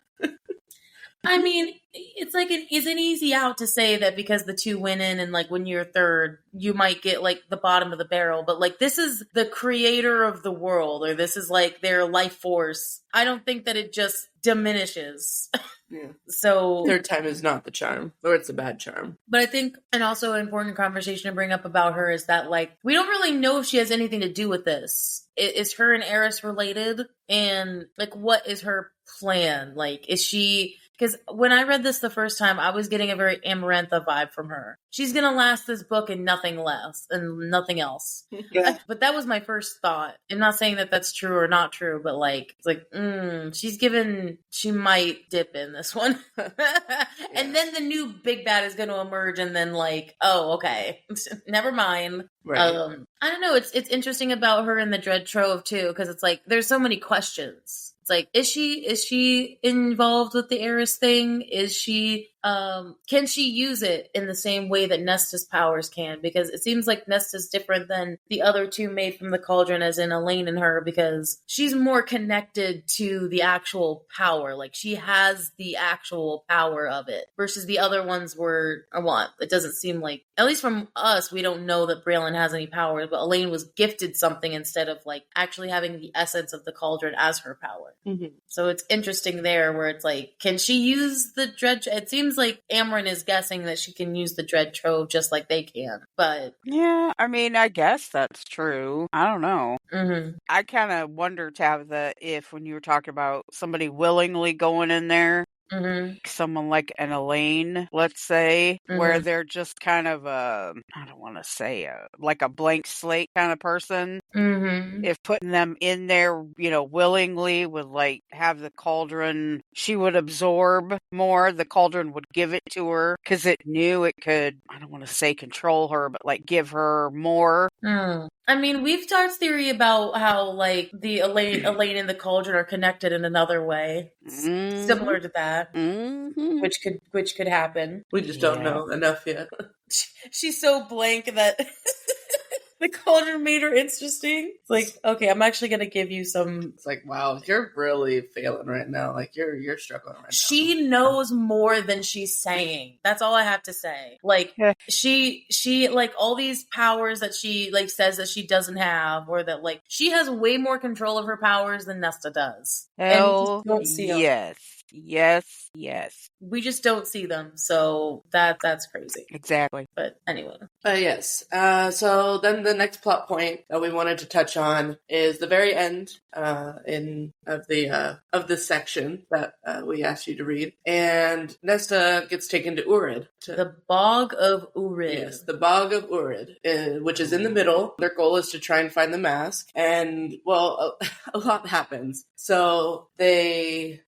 I mean, it's it's an easy out to say that because the 2 went in and when you're third, you might get the bottom of the barrel. But this is the creator of the world, or this is their life force. I don't think that it just diminishes. Yeah. So third time is not the charm, or it's a bad charm. But I think, and also an important conversation to bring up about her is that we don't really know if she has anything to do with this. Is her and Eris related? And what is her plan? Is she Because when I read this the first time, I was getting a very Amarantha vibe from her. She's gonna last this book and nothing less and nothing else. Yeah. But that was my first thought. I'm not saying that that's true or not true, but like, it's like, she might dip in this one. And then the new big bad is gonna emerge and then like, oh, okay. Never mind. Right. I don't know. It's interesting about her in the Dread Trove too, because it's like there's so many questions. It's like, is she involved with the Eris thing? Is she can she use it in the same way that Nesta's powers can? Because it seems like Nesta's different than the other two made from the cauldron, as in Elaine and her, because she's more connected to the actual power. Like she has the actual power of it, versus the other ones were what? It doesn't seem like, at least from us, we don't know that Braylon has any powers, but Elaine was gifted something instead of like actually having the essence of the cauldron as her power. Mm-hmm. So it's interesting there where it's like, can she use the Dread? It seems like Amren is guessing that she can use the Dread Trove just like they can, but yeah, I mean, I guess that's true. I don't know. mm-hmm. I kind of wonder, Tabitha, if when you were talking about somebody willingly going in there, someone like an Elaine, let's say, where they're just kind of I don't want to say like a blank slate kind of person. If putting them in there, willingly would like have the cauldron, she would absorb more. The cauldron would give it to her because it knew it could, I don't want to say control her, but like give her more. I mean, we've talked theory about how like the Elaine and the cauldron are connected in another way, similar to that, which could happen. We just don't know enough yet. She's so blank that the cauldron made her interesting. It's like, okay, I'm actually gonna give you some. It's like, wow, you're really failing right now. Like you're struggling right now. She knows more than she's saying. That's all I have to say. Like she like all these powers that she like says that she doesn't have, or that like she has way more control of her powers than Nesta does. Hell, and we just don't see them. Yes. We just don't see them, so that's crazy. Exactly. But anyway. Yes. So then the next plot point that we wanted to touch on is the very end of the section that we asked you to read, and Nesta gets taken to Urid. The Bog of Urid. Yes, the Bog of Urid, which is in the middle. Their goal is to try and find the mask, and well, a lot happens. So they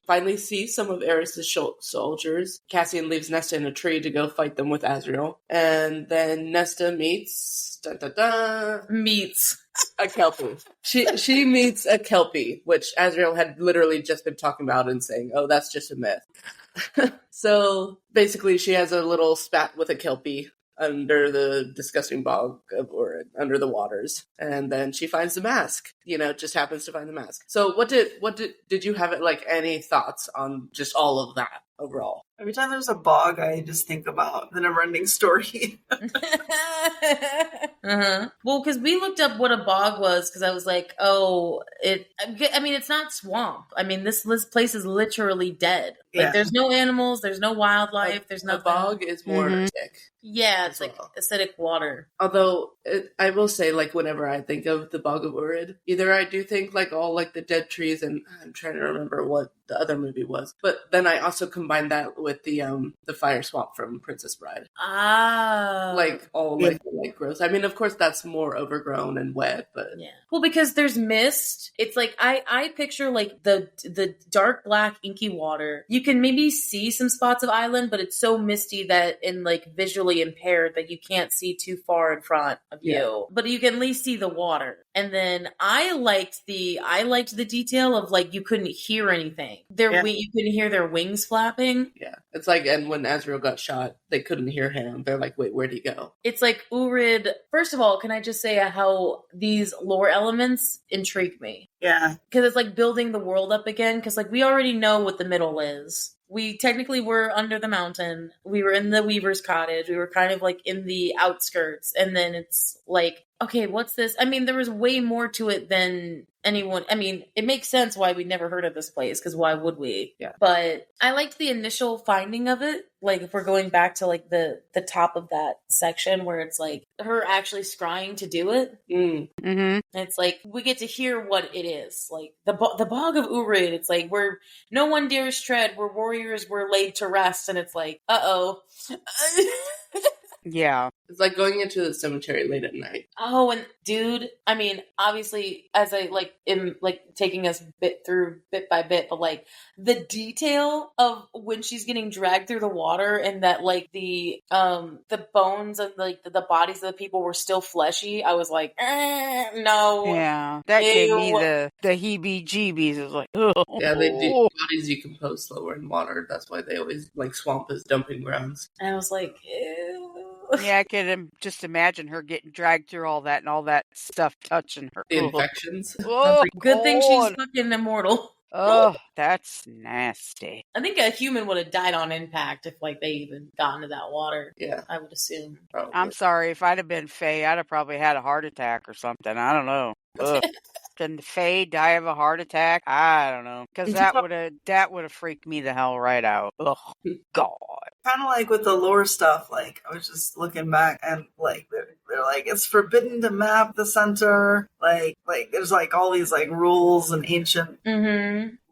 finally see some of Eris's soldiers. Cassian leaves Nesta in a tree to go fight them with Azriel, and then Nesta meets a Kelpie. She meets a Kelpie, which Azriel had literally just been talking about and saying, "Oh, that's just a myth." So basically, she has a little spat with a Kelpie under the disgusting bog of Urid, under the waters, and then she finds the mask. Just happens to find the mask. So what did you have like any thoughts on just all of that overall? Every time there's a bog, I just think about the never-ending story. Well, because we looked up what a bog was, because I was like, it's not swamp. I mean, this place is literally dead. Like, there's no animals, there's no wildlife, there's nothing. A bog is more acidic. Yeah, it's like acidic water. Although, I will say, like, whenever I think of the Bog of Urid, either I do think, like, all, like, the dead trees, and I'm trying to remember what the other movie was, but then I also combine that with the fire swamp from Princess Bride. Like, all, like gross. I mean, of course, that's more overgrown and wet, but... Yeah. Well, because there's mist. It's like, I picture, like, the dark black inky water. You can maybe see some spots of island, but it's so misty that, and, like, visually impaired that you can't see too far in front of you. But you can at least see the water. And then I liked the detail of, like, you couldn't hear anything. You couldn't hear their wings flapping. Yeah. It's like, and when Azriel got shot, they couldn't hear him. They're like, wait, where'd he go? It's like Urid. First of all, can I just say how these lore elements intrigue me? Yeah. Because it's like building the world up again. Because, like, we already know what the middle is. We technically were under the mountain. We were in the Weaver's cottage. We were kind of like in the outskirts. And then it's like, okay, what's this? I mean, there was way more to it than anyone, I mean, it makes sense why we never heard of this place, because why would we? Yeah. But I liked the initial finding of it. Like, if we're going back to like the top of that section where it's like her actually scrying to do it. Mm-hmm. It's like we get to hear what it is. Like the bog of Urid. It's like where no one dares tread, where warriors were laid to rest, and it's like, uh-oh. Yeah. It's like going into the cemetery late at night. Oh, and dude, I mean, obviously, as I like am like taking us bit by bit, but like the detail of when she's getting dragged through the water, and that like the bones of like the bodies of the people were still fleshy. I was like, no. Yeah. That gave me the heebie-jeebies. It was like, oh. Yeah, they do. Bodies decompose slower in water. That's why they always like swamp as dumping grounds. And I was like, ew. Yeah, I can just imagine her getting dragged through all that and all that stuff touching her. The infections. Oh, good thing she's God. fucking immortal. Oh, that's nasty. I think a human would have died on impact if like they even got into that water. Yeah. I would assume. Probably. I'm sorry, if I'd have been Faye, I'd have probably had a heart attack or something. I don't know. Ugh. Can Faye die of a heart attack? I don't know, because that would have freaked me the hell right out. Ugh, God. Kind of like with the lore stuff. Like I was just looking back, and like they're like it's forbidden to map the center. Like there's like all these like rules and ancient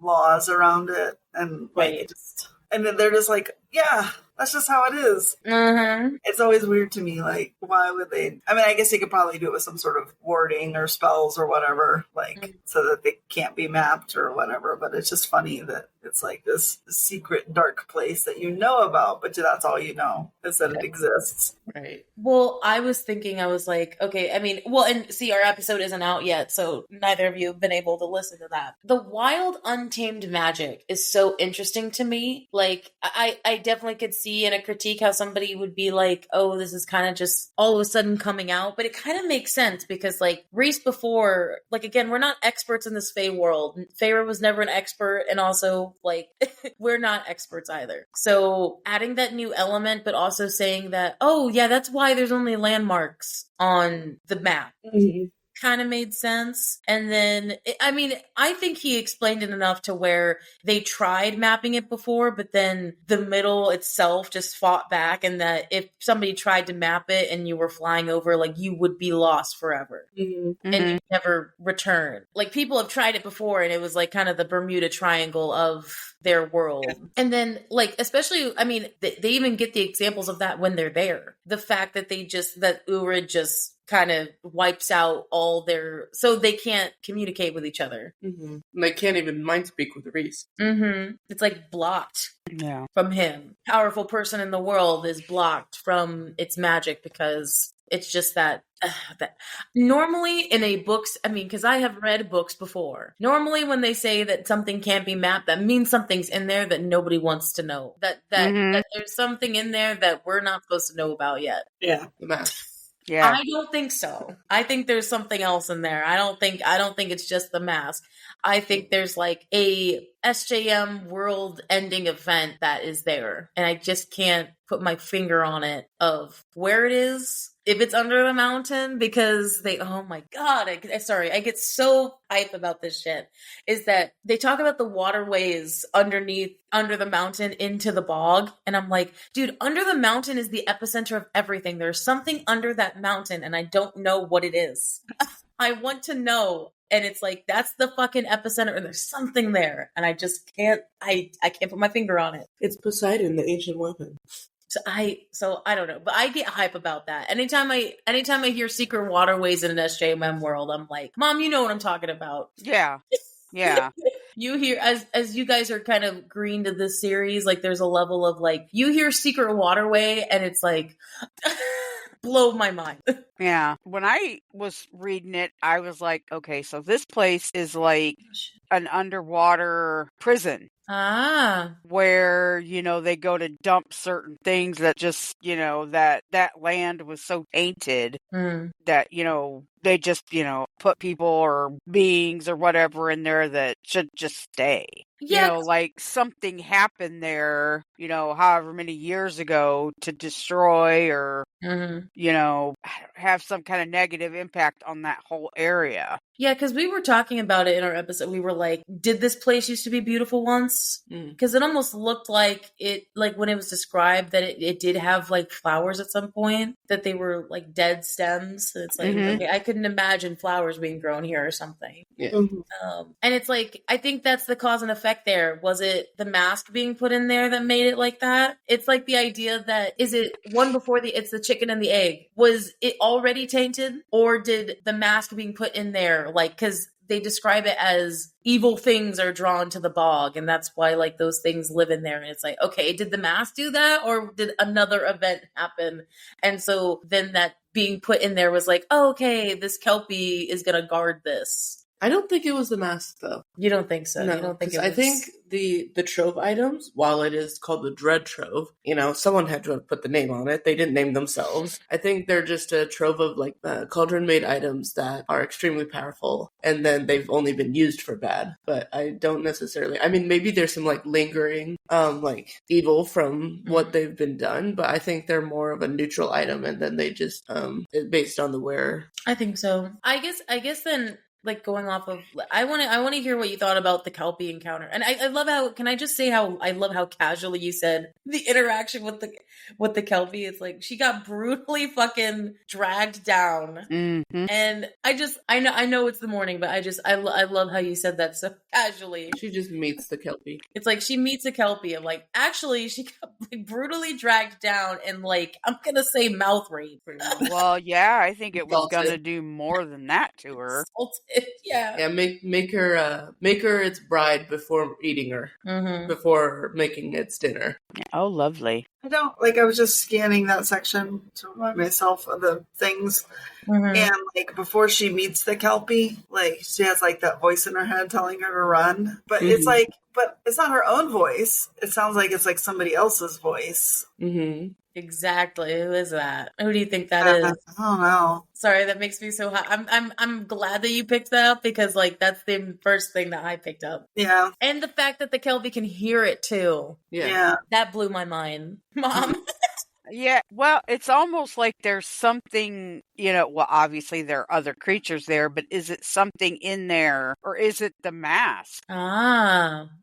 laws around it, and like it just, and then they're just like, yeah, that's just how it is. It's always weird to me, like, why would they? I mean, I guess they could probably do it with some sort of wording or spells or whatever, like, so that they can't be mapped or whatever, but it's just funny that it's like this secret dark place that you know about, but that's all you know, is that it exists. Right. Well, I was thinking, I was like, okay, I mean, well, and see, our episode isn't out yet, so neither of you have been able to listen to that. The wild, untamed magic is so interesting to me. Like, I definitely could see in a critique how somebody would be like, oh, this is kind of just all of a sudden coming out, but it kind of makes sense because, like, Reese before, like, again, we're not experts in this Fae world. Feyre was never an expert, and also, like, we're not experts either. So adding that new element, but also saying that, oh, yeah, that's why there's only landmarks on the map. Kind of made sense. And then, I mean, I think he explained it enough to where they tried mapping it before, but then the middle itself just fought back, and that if somebody tried to map it and you were flying over, like, you would be lost forever. And you never return. Like, people have tried it before, and it was like kind of the Bermuda Triangle of their world. And then, like, especially, I mean, they even get the examples of that when they're there. The fact that that Urid just kind of wipes out all their, so they can't communicate with each other. They can't even mind speak with Reese. It's like blocked from him. Powerful person in the world is blocked from its magic because it's just that normally in a books, I mean, because I have read books before. Normally when they say that something can't be mapped, that means something's in there that nobody wants to know. That there's something in there that we're not supposed to know about yet. Yeah, the map. Yeah. I don't think so. I think there's something else in there. I don't think it's just the mask. I think there's like a SJM world ending event that is there. And I just can't put my finger on it of where it is. If it's under the mountain, because oh my God, I get so hype about this shit, is that they talk about the waterways under the mountain into the bog. And I'm like, dude, under the mountain is the epicenter of everything. There's something under that mountain and I don't know what it is. I want to know. And it's like, that's the fucking epicenter, and there's something there. And I just can't, I can't put my finger on it. It's Poseidon, the ancient weapon. So I don't know, but I get hype about that. Anytime I hear secret waterways in an SJM world, I'm like, Mom, you know what I'm talking about. Yeah. Yeah. You hear, as you guys are kind of green to this series, like there's a level of like, you hear secret waterway and it's like, blow my mind. Yeah. When I was reading it, I was like, okay, so this place is like an underwater prison. Where, they go to dump certain things that just, that land was so tainted that, they just, put people or beings or whatever in there that should just stay. Yeah. Like something happened there, however many years ago to destroy or, have some kind of negative impact on that whole area. Yeah, because we were talking about it in our episode. We were like, did this place used to be beautiful once? Because it almost looked like it, like when it was described that it did have like flowers at some point, that they were like dead stems. It's like, okay, I couldn't imagine flowers being grown here or something. Yeah. And it's like, I think that's the cause and effect there. Was it the mask being put in there that made it like that? It's like the idea that, is it one before it's the chicken and the egg? Was it already tainted? Or did the mask being put in there, like, because they describe it as evil things are drawn to the bog, and that's why like those things live in there. And it's like, okay, did the mask do that, or did another event happen? And so then that being put in there was like, oh, okay, this Kelpie is gonna guard this. I don't think it was the mask, though. You don't think so? No, you don't think it was... I think the trove items, while it is called the Dread Trove, someone had to put the name on it. They didn't name themselves. I think they're just a trove of like cauldron-made items that are extremely powerful, and then they've only been used for bad. But I don't necessarily... I mean, maybe there's some like lingering like evil from what they've been done, but I think they're more of a neutral item, and then they just based on the wearer. I think so. I guess then... like going off of, I want to hear what you thought about the Kelpie encounter. And I love how, can I just say how I love how casually you said the interaction with the Kelpie. It's like, she got brutally fucking dragged down. And I know it's the morning, but I love how you said that so casually. She just meets the Kelpie. It's like she meets a Kelpie of like, actually she got like brutally dragged down and like, I'm gonna say mouth rape. Well, yeah, I think it was gonna do more than that to her. Yeah, make her its bride before eating her, before making its dinner. Oh, lovely. I was just scanning that section to remind myself of the things. And like before she meets the Kelpie, like she has like that voice in her head telling her to run. But it's like, but it's not her own voice. It sounds like it's like somebody else's voice. Exactly. Who is that? Who do you think that is? I don't know. Sorry, that makes me so hot. I'm glad that you picked that up, because like that's the first thing that I picked up. Yeah. And the fact that the Kelpie can hear it too. Yeah. That blew my mind. Mom. Yeah, well, it's almost like there's something, well, obviously there are other creatures there, but is it something in there, or is it the mask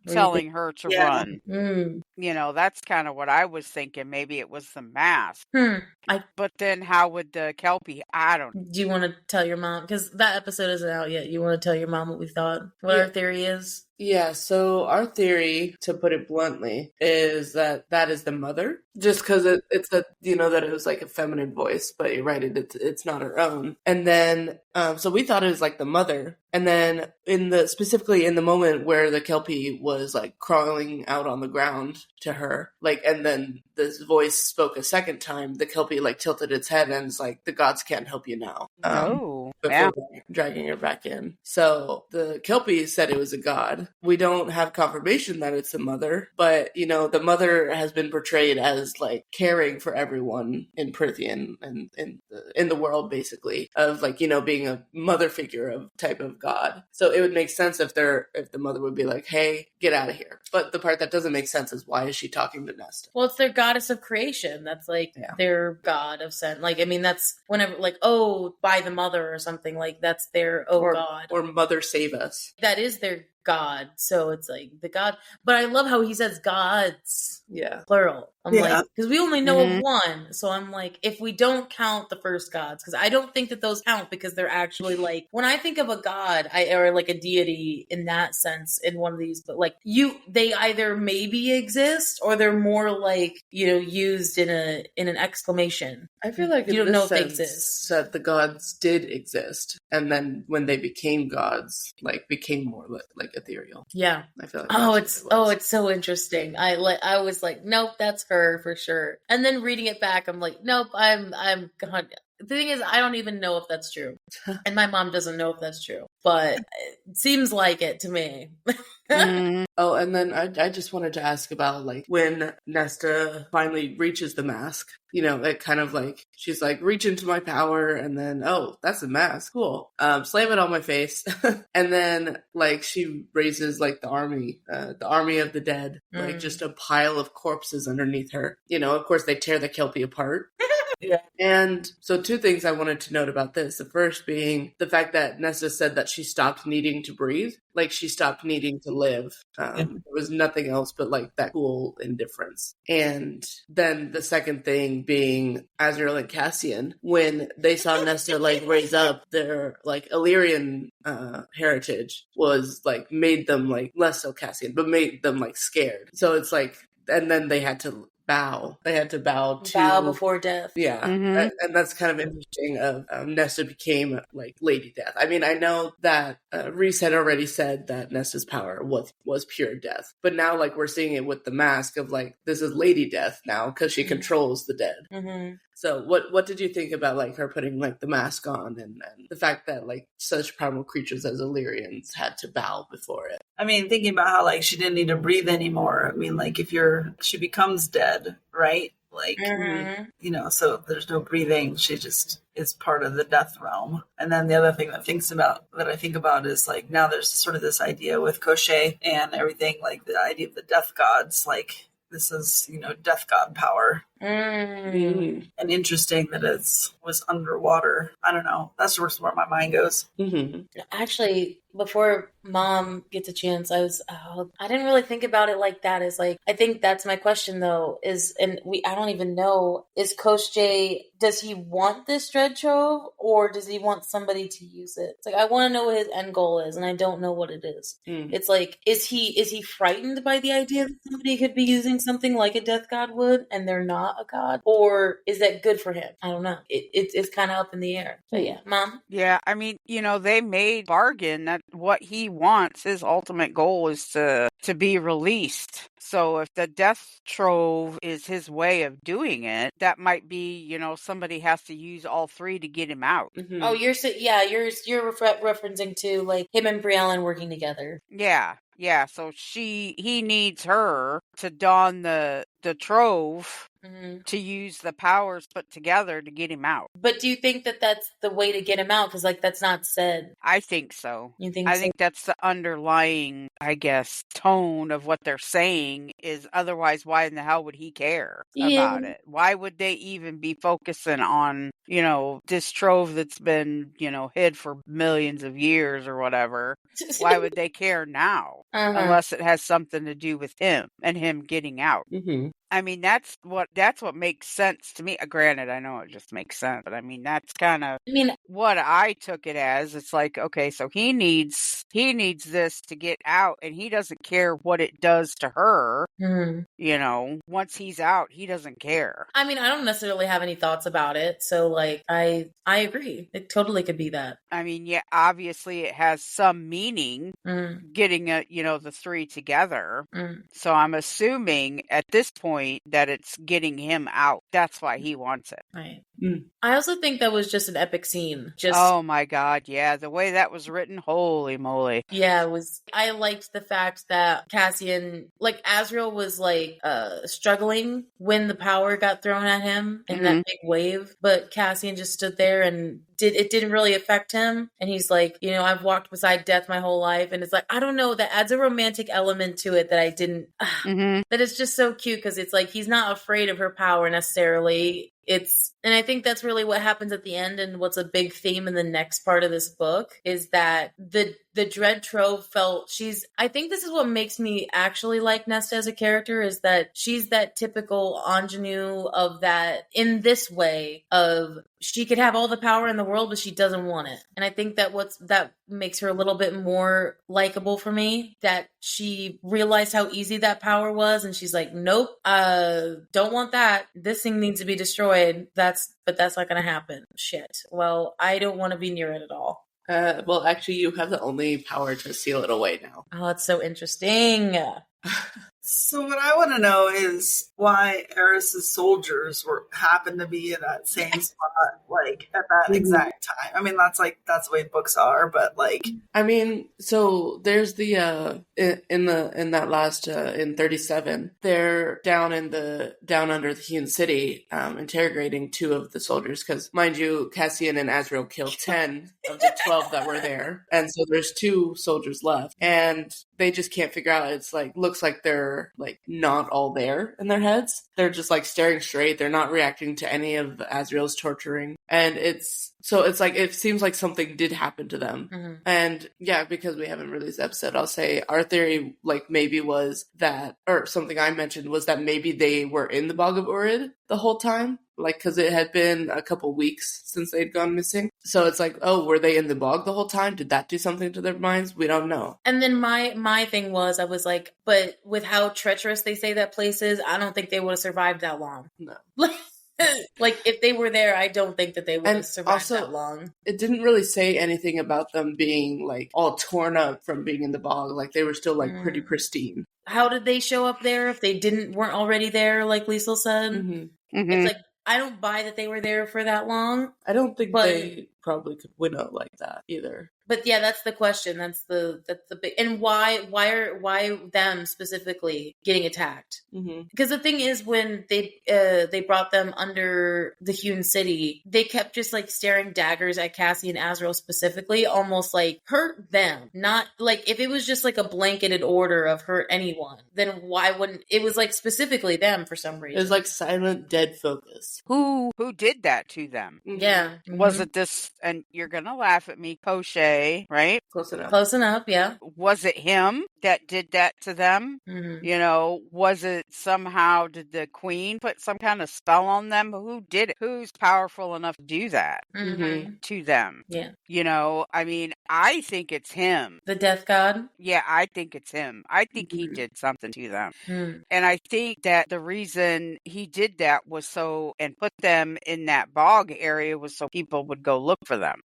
telling her to run? That's kind of what I was thinking. Maybe it was the mask. But then how would the Kelpie, I don't know. Do you want to tell your mom? Because that episode isn't out yet. You want to tell your mom what we thought? What our theory is? Yeah, so our theory, to put it bluntly, is that is the mother. Just because it's that it was like a feminine voice, but you're right, it's not her own. And then, so we thought it was like the mother. And then specifically in the moment where the Kelpie was like crawling out on the ground to her, like, and then this voice spoke a second time, the Kelpie like tilted its head and is like, the gods can't help you now. Before dragging her back in. So the Kelpie said it was a god. We don't have confirmation that it's the mother, but the mother has been portrayed as like caring for everyone in Prithian and in the world, basically, of like, being a mother figure of type of god. So it would make sense if the mother would be like, hey, get out of here. But the part that doesn't make sense is, why is she talking to Nesta? Well, it's their goddess of creation. That's like their god of scent. Like, I mean, that's whenever like, oh, by the mother or something, like that's their god. Or mother save us. That is their god. So it's like the god. But I love how he says gods. Yeah. Plural. I'm like, because we only know of one. So I'm like, if we don't count the first gods, because I don't think that those count, because they're actually like, when I think of a god, or like a deity in that sense in one of these, but like they either maybe exist, or they're more like, used in an exclamation. I feel like you don't know if they exist. That the gods did exist, and then when they became gods, like became more like ethereal. Yeah. I feel like it's so interesting. I was like, nope, that's her for sure. And then reading it back, I'm like, nope, I'm gone. The thing is, I don't even know if that's true. And my mom doesn't know if that's true. But it seems like it to me. Oh, and then I just wanted to ask about, like, when Nesta finally reaches the mask, it kind of like, she's like, reach into my power, and then, oh, that's a mask, cool. Slam it on my face. And then, like, she raises, like, the army of the dead, like, just a pile of corpses underneath her. Of course, they tear the Kelpie apart. Yeah. And so 2 things I wanted to note about this. The first being the fact that Nesta said that she stopped needing to breathe. Like she stopped needing to live. There was nothing else but like that cool indifference. And then the second thing being Azrael and Cassian, when they saw Nesta like raise up their like Illyrian heritage, was like made them like less so Cassian, but made them like scared. So it's like, and then they had to bow. They had to bow before death. Yeah, and that's kind of interesting. Nesta became like Lady Death. I mean, I know that Rhys had already said that Nesta's power was pure death, but now like we're seeing it with the mask of like this is Lady Death now because she controls the dead. So what did you think about like her putting like the mask on and the fact that like such primal creatures as Illyrians had to bow before it? I mean, thinking about how like she didn't need to breathe anymore. I mean, like she becomes dead, right? Like, you know, so there's no breathing. She just is part of the death realm. And then the other thing that I think about is like now there's sort of this idea with Crochet and everything, like the idea of the death gods, like this is, you know, death god power. And interesting that it was underwater. I don't know. That's just where my mind goes. Actually, before Mom gets a chance, I didn't really think about it like that. Is like, I think that's my question though. I don't even know. Is Koschei, does he want this dread trove or does he want somebody to use it? It's like I want to know what his end goal is, and I don't know what it is. It's like, is he frightened by the idea that somebody could be using something like a death god would, and they're not a god, or is that good for him? I don't know. It's kind of up in the air. But yeah, Mom. Yeah, I mean, you know, they made bargain that what he wants, his ultimate goal is to be released. So if the death trove is his way of doing it, that might be, you know, somebody has to use all 3 to get him out. Oh, you're referencing to like him and Briellen working together. Yeah. So he needs her to don the trove to use the powers put together to get him out. But do you think that that's the way to get him out? Because like that's not said. I think so. You think? I think that's the underlying, I guess, tone of what they're saying is otherwise why in the hell would he care about it? Why would they even be focusing on, you know, this trove that's been, you know, hid for millions of years or whatever? Why would they care now? Unless it has something to do with him and him getting out. I mean, that's what makes sense to me. Granted, I know it just makes sense, but I mean, that's kind of what I took it as. It's like, okay, so he needs this to get out, and he doesn't care what it does to her. You know, once he's out, he doesn't care. I mean, I don't necessarily have any thoughts about it, so like, I agree. It totally could be that. I mean, yeah, obviously it has some meaning getting the 3 together. So I'm assuming at this point that it's getting him out. That's why he wants it. Right. I also think that was just an epic scene. Oh my God, yeah. The way that was written, holy moly. Yeah, I liked the fact that Cassian, like Azrael was like struggling when the power got thrown at him in that big wave, but Cassian just stood there and it didn't really affect him. And he's like, you know, I've walked beside death my whole life. And it's like, I don't know, that adds a romantic element to it that I didn't, that is just so cute because it's like, he's not afraid of her power necessarily. And I think that's really what happens at the end, and what's a big theme in the next part of this book is that the Dread Trove I think this is what makes me actually like Nesta as a character, is that she's that typical ingenue of that, in this way of she could have all the power in the world, but she doesn't want it. And I think that that makes her a little bit more likable for me, that she realized how easy that power was. And she's like, nope, don't want that. This thing needs to be destroyed. But that's not going to happen. Shit. Well, I don't want to be near it at all. Well, actually, you have the only power to seal it away now. Oh, it's so interesting. So what I want to know is why Eris's soldiers happened to be in that same spot, like at that exact time. I mean, that's the way books are, but like, I mean, so there's the in that last in 37, they're down under the Hewn City, interrogating 2 of the soldiers, because mind you, Cassian and Azrael killed 10 of the 12 that were there, and so there's 2 soldiers left, and they just can't figure out. It's like, looks like they're like not all there in their heads. They're just like staring straight. They're not reacting to any of Azrael's torturing, and it's like, it seems like something did happen to them. Mm-hmm. And yeah, because we haven't released the episode, I'll say our theory, like, maybe was that, or something I mentioned was that maybe they were in the Bog of Urid the whole time, like, because it had been a couple weeks since they'd gone missing. So it's like, oh, were they in the bog the whole time? Did that do something to their minds? We don't know. And then my thing was, I was like, but with how treacherous they say that place is, I don't think they would have survived that long. No. Like, if they were there, I don't think that they would have survived that long. It didn't really say anything about them being, like, all torn up from being in the bog. Like, they were still, like, pretty pristine. How did they show up there if they weren't already there, like Liesl said? Mm-hmm. It's like, I don't buy that they were there for that long. I don't think they probably could winnow like that either. But yeah, that's the question. That's the big, and why them specifically getting attacked? Because the thing is, when they brought them under the Hewn City, they kept just like staring daggers at Cassie and Azrael specifically, almost like hurt them. Not like, if it was just like a blanketed order of hurt anyone, then why wouldn't it was like specifically them for some reason? It was like silent, dead focus. Who did that to them? Yeah. Was it this? And you're gonna laugh at me, Cochet, right? Close enough. Close enough, yeah. Was it him that did that to them? You know, was it somehow, did the queen put some kind of spell on them? Who did it? Who's powerful enough to do that to them? Yeah. You know, I mean, I think it's him. The death god? Yeah, I think it's him. I think he did something to them. And I think that the reason he did that was so, and put them in that bog area, was so people would go look for them.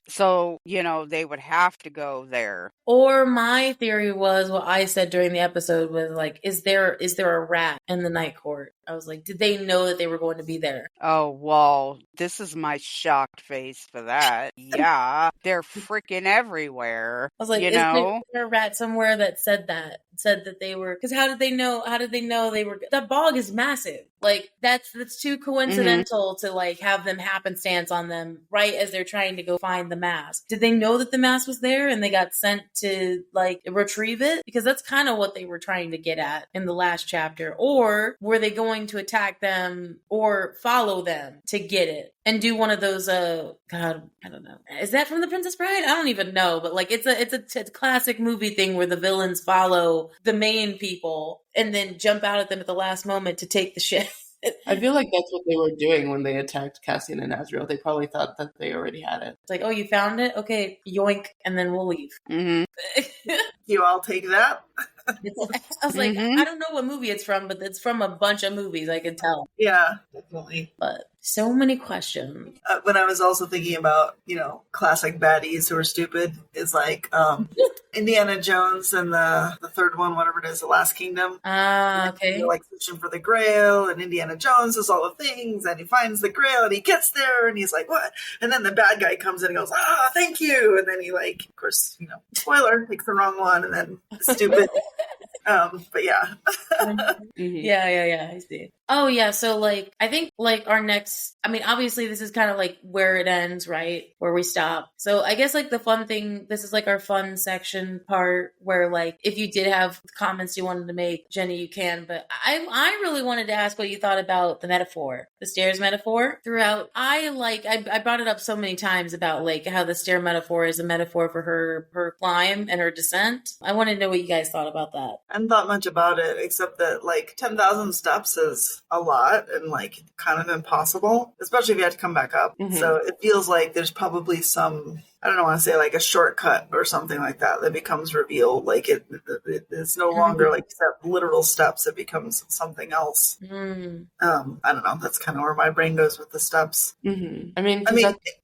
So, you know, they would have to go there. Or my theory was, what I said during the episode was like, is there a rat in the night court? I was like, did they know that they were going to be there? Oh, well, this is my shocked face for that. Yeah, they're freaking everywhere. I was like, is there a rat somewhere that said that they were, because how did they know they were, that bog is massive. Like, that's too coincidental to like have them happenstance on them right as they're trying to go find the mask. Did they know that the mask was there and they got sent to like retrieve it? Because that's kind of what they were trying to get at in the last chapter. Or were they going to attack them or follow them to get it and do one of those God, I don't know, is that from The Princess Bride? I don't even know, but like it's a classic movie thing where the villains follow the main people and then jump out at them at the last moment to take the ship. I feel like that's what they were doing when they attacked Cassian and Azrael. They probably thought that they already had it. It's like, oh, you found it? Okay, yoink, and then we'll leave. You all take that? I was like, I don't know what movie it's from, but it's from a bunch of movies, I can tell. Yeah, definitely. But so many questions. When I was also thinking about, you know, classic baddies who are stupid, is like Indiana Jones and the third one, whatever it is, The Last Kingdom. Okay. They're like searching for the Grail, and Indiana Jones does all the things, and he finds the Grail, and he gets there, and he's like, what? And then the bad guy comes in and goes, thank you. And then he, like, of course, you know, spoiler, takes the wrong one, and then stupid. But yeah. Yeah, I see. Oh yeah, so like I think like our next, I mean obviously this is kind of like where it ends, right? Where we stop. So I guess like the fun thing, this is like our fun section part where like if you did have comments you wanted to make, Jenny, you can, but I really wanted to ask what you thought about the metaphor, the stairs metaphor throughout. I brought it up so many times about like how the stair metaphor is a metaphor for her climb and her descent. I want to know what you guys thought about that. I hadn't thought much about it, except that like 10,000 steps is a lot and like kind of impossible, especially if you have to come back up. So it feels like there's probably some, I don't want to say like a shortcut or something like that becomes revealed. Like it's no longer like literal steps. It becomes something else. I don't know. That's kind of where my brain goes with the steps. I mean,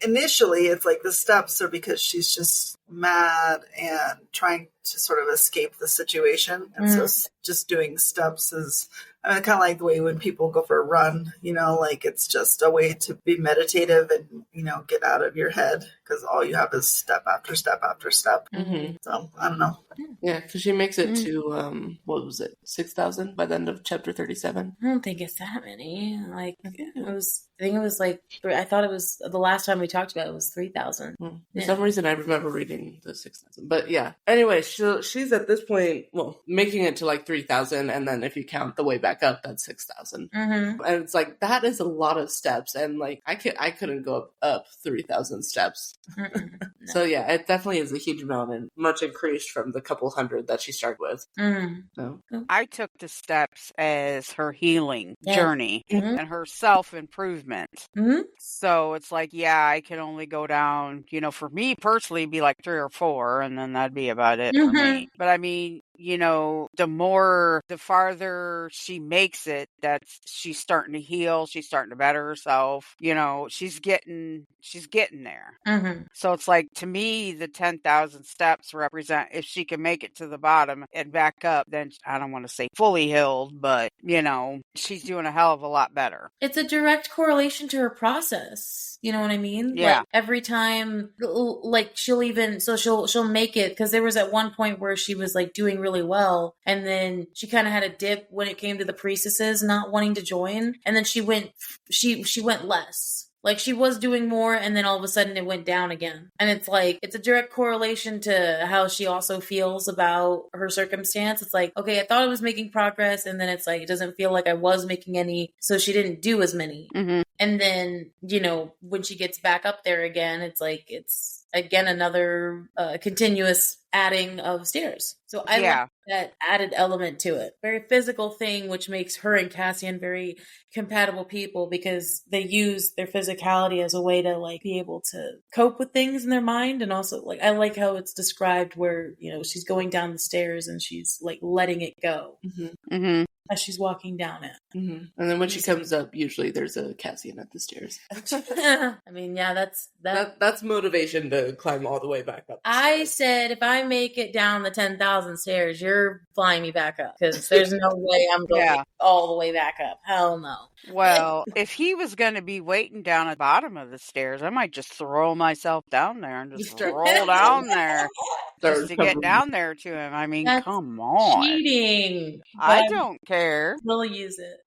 initially it's like the steps are because she's just mad and trying to sort of escape the situation. And so just doing steps is I kind of like the way when people go for a run, like it's just a way to be meditative and, get out of your head because all you have is step after step after step. Mm-hmm. So I don't know. Yeah, because she makes it to, what was it, 6,000 by the end of chapter 37? I don't think it's that many. Like, I think it was like, I thought it was, the last time we talked about it was 3,000. For some reason, I remember reading the 6,000. But yeah. Anyway, she's at this point, making it to like 3,000. And then if you count the way back up, that's 6,000. Mm-hmm. And it's like, that is a lot of steps. And like, I couldn't go up 3,000 steps. No. So yeah, it definitely is a huge amount and much increased from the couple hundred that she started with. Mm-hmm. So. I took the steps as her healing journey and her self-improvement. Mm-hmm. So it's like, yeah, I can only go down, for me personally, be like 3 or 4, and then that'd be about it for me. But I mean, the farther she makes it, she's starting to heal, she's starting to better herself, she's getting there. Mm-hmm. So it's like, to me, the 10,000 steps represent, if she can make it to the bottom and back up, then I don't want to say fully healed, but she's doing a hell of a lot better. It's a direct correlation to her process. You know what I mean? Yeah. Like every time, like she'll make it, because there was at one point where she was like doing really well, and then she kind of had a dip when it came to the priestesses not wanting to join, and then she went less. Like she was doing more, and then all of a sudden it went down again. And it's like, it's a direct correlation to how she also feels about her circumstance. It's like, okay, I thought I was making progress, and then it's like, it doesn't feel like I was making any, so she didn't do as many. Mm-hmm. And then, when she gets back up there again, it's like, it's again another continuous adding of stairs. So I like that added element to it. Very physical thing, which makes her and Cassian very compatible people, because they use their physicality as a way to like be able to cope with things in their mind. And also, like, I like how it's described where, she's going down the stairs and she's like letting it go. Mm-hmm. Mm-hmm. As she's walking down it. Mm-hmm. And then when she comes up, usually there's a Cassian at the stairs. I mean, yeah, that's motivation to climb all the way back up. I said, if I make it down the 10,000 stairs, you're flying me back up, because there's no way I'm going all the way back up. Hell no. Well, if he was going to be waiting down at the bottom of the stairs, I might just throw myself down there and just roll down there just to get down there to him. I mean, That's come on. Cheating. I don't care. We'll use it.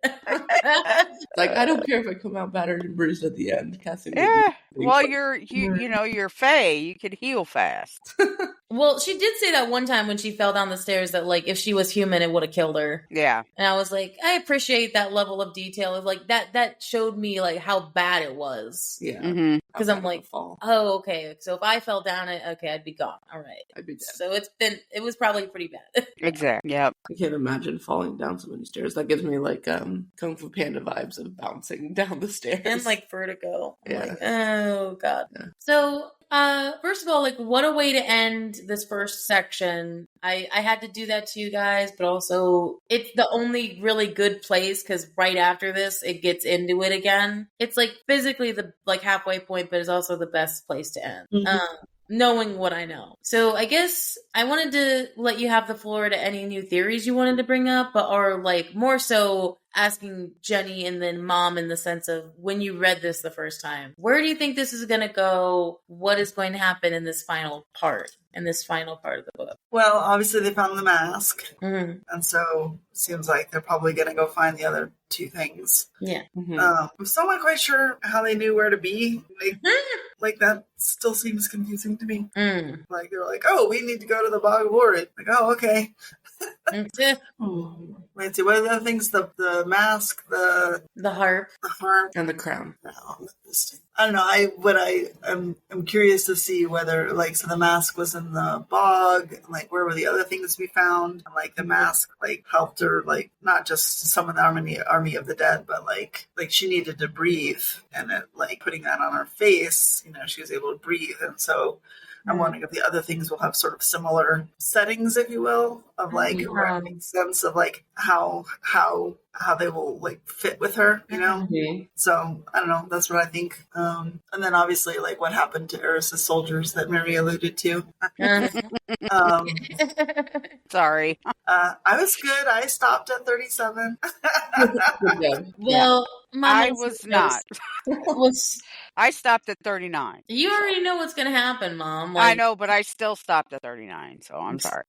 Like, I don't care if I come out battered and bruised at the end. Cassian. Yeah. Well, you're Faye. You could heal fast. Well, she did say that one time when she fell down the stairs that, like, if she was human, it would have killed her. Yeah. And I was like, I appreciate that level of detail. Of like that showed me like how bad it was. Yeah. Mm-hmm. Because I'm like, oh, okay. So if I fell down it, okay, I'd be gone. All right. I'd be dead. So it was probably pretty bad. Exactly. Yep. I can't imagine falling down so many stairs. That gives me like Kung Fu Panda vibes of bouncing down the stairs. And like vertigo. I'm Yeah. like, oh God. Yeah. So first of all, like, what a way to end this first section. I had to do that to you guys, but also it's the only really good place, because right after this it gets into it again. It's like physically the like halfway point, but it's also the best place to end. Mm-hmm. Knowing what I know. So I guess I wanted to let you have the floor to any new theories you wanted to bring up, or like more so asking Jenny and then Mom in the sense of, when you read this the first time, where do you think this is going to go? What is going to happen in this final part of the book? Well, obviously they found the mask. Mm-hmm. And so it seems like they're probably going to go find the other two things. Yeah. Mm-hmm. I'm still not quite sure how they knew where to be. Like that still seems confusing to me. Mm. Like they're like, oh, we need to go to the Bog of Orin. Like, oh, okay. Let's see, what are the other things? The mask, the harp, and the crown. I don't know. I'm curious to see whether, like, so the mask was in the bog, and, like, where were the other things we found? And, like, the mask, like, helped her, like, not just summon the army of the dead, but like she needed to breathe, and it, like, putting that on her face, she was able to breathe, and so I'm wondering if the other things will have sort of similar settings, if you will, of like, or it makes sense of like how how they will like fit with her, you know? Mhm. So I don't know. That's what I think. And then obviously like what happened to Eris's soldiers that Mary alluded to. Um, Sorry. I was good. I stopped at 37. Good job. Well, Mom I also was not. was I stopped at 39. you already know what's gonna happen, Mom. I Like, know, but I still stopped at 39, so I'm sorry.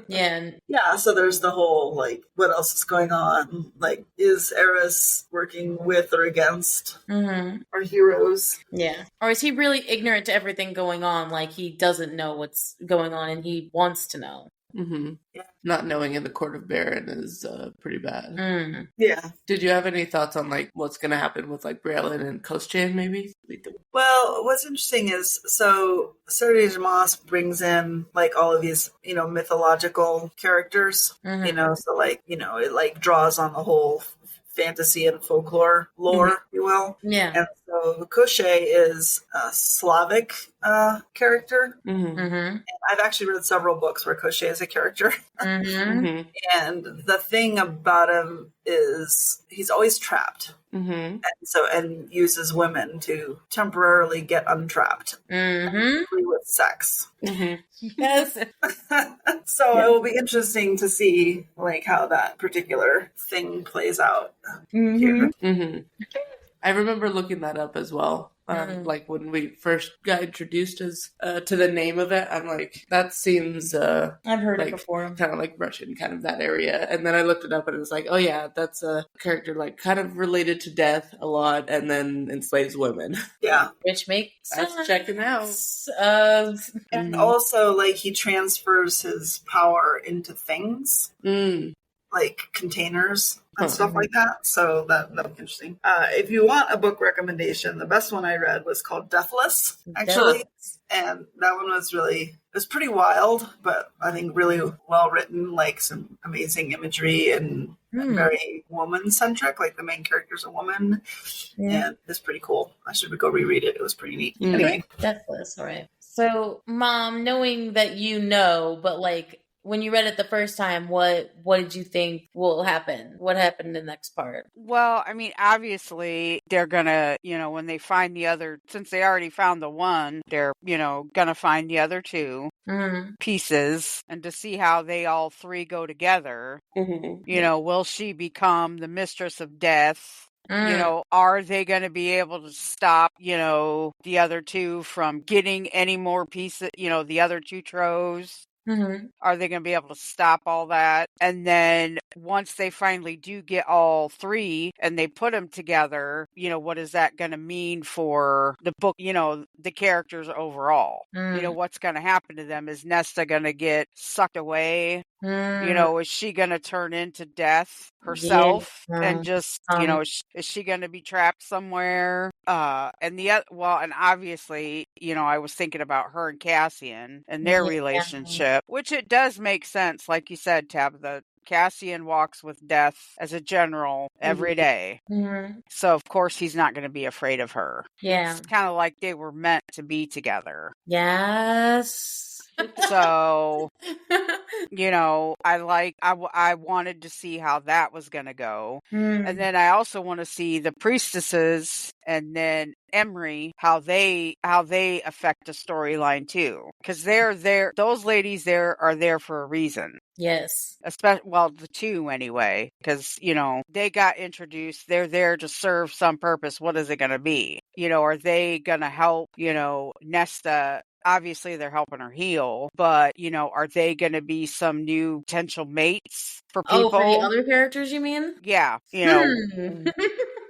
yeah, and Yeah, so there's the whole like what else is going on? Like is Eris working with or against our heroes? yeah. Or is he really ignorant to everything going on? Like he doesn't know what's going on and he wants to know. Mm-hmm. Not knowing in the Court of Baron is pretty bad. Yeah. Did you have any thoughts on like what's going to happen with like Braylon and Kostjan maybe? Well, what's interesting is so Sarah J. Maas brings in like all of these, you know, mythological characters, you know, so like, you know, it like draws on the whole fantasy and folklore lore, if you will. Yeah. And so Koshe is a Slavic character. And I've actually read several books where Koshe is a character. And the thing about him is he's always trapped. And uses women to temporarily get untrapped with sex. Yes. So it will be interesting to see like how that particular thing plays out here. I remember looking that up as well. Like when we first got introduced as to the name of it, I'm like, that seems I've heard like, it before. kind of like Russian, kind of that area. And then I looked it up and it was like, oh yeah, that's a character like kind of related to death a lot, and then enslaves women. Yeah, Which makes That's sense. checking out. and also like he transfers his power into things. Like containers and stuff like that. So that'll be interesting. If you want a book recommendation, the best one I read was called Deathless, actually. And that one was it was pretty wild, but I think really well written, like some amazing imagery and very woman centric, like the main character's a woman. And it's pretty cool. I should go reread it. It was pretty neat. Anyway. Deathless, all right. So, Mom, knowing that you know, but like when you read it the first time, what did you think will happen? What happened in the next part? Well, I mean, obviously they're gonna, you know, when they find the other, since they already found the one, they're, you know, gonna find the other two pieces, and to see how they all three go together. You know, will she become the mistress of death? You know, are they going to be able to stop, you know, the other two from getting any more pieces, you know, the other two troves? Are they going to be able to stop all that? And then once they finally do get all three and they put them together, you know, what is that going to mean for the book, you know, the characters overall? You know, what's going to happen to them? Is Nesta going to get sucked away? You know, is she going to turn into death herself and just, you know, is she going to be trapped somewhere? And and obviously, you know, I was thinking about her and Cassian and their relationship, which it does make sense. Like you said, Tabitha, Cassian walks with death as a general every day. So, of course, he's not going to be afraid of her. Yeah. It's kind of like they were meant to be together. Yes. So, you know, I wanted to see how that was going to go. And then I also want to see the priestesses and then Emery, how they affect the storyline too. Because they're there, those ladies there are there for a reason. Yes. Well, the two anyway, because, you know, they got introduced. They're there to serve some purpose. What is it going to be? You know, are they going to help, you know, Nesta? Obviously, they're helping her heal, but, you know, are they going to be some new potential mates for people? Oh, for the other characters, you mean? Yeah. You know,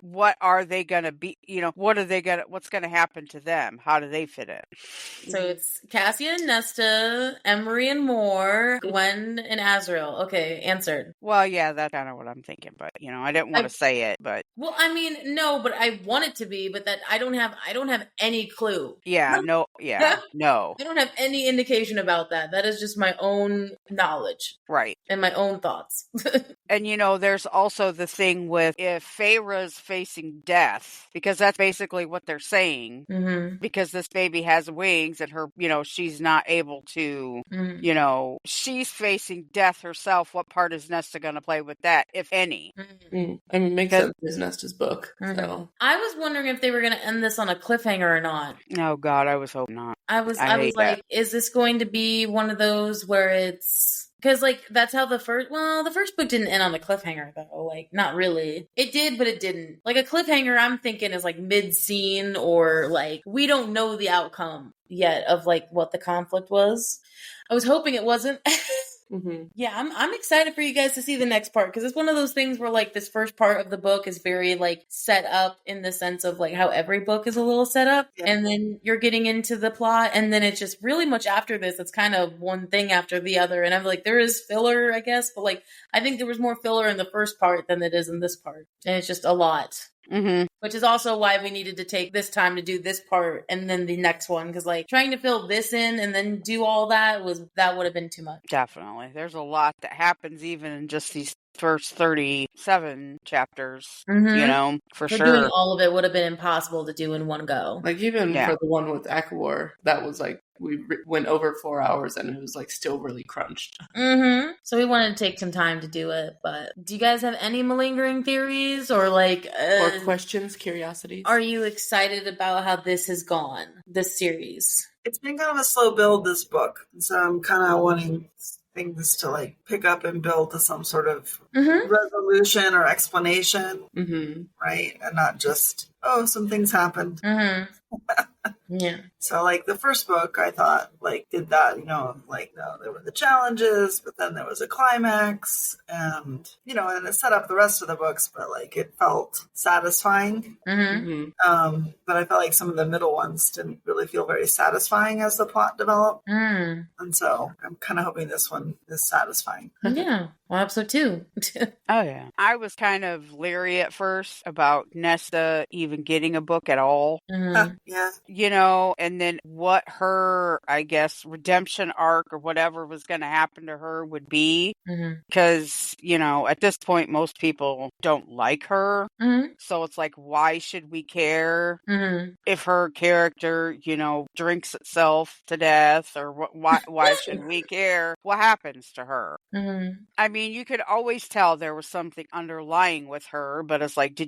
what are they going to be? You know, what's going to happen to them? How do they fit in? So it's Cassian and Nesta, Emery and Moore, Gwen and Azrael. Okay, answered. Well, yeah, that's kind of what I'm thinking, but, you know, I didn't want to say it, but Well, I mean, no, but I want it to be, but that I don't have any clue. Yeah, no, no. I don't have any indication about that. That is just my own knowledge. Right. And my own thoughts. And, there's also the thing with if Feyre's facing death, because that's basically what they're saying, because this baby has wings and her, she's not able to, she's facing death herself. What part is Nesta going to play with that, if any? I mean, it makes sense. It's Nesta's book. So. I was wondering if they were going to end this on a cliffhanger or not. Oh, God, I was hoping not. I was like, that. Is this going to be one of those where it's... Because, that's how the first book didn't end on a cliffhanger, though. Not really. It did, but it didn't. A cliffhanger, I'm thinking is, mid-scene or, we don't know the outcome yet of, what the conflict was. I was hoping it wasn't. Yeah, I'm excited for you guys to see the next part, because it's one of those things where this first part of the book is very set up in the sense of how every book is a little set up, and then you're getting into the plot, and then it's just really much after this. It's kind of one thing after the other, and I'm there is filler, I guess, but I think there was more filler in the first part than it is in this part, and it's just a lot. Which is also why we needed to take this time to do this part and then the next one, because trying to fill this in and then do all that would have been too much. Definitely. There's a lot that happens even in just these first 37 chapters, for sure. Doing all of it would have been impossible to do in one go. Even for the one with ACOSF, that was we went over 4 hours and it was still really crunched. So we wanted to take some time to do it, but do you guys have any malingering theories or or questions, curiosities? Are you excited about how this has gone, this series? It's been kind of a slow build, this book, so I'm kind of wanting things to pick up and build to some sort of resolution or explanation, right? And not just, some things happened. Yeah. So the first book, I thought did that, no, there were the challenges, but then there was a climax, and and it set up the rest of the books, but it felt satisfying. But I felt some of the middle ones didn't really feel very satisfying as the plot developed. And so I'm kind of hoping this one is satisfying. Yeah. Well, I hope so too. Oh, yeah. I was kind of leery at first about Nesta even getting a book at all. Yeah. And then what her, I guess, redemption arc or whatever was going to happen to her would be. Because, at this point, most people don't like her. So it's why should we care if her character, drinks itself to death, or why should we care what happens to her? I mean, you could always tell there was something underlying with her, but it's do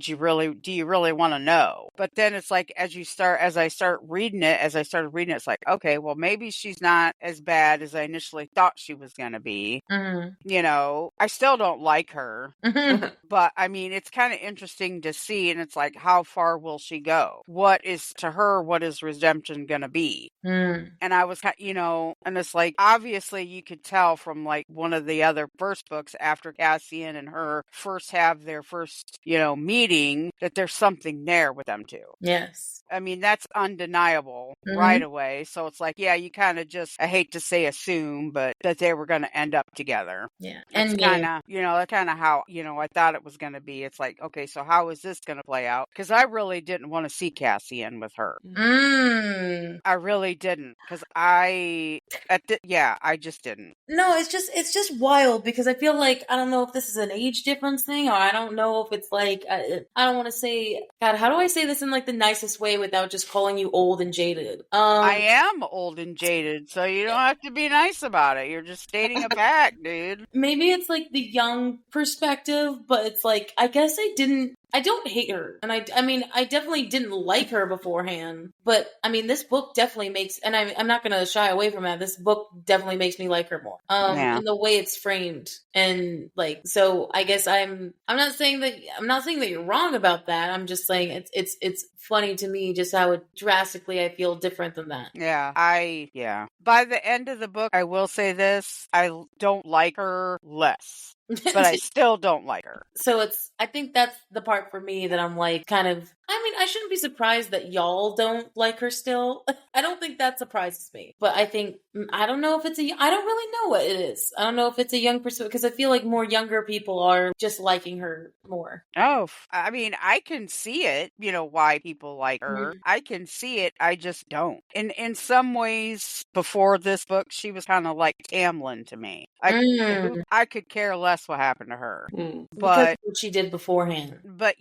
you really want to know? But then it's as I started reading it, it's okay, well, maybe she's not as bad as I initially thought she was going to be. I still don't like her, but I mean, it's kind of interesting to see, and it's how far will she go? What is redemption going to be? And I was, and it's obviously you could tell from one of the other first books after Cassian and her first have their first, meeting, that there's something there with them two. Yes. I mean, that's undeniable right away. So it's you kind of just, I hate to say assume, but that they were going to end up together. Yeah. And kind of, that's kind of how, I thought it was going to be. It's okay, so how is this going to play out? Because I really didn't want to see Cassian with her. I really didn't. Because I just didn't. No, it's just wild, because I feel I don't know if this is an age difference thing, or I don't know if it's I don't want to say, God, how do I say this in the nicest way without just calling you old and jaded? I am old and jaded, so you don't have to be nice about it. You're just stating a fact, dude. Maybe it's the young perspective, but it's I guess I don't hate her. And I mean, I definitely didn't like her beforehand, but I mean, this book definitely makes, and I'm not going to shy away from that. This book definitely makes me like her more. And the way it's framed. And so I guess I'm not saying that you're wrong about that. I'm just saying it's funny to me just how drastically I feel different than that. Yeah. By the end of the book, I will say this, I don't like her less. But I still don't like her. So I think that's the part for me that I'm kind of, I mean, I shouldn't be surprised that y'all don't like her still. I don't think that surprises me. But I think, I don't know if it's I don't really know what it is. I don't know if it's a young person, because I feel like more younger people are just liking her more. Oh, I mean, I can see it, why people like her. I can see it. I just don't. In some ways, before this book, she was kind of like Tamlin to me. I could care less what happened to her. Because But of what she did beforehand. But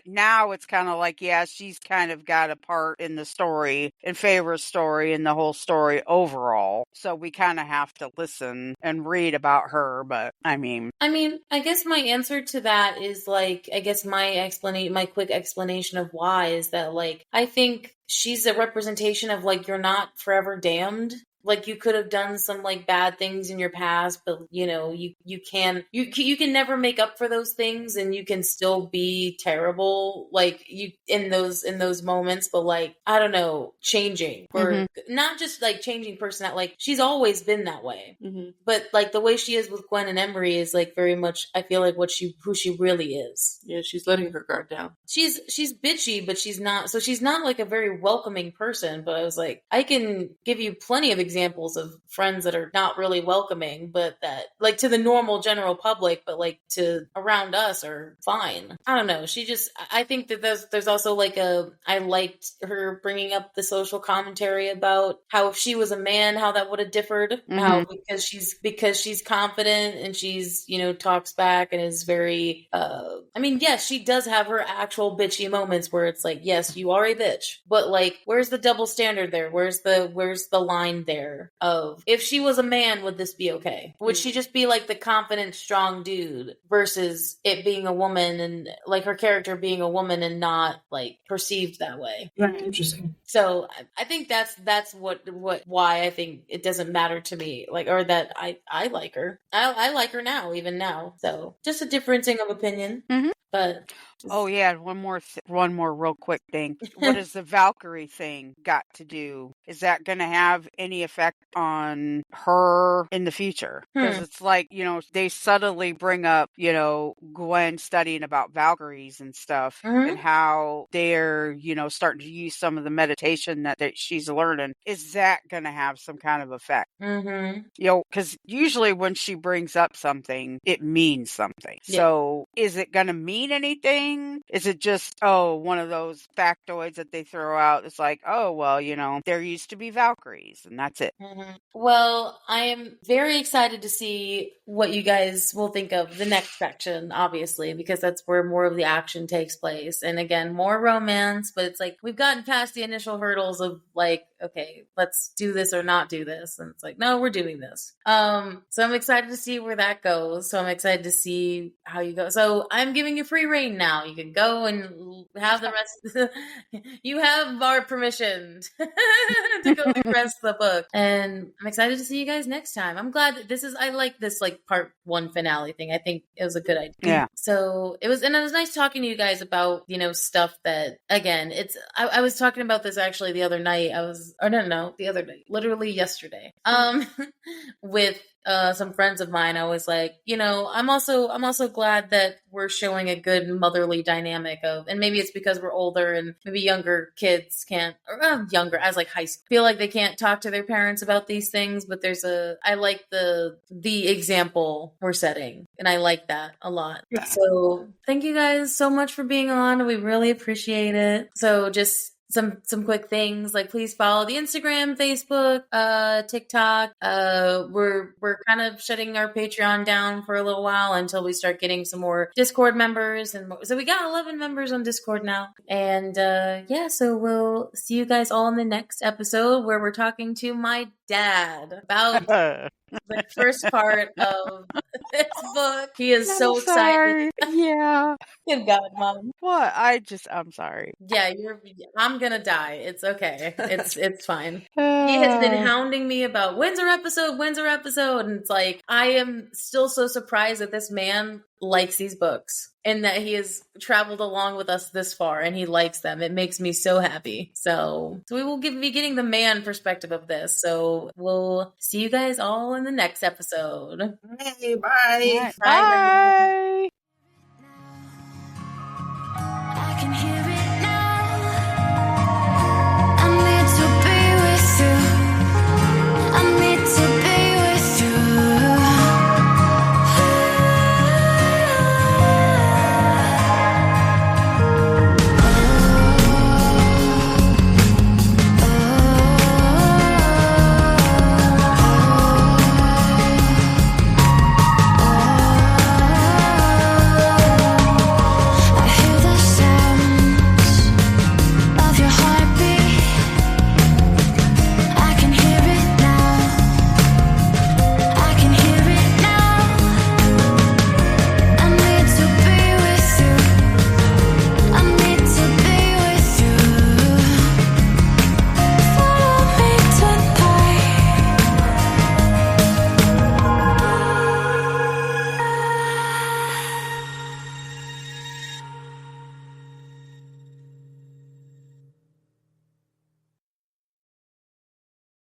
now it's kind of like, she's kind of got a part in the story, in Favor's story, and the whole story overall. So we kind of have to listen and read about her. But I mean, I guess my answer to that is like, I guess my quick explanation of why is that, like, I think she's a representation of, like, you're not forever damned. Like, you could have done some, like, bad things in your past, but, you can never make up for those things, and you can still be terrible, like, you in those moments. But, like, I don't know, changing, or not just like changing personality. Like, she's always been that way, but like the way she is with Gwen and Emery is like very much, I feel like, who she really is. Yeah, she's letting her guard down. She's bitchy, but she's not like a very welcoming person. But I was like, I can give you plenty of examples of friends that are not really welcoming, but that, like, to the normal general public, but like to around us are fine. I don't know. I think that there's also like I liked her bringing up the social commentary about how if she was a man, how that would have differed. How because she's confident and she's, talks back and is very, yes, she does have her actual bitchy moments where it's like, yes, you are a bitch, but like, where's the double standard there? Where's the line there of, if she was a man, would this be okay? Would she just be like the confident, strong dude versus it being a woman, and like her character being a woman and not like perceived that way? Very interesting. So I think that's why I think it doesn't matter to me, like, or that I like her. I like her now, even now. So just a differencing of opinion. But oh yeah, one more real quick thing. What does the Valkyrie thing got to do? Is that going to have any effect on her in the future? Because it's like, they subtly bring up, Gwen studying about Valkyries and stuff, and how they're, starting to use some of the meditation that she's learning. Is that going to have some kind of effect? Because usually when she brings up something, it means something. Yeah. So is it going to mean anything? Is it just, one of those factoids that they throw out? It's like, there used to be Valkyries, and that's it. Well, I am very excited to see what you guys will think of the next section, obviously, because that's where more of the action takes place. And again, more romance, but it's like, we've gotten past the initial hurdles of like, okay, let's do this or not do this. And it's like, no, we're doing this. So I'm excited to see where that goes. So I'm excited to see how you go. So I'm giving you free reign now. You can go and have the rest. You have our permission to go through the rest of the book. And I'm excited to see you guys next time. I'm glad that I like this like part 1 finale thing. I think it was a good idea. Yeah. So it was nice talking to you guys about, stuff that, again, I was talking about this actually the other night. The other day, literally yesterday, with some friends of mine. I was like, I'm also glad that we're showing a good motherly dynamic of, and maybe it's because we're older and maybe younger kids can't, or younger as like high school, feel like they can't talk to their parents about these things, but I like the example we're setting, and I like that a lot. Yeah. So thank you guys so much for being on. We really appreciate it. So just some quick things, like please follow the Instagram, Facebook, TikTok. We're kind of shutting our Patreon down for a little while until we start getting some more Discord members, and so we got 11 members on Discord now. And so we'll see you guys all in the next episode, where we're talking to my dad about the first part of this book. He is so excited. Yeah. Good God, Mom. What? I'm sorry. Yeah, I'm gonna die. It's okay. It's fine. He has been hounding me about when's our episode, and it's like, I am still so surprised that this man likes these books and that he has traveled along with us this far and he likes them. It makes me so happy. So we will be getting the man perspective of this. So we'll see you guys all in the next episode. Hey, bye. Bye.